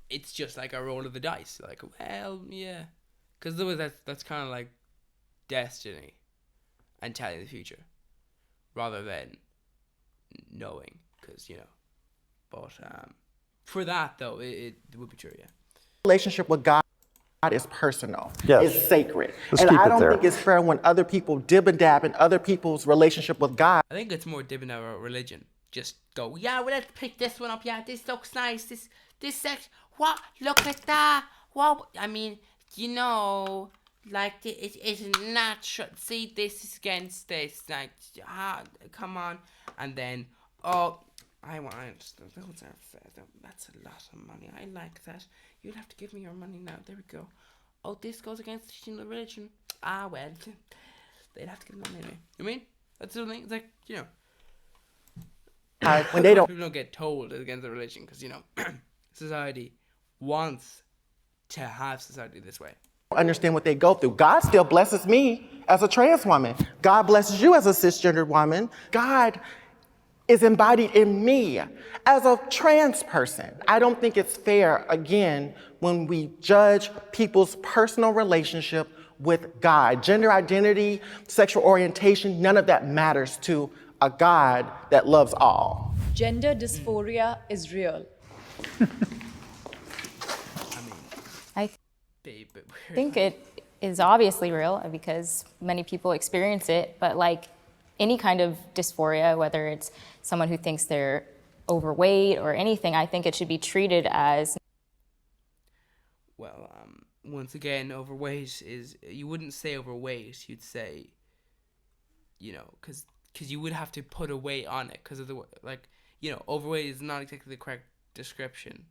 it's just like a roll of the dice. Like, well, yeah, because that's kind of like destiny and telling the future, rather than knowing, because but for that though, it would be true. Yeah, Relationship with God is personal. Yes. It's sacred. Let's and keep I it don't there. think it's fair when other people dib and dab in other people's relationship with God. I think it's more dipping about religion. Just go, yeah, well, let's pick this one up. Yeah, this looks nice. This sex. What? Look at that. What? I mean, like it's natural. See, this is against this. Like, come on. And then, I want. Those are fair. That's a lot of money. I like that. You'll have to give me your money now. There we go. Oh, this goes against the religion. Well, they'd have to give me money anyway. You mean? That's the thing. It's like, When they don't. People don't get told it's against the religion, because society wants to have society this way. Understand what they go through. God still blesses me as a trans woman. God blesses you as a cisgendered woman. God is embodied in me as a trans person. I don't think it's fair, again, when we judge people's personal relationship with God. Gender identity, sexual orientation, none of that matters to a God that loves all. Gender dysphoria is real. I think it is obviously real because many people experience it, but like any kind of dysphoria, whether it's someone who thinks they're overweight or anything, I think it should be treated as... Well, once again, overweight is, you wouldn't say overweight, you'd say, because you would have to put a weight on it, because of the, like, overweight is not exactly the correct description,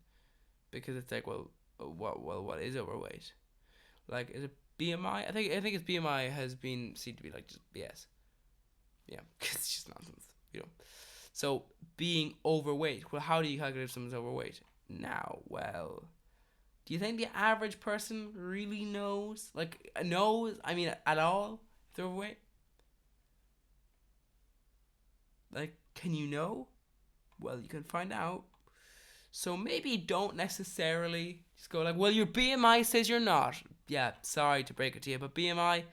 because it's like, well, what is overweight? Like, is it BMI? I think it's BMI has been seen to be like just BS. Yeah, because it's just nonsense, So being overweight, well, how do you calculate if someone's overweight? Now, well, do you think the average person really knows? Like, knows? I mean, at all, if they're overweight? Like, can you know? Well, you can find out. So maybe don't necessarily just go like, well, your BMI says you're not. Yeah, sorry to break it to you, but BMI,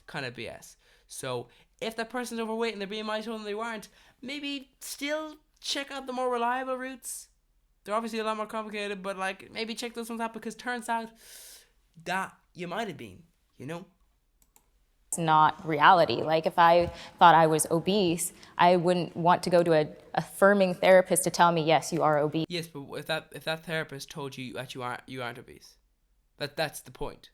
kind of BS. So if that person's overweight and their BMI told them they weren't, maybe still check out the more reliable routes. They're obviously a lot more complicated, but like maybe check those ones out, because turns out that you might have been, It's not reality. Like if I thought I was obese, I wouldn't want to go to a affirming therapist to tell me, yes, you are obese. Yes, but if that therapist told you that you aren't obese, that's the point.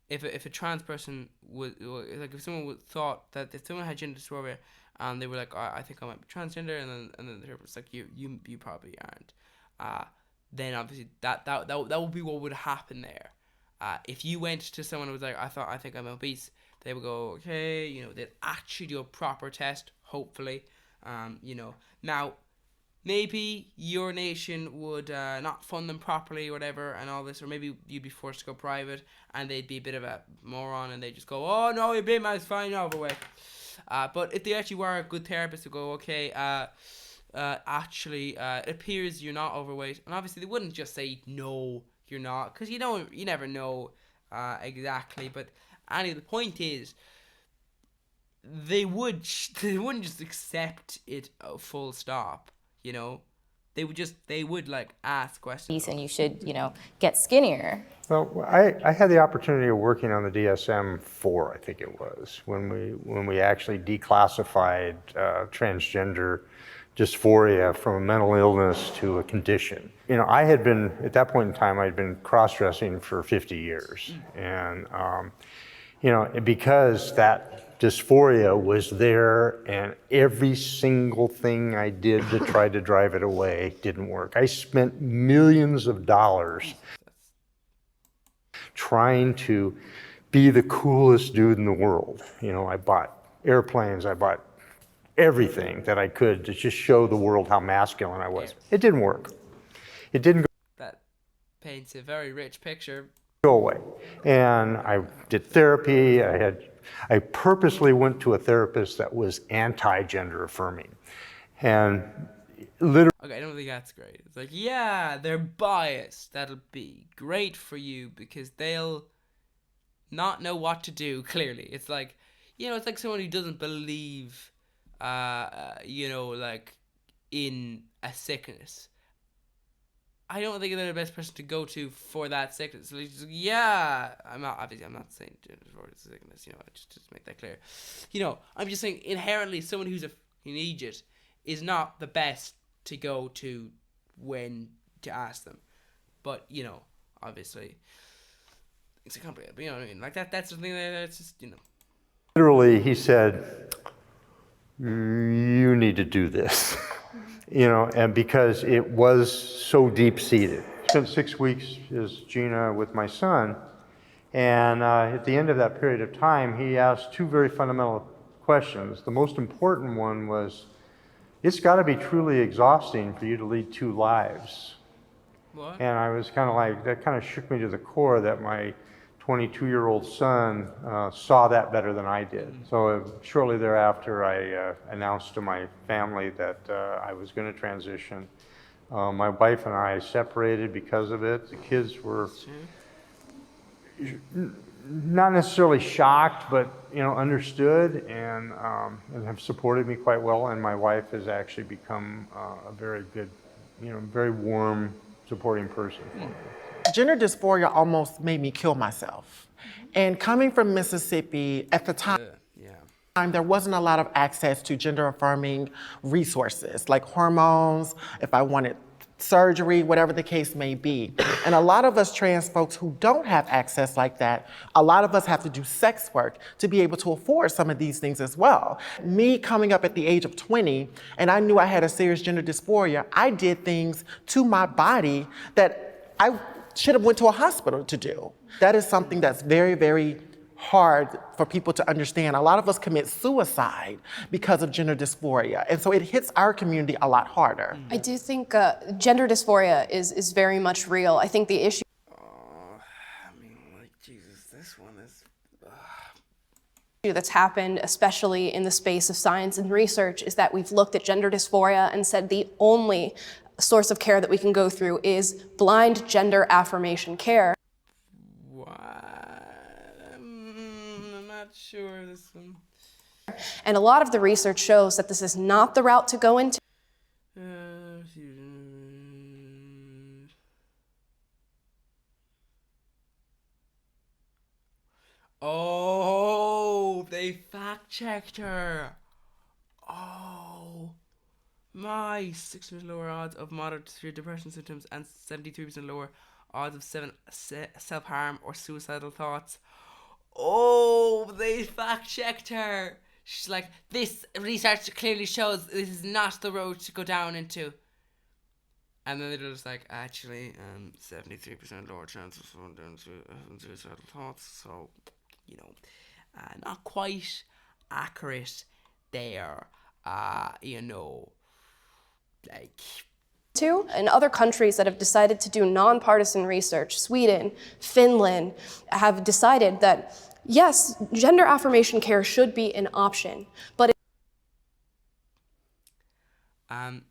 If a trans person would, like, if someone thought that, if someone had gender dysphoria and they were like, I think I might be transgender, and then the therapist like, you probably aren't, then obviously that would be what would happen there. If you went to someone who was like, I think I'm obese, they would go, okay, they'd actually do a proper test, hopefully, Now, maybe your nation would not fund them properly or whatever and all this, or maybe you'd be forced to go private and they'd be a bit of a moron and they just go, oh no, your big man's fine, overweight. But if they actually were a good therapist to go, okay, actually, it appears you're not overweight, and obviously they wouldn't just say no, you're not, because you never know exactly. But anyway, the point is, they wouldn't just accept it full stop. You know, they would like ask questions. And you should, get skinnier. Well, I had the opportunity of working on the DSM-4, I think it was, when we actually declassified transgender dysphoria from a mental illness to a condition. I had been, at that point in time, I'd been cross-dressing for 50 years. And, because that dysphoria was there and every single thing I did to try to drive it away didn't work. I spent millions of dollars trying to be the coolest dude in the world. I bought airplanes, I bought everything that I could to just show the world how masculine I was. It didn't work. It didn't That paints a very rich picture. go away. And I did therapy. I purposely went to a therapist that was anti-gender affirming. And literally, Okay, I don't think that's great. It's like, yeah, they're biased. That'll be great for you because they'll not know what to do, clearly. It's like, it's like someone who doesn't believe, like in a sickness. I don't think they're the best person to go to for that sickness. So just, yeah, I'm not saying for the sickness, just make that clear. I'm just saying inherently someone who's an idiot is not the best to go to when to ask them. But, obviously it's a complicated, but you know what I mean? Like that's the thing that's just, literally he said, you need to do this. And because it was so deep-seated. Spent 6 weeks as Gina with my son, and at the end of that period of time, he asked two very fundamental questions. The most important one was, it's got to be truly exhausting for you to lead two lives. What? And I was kind of like, that kind of shook me to the core that my 22-year-old son saw that better than I did. So shortly thereafter, I announced to my family that I was going to transition. My wife and I separated because of it. The kids were not necessarily shocked, but understood and have supported me quite well. And my wife has actually become a very good, very warm, supporting person for me. Gender dysphoria almost made me kill myself. And coming from Mississippi, at the time, there wasn't a lot of access to gender affirming resources like hormones, if I wanted surgery, whatever the case may be. And a lot of us trans folks who don't have access like that, a lot of us have to do sex work to be able to afford some of these things as well. Me coming up at the age of 20, and I knew I had a serious gender dysphoria, I did things to my body that I should have went to a hospital to do. That is something that's very, very hard for people to understand. A lot of us commit suicide because of gender dysphoria, and so it hits our community a lot harder. I do think gender dysphoria is very much real. I think the issue this one is that's happened, especially in the space of science and research, is that we've looked at gender dysphoria and said the only source of care that we can go through is blind gender affirmation care. I'm not sure this one. And a lot of the research shows that this is not the route to go into. Oh, they fact-checked her. Oh, my 6% lower odds of moderate to severe depression symptoms and 73% lower odds of self-harm or suicidal thoughts. Oh, they fact-checked her. She's like, this research clearly shows this is not the road to go down into. And then they're just like, actually, 73% lower chances of going down to suicidal thoughts. So, not quite accurate there. like to. And other countries that have decided to do nonpartisan research, Sweden, Finland, have decided that yes, gender affirmation care should be an option, but I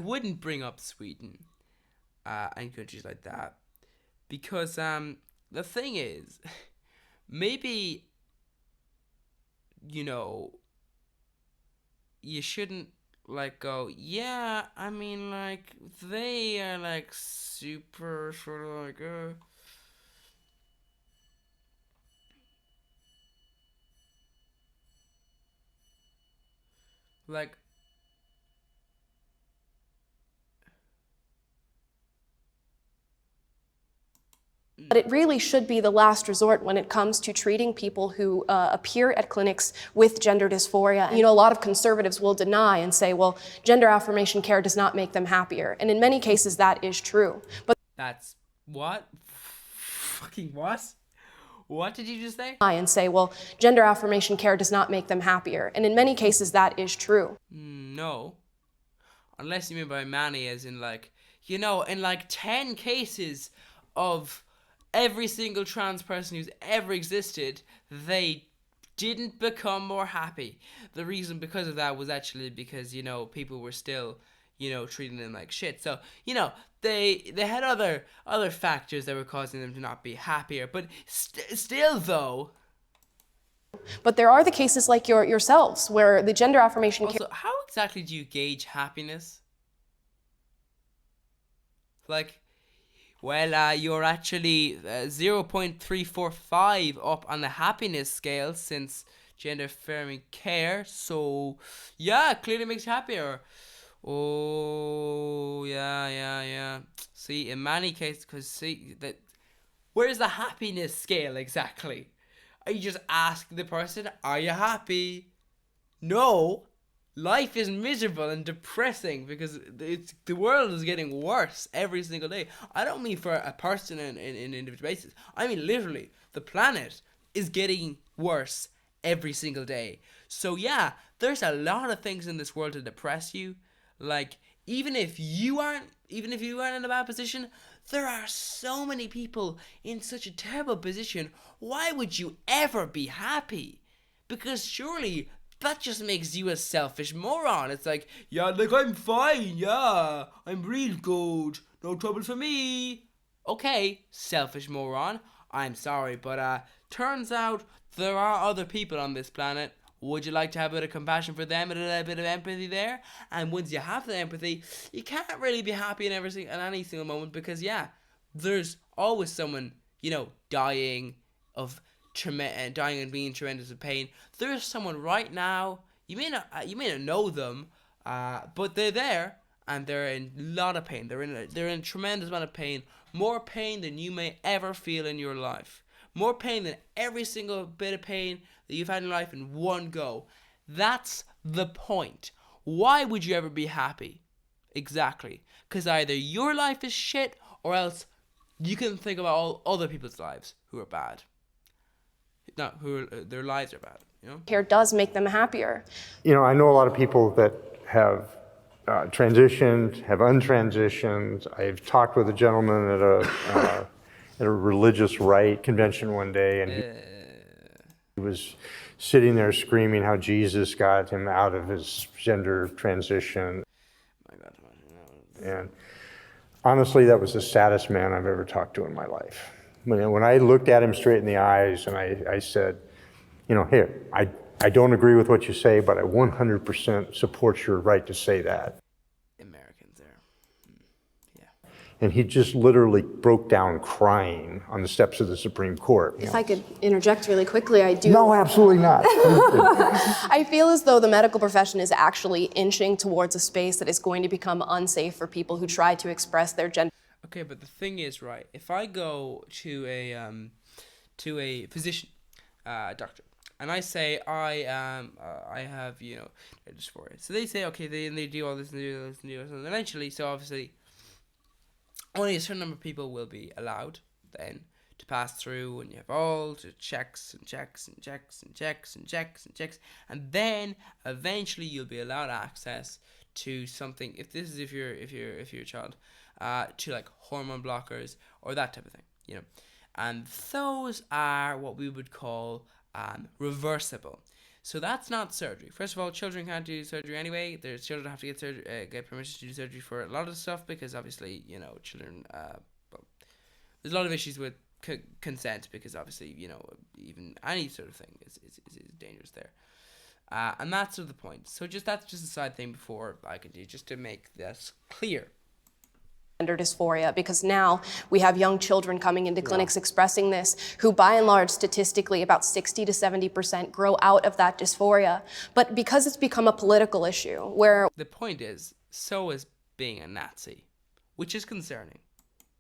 wouldn't bring up Sweden and countries like that because the thing is, maybe, you know, you shouldn't like go, yeah, I mean, like, they are like super sort of like like but it really should be the last resort when it comes to treating people who appear at clinics with gender dysphoria. You know, a lot of conservatives will deny and say, well, gender affirmation care does not make them happier. And in many cases, that is true. But that's what? Fucking what? What did you just say? And say, well, gender affirmation care does not make them happier. And in many cases, that is true. No. Unless you mean by many as in like, you know, in like 10 cases of every single trans person who's ever existed, they didn't become more happy. The reason because of that was actually because, you know, people were still, you know, treating them like shit. So, you know, they had other factors that were causing them to not be happier. But still, though. But there are the cases like yourselves where the gender affirmation care. Also, how exactly do you gauge happiness? Like, well, you're actually 0.345 up on the happiness scale since gender affirming care. So, yeah, clearly makes you happier. Oh, yeah. See, in many cases, because see, that, where's the happiness scale exactly? Are you just asking the person, are you happy? No. Life is miserable and depressing because the world is getting worse every single day. I don't mean for a person in individual basis. I mean literally, the planet is getting worse every single day. So yeah, there's a lot of things in this world to depress you. Like, even if you aren't in a bad position, there are so many people in such a terrible position. Why would you ever be happy? Because surely that just makes you a selfish moron. It's like, yeah, like, I'm fine, yeah, I'm real good, no trouble for me. Okay, selfish moron, I'm sorry, but turns out there are other people on this planet. Would you like to have a bit of compassion for them and a bit of empathy there? And once you have the empathy, you can't really be happy in any single moment because, yeah, there's always someone, you know, dying and being in tremendous pain. There's someone right now, you may not know them, but they're there and they're in a lot of pain. They're in a tremendous amount of pain, more pain than you may ever feel in your life, more pain than every single bit of pain that you've had in life in one go. That's the point. Why would you ever be happy? Exactly, because either your life is shit or else you can think about all other people's lives who are bad. No, their lives are bad, you know? Care does make them happier. You know, I know a lot of people that have transitioned, have untransitioned. I've talked with a gentleman at a religious right convention one day, and he was sitting there screaming how Jesus got him out of his gender transition. My God. And honestly, that was the saddest man I've ever talked to in my life. When I looked at him straight in the eyes and I said, you know, here, I don't agree with what you say, but I 100% support your right to say that. Americans there. Yeah. And he just literally broke down crying on the steps of the Supreme Court. If I could interject really quickly, I do. No, absolutely not. I feel as though the medical profession is actually inching towards a space that is going to become unsafe for people who try to express their gender. Okay, but the thing is, right, if I go to a physician, doctor, and I say I have, you know, dysphoria. So they say, okay, they do all this and do this and do this, and eventually, so obviously, only a certain number of people will be allowed then to pass through, and you have all the checks, and then eventually you'll be allowed access to something, if you're a child, to like hormone blockers or that type of thing, you know, and those are what we would call reversible. So that's not surgery. First of all, children can't do surgery anyway. There's children have to get permission to do surgery for a lot of stuff, because obviously, you know, children, well, there's a lot of issues with consent, because obviously, you know, even any sort of thing is dangerous there. And that's sort of the point. So that's just a side thing before I continue, just to make this clear. Gender dysphoria, because now we have young children coming into clinics expressing this, who by and large, statistically, about 60 to 70% grow out of that dysphoria. But because it's become a political issue, where the point is, so is being a Nazi, which is concerning.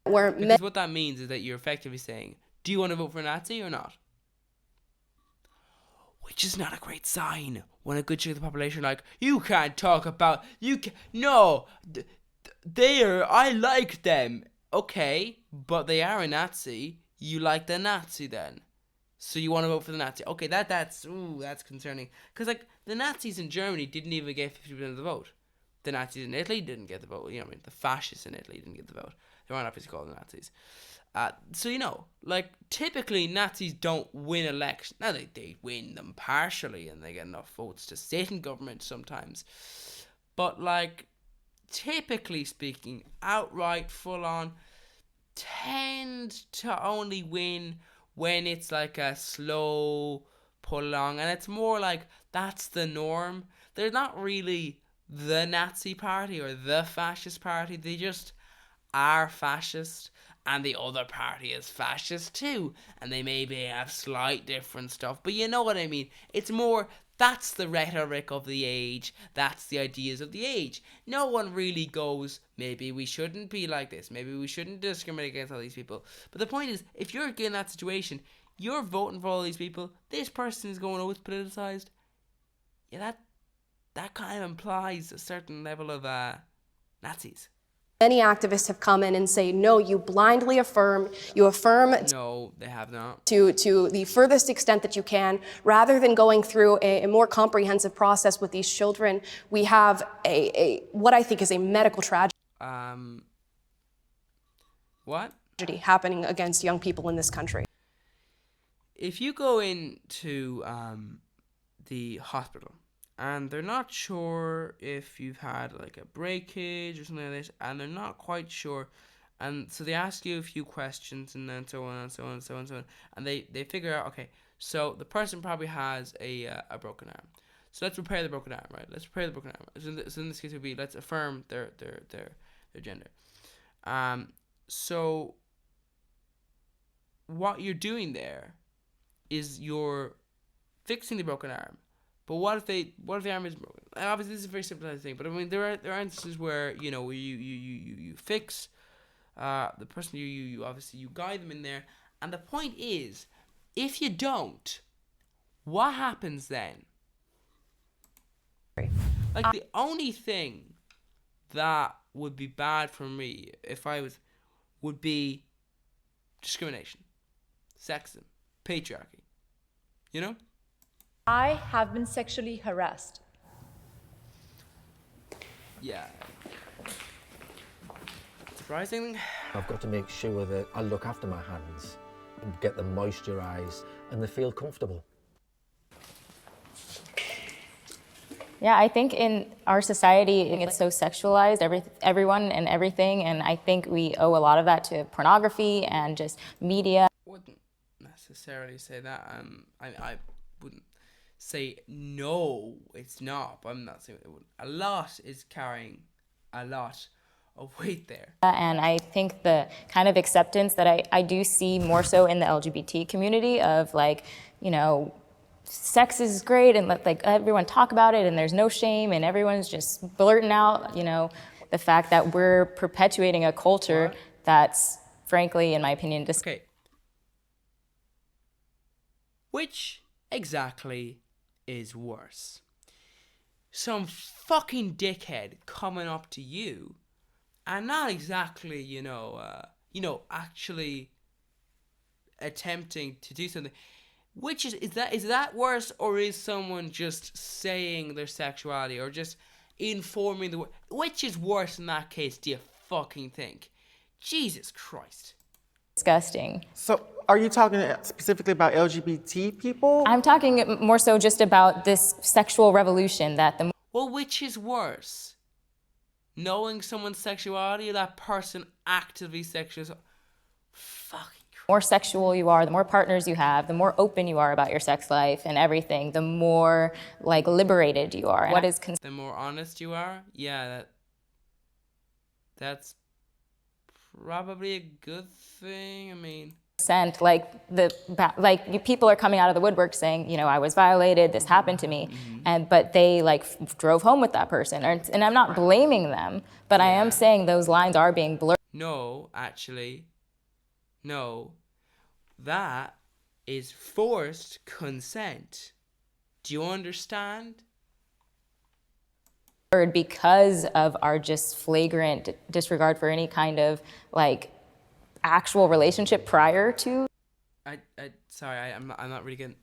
Because what that means is that you're effectively saying, do you want to vote for a Nazi or not? Which is not a great sign when a good chunk of the population are like, you can't talk about, I like them. Okay, but they are a Nazi. You like the Nazi then. So you want to vote for the Nazi. Okay, that's concerning. Because like the Nazis in Germany didn't even get 50% of the vote. The Nazis in Italy didn't get the vote. You know what I mean? The fascists in Italy didn't get the vote. They weren't obviously called the Nazis. So, you know, like, typically Nazis don't win elections. Now, they win them partially, and they get enough votes to sit in government sometimes. But, like, typically speaking, outright, full-on, tend to only win when it's, like, a slow pull along. And it's more like, that's the norm. They're not really the Nazi party or the fascist party. They just are fascist, and the other party is fascist too, and they maybe have slight different stuff, but you know what I mean. It's more, that's the rhetoric of the age, that's the ideas of the age. No one really goes, maybe we shouldn't be like this, maybe we shouldn't discriminate against all these people. But the point is, if you're in that situation, you're voting for all these people, this person is going, oh, it's politicized. Yeah, that kind of implies a certain level of Nazis. Many activists have come in and say, no, you blindly affirm, No, they have not. To the furthest extent that you can, rather than going through a more comprehensive process with these children. We have what I think is a medical tragedy. What? Tragedy happening against young people in this country. If you go into the hospital, and they're not sure if you've had like a breakage or something like this, and they're not quite sure, and so they ask you a few questions, and then so on and so on and so on and so on, and they figure out, okay, so the person probably has a broken arm, so let's repair the broken arm, right? Let's repair the broken arm. So in this case, it would be, let's affirm their gender. So what you're doing there is you're fixing the broken arm. But what if the arm is broken? Obviously, this is a very simplified thing. But I mean, there are instances where, you know, you fix the person, you obviously you guide them in there. And the point is, if you don't, what happens then? Like, the only thing that would be bad for me if I would be discrimination, sexism, patriarchy. You know? I have been sexually harassed. Yeah. Surprising. I've got to make sure that I look after my hands and get them moisturised and they feel comfortable. Yeah, I think in our society, it's so sexualized, everyone and everything, and I think we owe a lot of that to pornography and just media. I wouldn't necessarily say that. I wouldn't say no, it's not, but I'm not saying it wouldn't. A lot is carrying a lot of weight there. And I think the kind of acceptance that I do see more so in the LGBT community of, like, you know, sex is great and let like everyone talk about it and there's no shame and everyone's just blurting out, you know, the fact that we're perpetuating a culture that's, frankly, in my opinion, Okay. Which exactly is worse? Some fucking dickhead coming up to you and not exactly, you know, actually attempting to do something. Which is that worse, or is someone just saying their sexuality, or just informing the world. Which is worse in that case, do you fucking think? Jesus Christ. Disgusting. So are you talking specifically about LGBT people? I'm talking more so just about this sexual revolution that the Well, which is worse? Knowing someone's sexuality or that person actively sexual? Fucking more sexual you are, the more partners you have, the more open you are about your sex life and everything, the more like liberated you are. What is the more honest you are? Yeah, that's probably a good thing. I mean, consent, like people are coming out of the woodwork saying, you know, I was violated, this happened to me, but they like drove home with that person, and I'm not blaming them, but I am saying those lines are being blurred. No, actually, no, that is forced consent. Do you understand? Because of our just flagrant disregard for any kind of like actual relationship prior to. Sorry, I'm not really getting.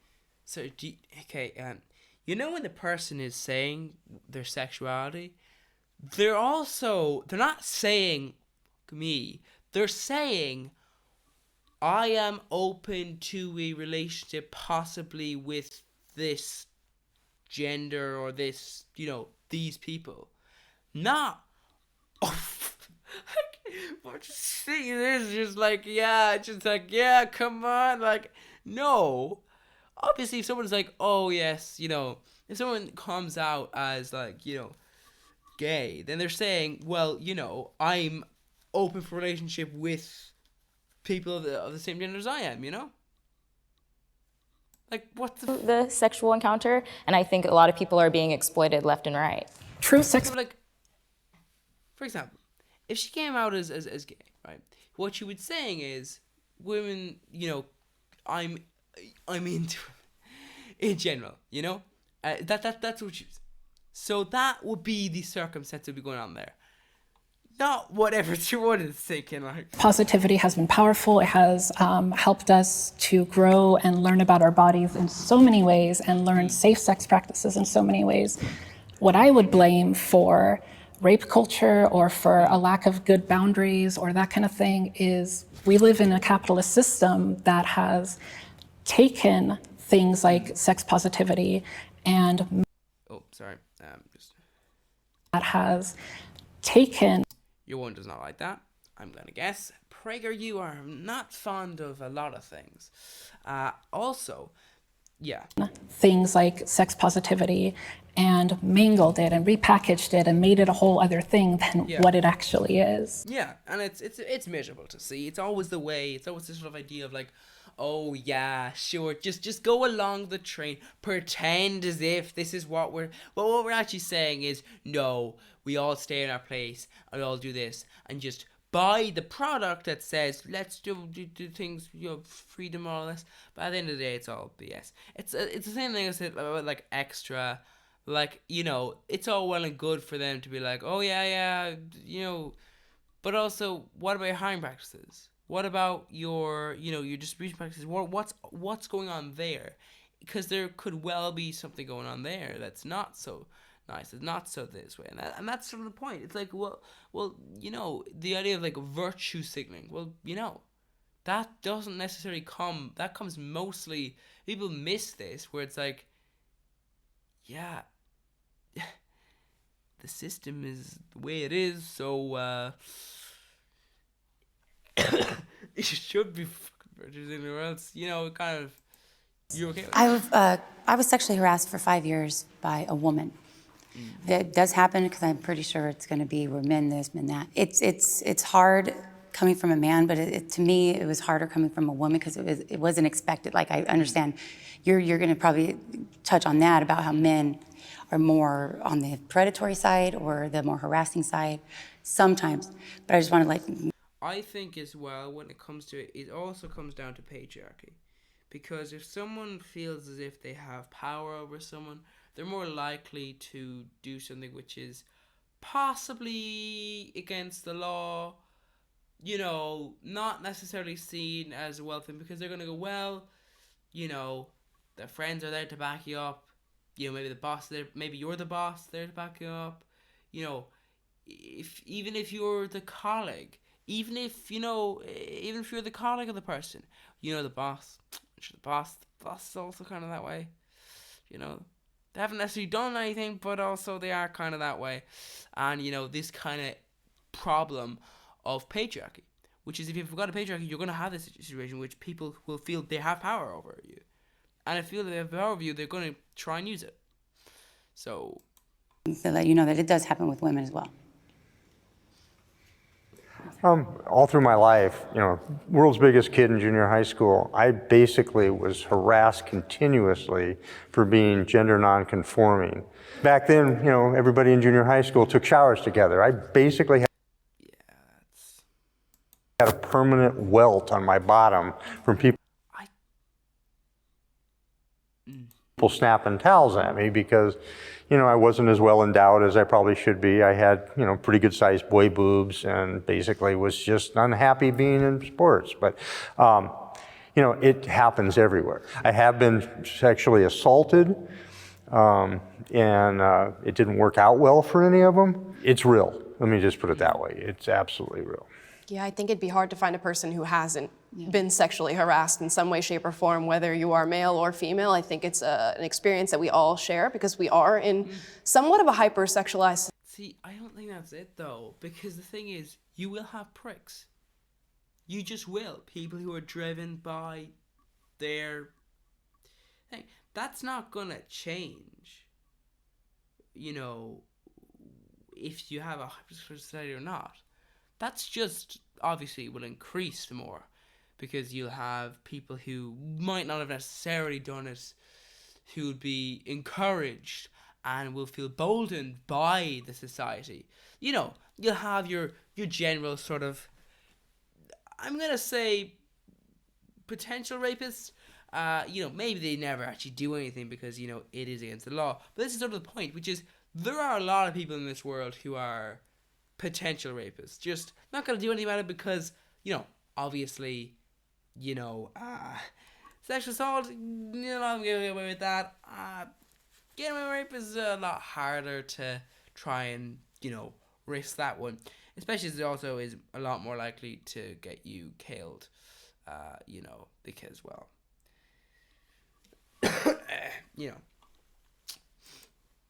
So you know when the person is saying their sexuality, they're not saying me. They're saying I am open to a relationship possibly with this gender or this, you know, these people. Not what you see this just like, yeah, come on, like, no. Obviously if someone's like, oh yes, you know, if someone comes out as like, you know, gay, then they're saying, well, you know, I'm open for relationship with people of the same gender as I am, you know? Like, what the sexual encounter, and I think a lot of people are being exploited left and right. True sex. So, like, for example, if she came out as gay, right? What she was saying is, women, you know, I'm into in general, you know, that's what she was. So that would be the circumstance that would be going on there. Not whatever she wanted thinking like. Positivity has been powerful. It has helped us to grow and learn about our bodies in so many ways and learn safe sex practices in so many ways. What I would blame for rape culture or for a lack of good boundaries or that kind of thing is we live in a capitalist system that has taken things like sex positivity and that has taken. Your one does not like that, I'm gonna guess. Prager, you are not fond of a lot of things. Also, yeah. Things like sex positivity and mangled it and repackaged it and made it a whole other thing than what it actually is. Yeah, and it's miserable to see. It's always the way. It's always this sort of idea of like, oh yeah, sure, just go along the train, pretend as if this is what we're. But what we're actually saying is, no, we all stay in our place and we all do this and just buy the product that says let's do things, you know, freedom more or less. But at the end of the day, it's all BS. It's the same thing I said about like extra. Like, you know, it's all well and good for them to be like, oh yeah, you know, but also, what about your hiring practices? What about your, you know, your distribution practices? What's going on there? Because there could well be something going on there that's not so nice, it's not so this way, and that's sort of the point. It's like, well, you know, the idea of like virtue signaling. Well, you know, that doesn't necessarily come. That comes mostly, people miss this, where it's like, yeah, the system is the way it is, so it should be virtue signaling, or else, you know, kind of. You okay with that? I was sexually harassed for 5 years by a woman. It does happen because I'm pretty sure it's going to be we're men this, men that. It's hard coming from a man, but to me it was harder coming from a woman because it wasn't expected. Like, I understand you're going to probably touch on that about how men are more on the predatory side or the more harassing side sometimes. But I just want to like. I think as well, when it comes to it, it also comes down to patriarchy. Because if someone feels as if they have power over someone, they're more likely to do something which is possibly against the law, you know, not necessarily seen as a well thing, because they're going to go, well, you know, their friends are there to back you up, you know, maybe the boss there, maybe you're the boss there to back you up, you know, even if you're the colleague, even if you're the colleague of the person, you know, the boss is also kind of that way, you know. They haven't necessarily done anything, but also they are kind of that way. And, you know, this kind of problem of patriarchy, which is if you've got a patriarchy, you're going to have this situation in which people will feel they have power over you. And if they feel they have power over you, they're going to try and use it. So let you know that it does happen with women as well. All through my life, you know, world's biggest kid in junior high school, I basically was harassed continuously for being gender non-conforming. Back then, you know, everybody in junior high school took showers together. I basically had a permanent welt on my bottom from people snapping towels at me because, you know, I wasn't as well endowed as I probably should be. I had, you know, pretty good sized boy boobs and basically was just unhappy being in sports. But, you know, it happens everywhere. I have been sexually assaulted and it didn't work out well for any of them. It's real. Let me just put it that way. It's absolutely real. Yeah, I think it'd be hard to find a person who hasn't been sexually harassed in some way, shape, or form, whether you are male or female. I think it's an experience that we all share because we are in somewhat of a hypersexualized. See, I don't think that's it though, because the thing is, you will have pricks. You just will. People who are driven by their thing. That's not gonna change, you know, if you have a hypersexual society or not. That's just obviously will increase the more, because you'll have people who might not have necessarily done it, who would be encouraged and will feel boldened by the society. You know, you'll have your general sort of, I'm gonna say, potential rapists. You know, maybe they never actually do anything because, you know, it is against the law. But this is sort of the point, which is there are a lot of people in this world who are potential rapists, just not gonna do anything about it because, you know, obviously, you know, sexual assault, you know, I'm getting away with that. Getting away with rape is a lot harder to try and, you know, risk that one, especially as it also is a lot more likely to get you killed, you know, because, well, you know,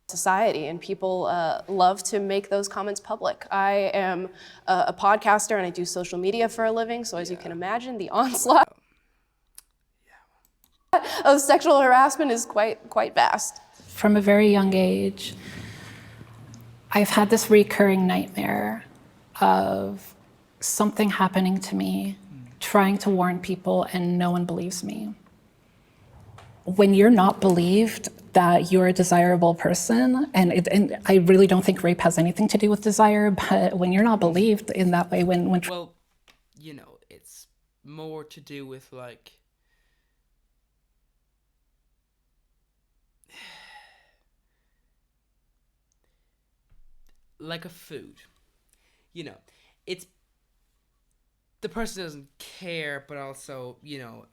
society, and people love to make those comments public. I am a podcaster and I do social media for a living, so as you can imagine, the onslaught of sexual harassment is quite vast. From a very young age, I've had this recurring nightmare of something happening to me, trying to warn people, and no one believes me. When you're not believed that you're a desirable person, and I really don't think rape has anything to do with desire, but when you're not believed in that way, when well, you know, it's more to do with like a food, you know, it's the person doesn't care, but also, you know,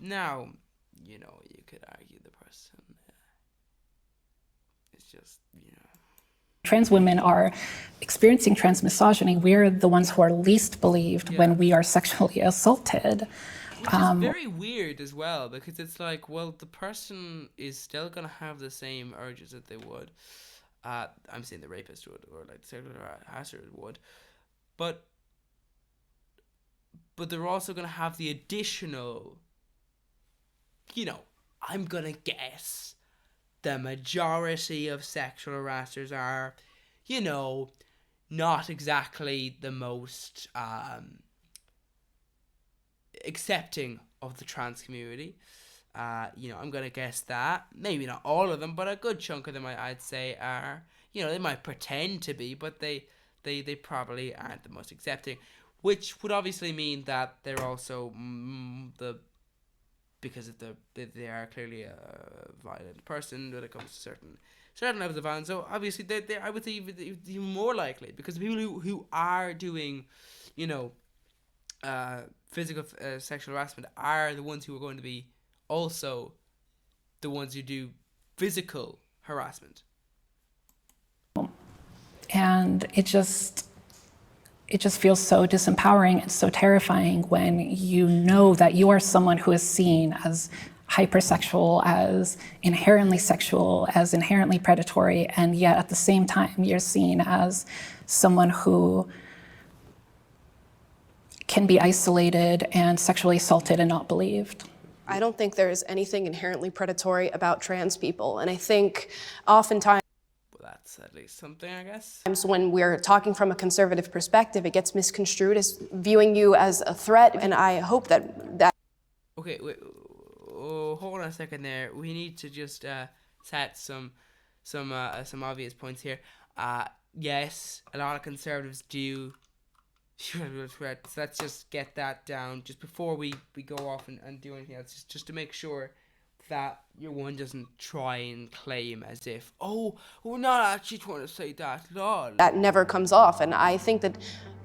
now, you know, you could argue the person it's just, you know, trans women are experiencing trans misogyny, we're the ones who are least believed when we are sexually assaulted. Which is very weird as well, because it's like, well, the person is still gonna have the same urges that they would. I'm saying the rapist would, or like the sexual harasser would, but they're also gonna have the additional, you know, I'm gonna guess the majority of sexual harassers are, you know, not exactly the most accepting of the trans community. You know, I'm gonna guess that maybe not all of them, but a good chunk of them, I'd say, are, you know, they might pretend to be, but they probably aren't the most accepting, which would obviously mean that they're also because of they are clearly a violent person when it comes to certain levels of violence. So obviously they I would say even more likely, because the people who are doing, you know, physical sexual harassment are the ones who are going to be also the ones who do physical harassment. And it just feels so disempowering and so terrifying when you know that you are someone who is seen as hypersexual, as inherently sexual, as inherently predatory, and yet at the same time you're seen as someone who can be isolated and sexually assaulted and not believed. I don't think there's anything inherently predatory about trans people, and I think oftentimes That's at least something, I guess. when we're talking from a conservative perspective, it gets misconstrued as viewing you as a threat, and I hope that Okay, wait, hold on a second there. We need to just set some obvious points here. Yes, a lot of conservatives do. Let's just get that down just before we go off and do anything else, just to make sure that your one doesn't try and claim as if, oh, we're not actually trying to say that, lol. that never comes off, and I think that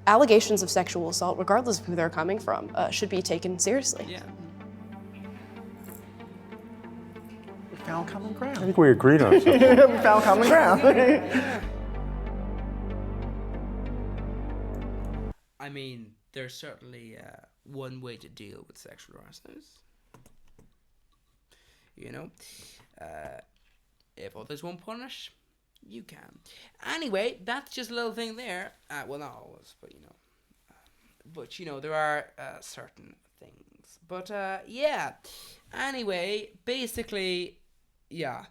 allegations of sexual assault, regardless of who they're coming from, should be taken seriously. Yeah. We found common ground. I think we agreed on something. We found common ground. I mean, there's certainly one way to deal with sexual harassers. You know, if others won't punish, you can. Anyway, that's just a little thing there. Well, not always, but you know, there are certain things. But yeah. Anyway, basically, yeah.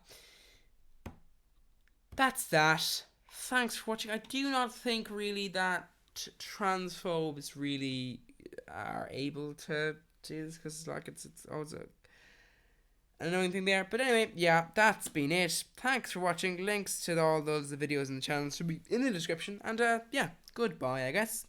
That's that. Thanks for watching. I do not think really that transphobes really are able to do this, because like it's always an annoying thing there. But anyway, yeah, that's been it. Thanks for watching. Links to all those videos in the channel should be in the description. And yeah, goodbye, I guess.